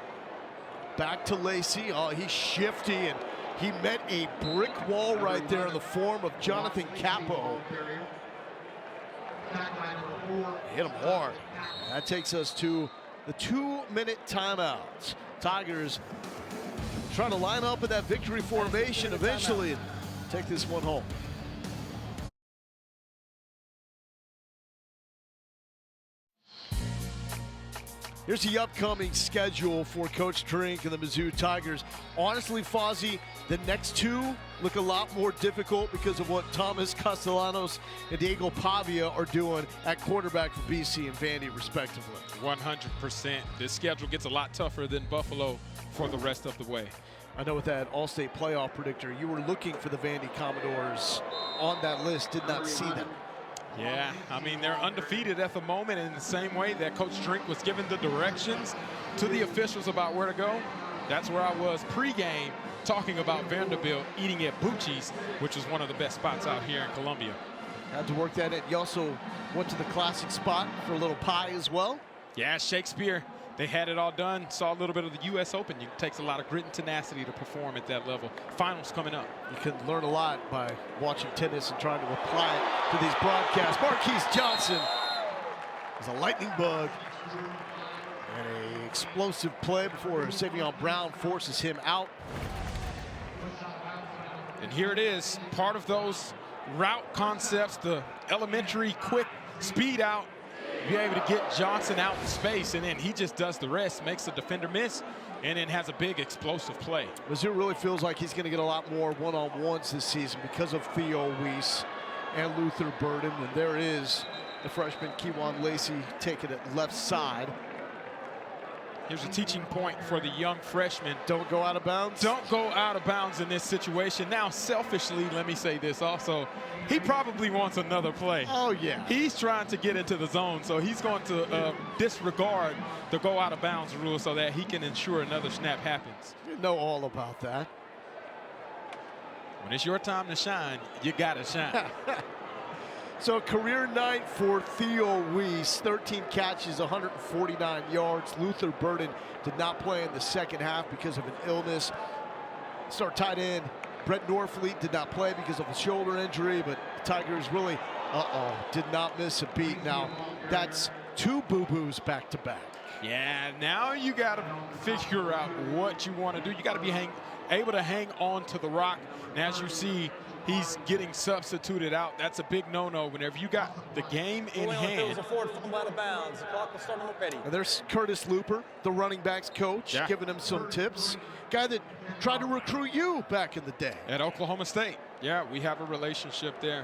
Back to Lacey. Oh, he's shifty, and he met a brick wall right there in the form of Jonathan Capo. Hit him hard. That takes us to the 2-minute timeout. Tigers trying to line up in that victory formation eventually and take this one home. Here's the upcoming schedule for Coach Trink and the Mizzou Tigers. Honestly, Fozzie, the next two look a lot more difficult because of what Thomas Castellanos and Diego Pavia are doing at quarterback for BC and Vandy, respectively. 100%. This schedule gets a lot tougher than Buffalo for the rest of the way. I know with that All-State playoff predictor, you were looking for the Vandy Commodores on that list, did not see them. Yeah, I mean, they're undefeated at the moment in the same way that Coach Trink was giving the directions to the officials about where to go. That's where I was pregame talking about Vanderbilt eating at Bucci's, which is one of the best spots out here in Columbia. Had to work that in. You also went to the classic spot for a little pie as well. Yeah, Shakespeare. They had it all done. Saw a little bit of the U.S. Open. It takes a lot of grit and tenacity to perform at that level. Finals coming up. You can learn a lot by watching tennis and trying to apply it to these broadcasts. Marquise Johnson is a lightning bug. And an explosive play before Savion Brown forces him out. And here it is, part of those route concepts, the elementary quick speed out. Be able to get Johnson out in space, and then he just does the rest, makes the defender miss, and then has a big explosive play. Mizzou really feels like he's going to get a lot more one-on-ones this season because of Theo Weiss and Luther Burden. And there is the freshman Kewan Lacey taking it left side. Here's a teaching point for the young freshman. Don't go out of bounds. Don't go out of bounds in this situation. Now, selfishly, let me say this also. He probably wants another play. Oh, yeah. He's trying to get into the zone, so he's going to disregard the go out of bounds rule so that he can ensure another snap happens. You know all about that. When it's your time to shine, you got to shine. So career night for Theo Weiss, 13 catches, 149 yards. Luther Burden did not play in the second half because of an illness. Start tight end Brett Norfleet did not play because of a shoulder injury, but the Tigers really, did not miss a beat. Now, that's two boo-boos back-to-back. Yeah, now you got to figure out what you want to do. You got to be able to hang on to the rock. And as you see, he's getting substituted out. That's a big no-no whenever you got the game in hand. It was a forward fumble out of bounds. The clock will start already. And there's Curtis Looper, the running backs coach, giving him some tips. Guy that tried to recruit you back in the day. At Oklahoma State. Yeah, we have a relationship there.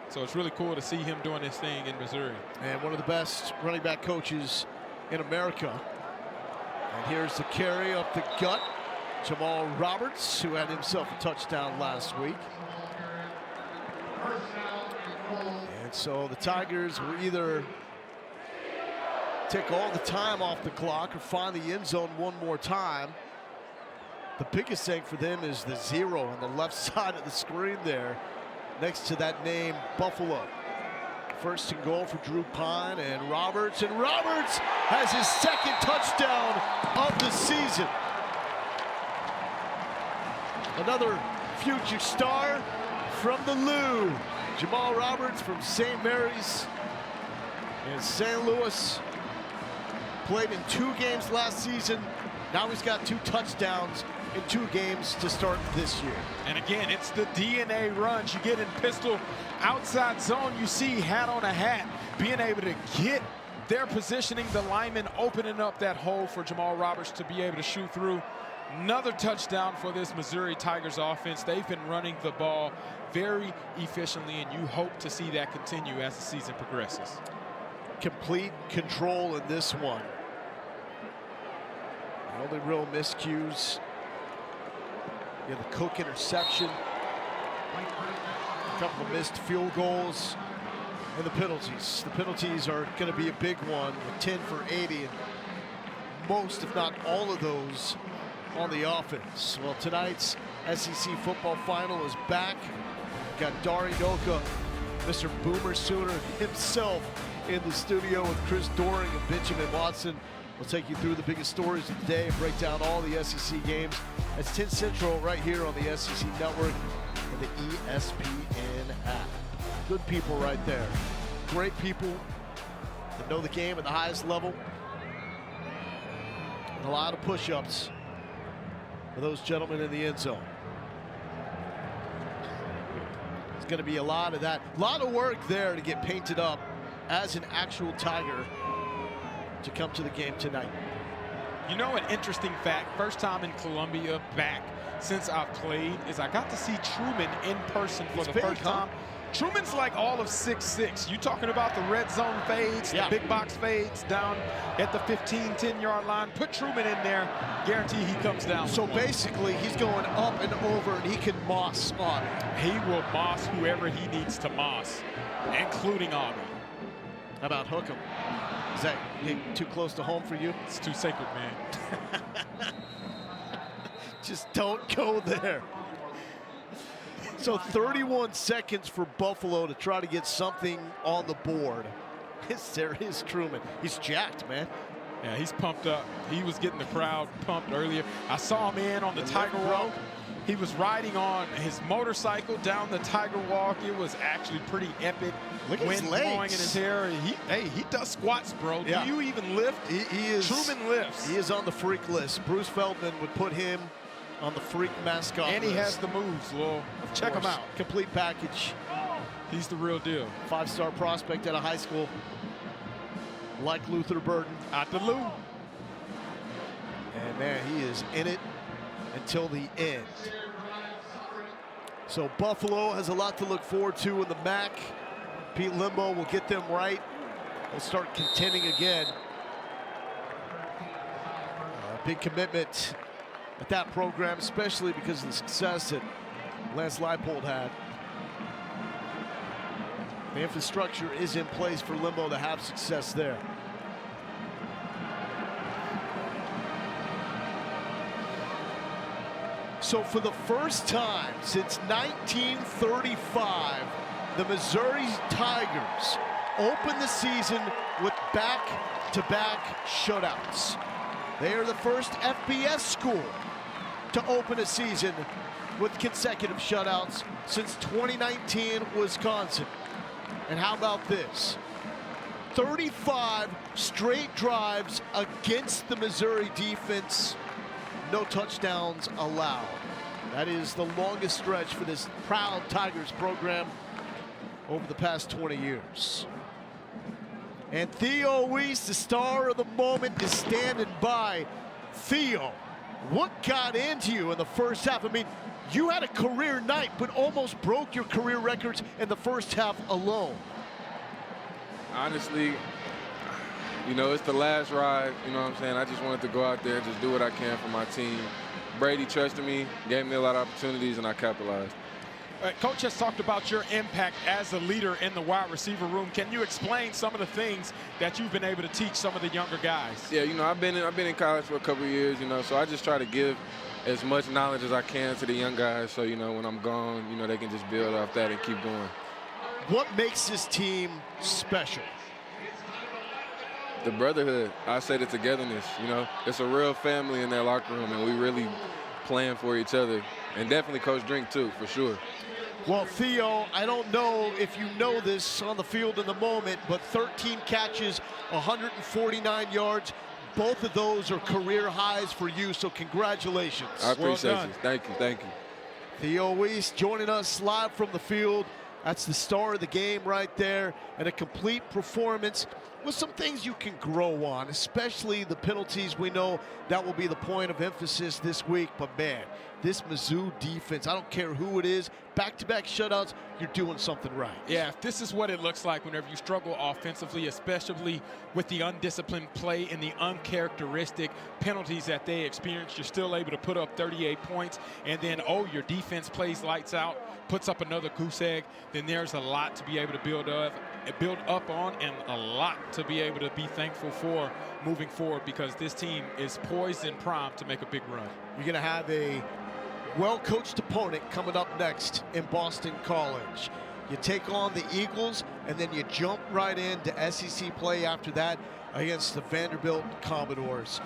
So it's really cool to see him doing this thing in Missouri. And one of the best running back coaches in America. And here's the carry up the gut. Jamal Roberts, who had himself a touchdown last week. And so the Tigers will either take all the time off the clock or find the end zone one more time. The biggest thing for them is the 0 on the left side of the screen there, next to that name, Buffalo. First and goal for Drew Pine and Roberts has his second touchdown of the season. Another future star from the Lou. Jamal Roberts from St. Mary's in St. Louis. Played in 2 games last season. Now he's got 2 touchdowns in 2 games to start this year. And again, it's the DNA runs. You get in pistol outside zone. You see hat on a hat, being able to get their positioning, the lineman opening up that hole for Jamal Roberts to be able to shoot through. Another touchdown for this Missouri Tigers offense. They've been running the ball very efficiently, and you hope to see that continue as the season progresses. Complete control in this one. The only real miscues, you have the Cook interception, a couple of missed field goals, and the penalties. The penalties are going to be a big one with 10 for 80, and most, if not all of those, on the offense. Well, tonight's SEC football final is back. We've got Dari Noka, Mr. Boomer Sooner himself in the studio with Chris Doring and Benjamin Watson. We'll take you through the biggest stories of the day and break down all the SEC games. It's 10 Central right here on the SEC Network and the ESPN app. Good people right there. Great people that know the game at the highest level. And a lot of push-ups for those gentlemen in the end zone. It's going to be a lot of that. A lot of work there to get painted up as an actual Tiger to come to the game tonight. You know, an interesting fact, first time in Columbia back since I've played is I got to see Truman in person for the first time. Truman's like all of 6'6". You talking about the red zone fades, the big box fades down at the 15, 10-yard line. Put Truman in there, guarantee he comes down. So basically, he's going up and over, and he can moss Aubrey. He will moss whoever he needs to moss, including Aubrey. How about hook him? Is that too close to home for you? It's too sacred, man. Just don't go there. So 31 seconds for Buffalo to try to get something on the board. There is Truman. He's jacked, man. Yeah, he's pumped up. He was getting the crowd pumped earlier. I saw him in on the Tiger Walk. He was riding on his motorcycle down the Tiger Walk. It was actually pretty epic. Look at his legs. Blowing in his hair. He does squats, bro. Yeah. Do you even lift? He is. Truman lifts. He is on the freak list. Bruce Feldman would put him on the freak mascot and he list. has the moves, Lowell. Check him out. Complete package. He's the real deal. 5-star prospect out of high school. Like Luther Burden. Out the Lou. And man, he is in it until the end. So Buffalo has a lot to look forward to in the MAC. Pete Limbo will get them right. They'll start contending again. Big commitment at that program, especially because of the success that Lance Leipold had. The infrastructure is in place for Limbo to have success there. So for the first time since 1935, the Missouri Tigers open the season with back-to-back shutouts. They are the first FBS school to open a season with consecutive shutouts since 2019 Wisconsin. And how about this? 35 straight drives against the Missouri defense. No touchdowns allowed. That is the longest stretch for this proud Tigers program over the past 20 years. And Theo Weiss, the star of the moment, is standing by. Theo, what got into you in the first half? I mean, you had a career night, but almost broke your career records in the first half alone. Honestly, you know, it's the last ride, you know what I'm saying? I just wanted to go out there and just do what I can for my team. Brady trusted me, gave me a lot of opportunities, and I capitalized. Coach has talked about your impact as a leader in the wide receiver room. Can you explain some of the things that you've been able to teach some of the younger guys? Yeah, you know, I've been in college for a couple of years, you know, so I just try to give as much knowledge as I can to the young guys so, you know, when I'm gone, you know, they can just build off that and keep going. What makes this team special? The brotherhood. I say the togetherness, you know. It's a real family in that locker room, and we really playing for each other. And definitely Coach Drink, too, for sure. Well, Theo, I don't know if you know this on the field in the moment, but 13 catches, 149 yards. Both of those are career highs for you, so congratulations. I appreciate you. Thank you, thank you. Theo Weiss joining us live from the field. That's the star of the game right there, and a complete performance with some things you can grow on, especially the penalties. We know that will be the point of emphasis this week, but man, this Mizzou defense, I don't care who it is, back-to-back shutouts, you're doing something right. Yeah, if this is what it looks like whenever you struggle offensively, especially with the undisciplined play and the uncharacteristic penalties that they experience, you're still able to put up 38 points, and then, your defense plays lights out, puts up another goose egg, then there's a lot to be able to build up on and a lot to be able to be thankful for moving forward, because this team is poised and primed to make a big run. You're going to have a well-coached opponent coming up next in Boston College. You take on the Eagles, and then you jump right into SEC play after that against the Vanderbilt Commodores.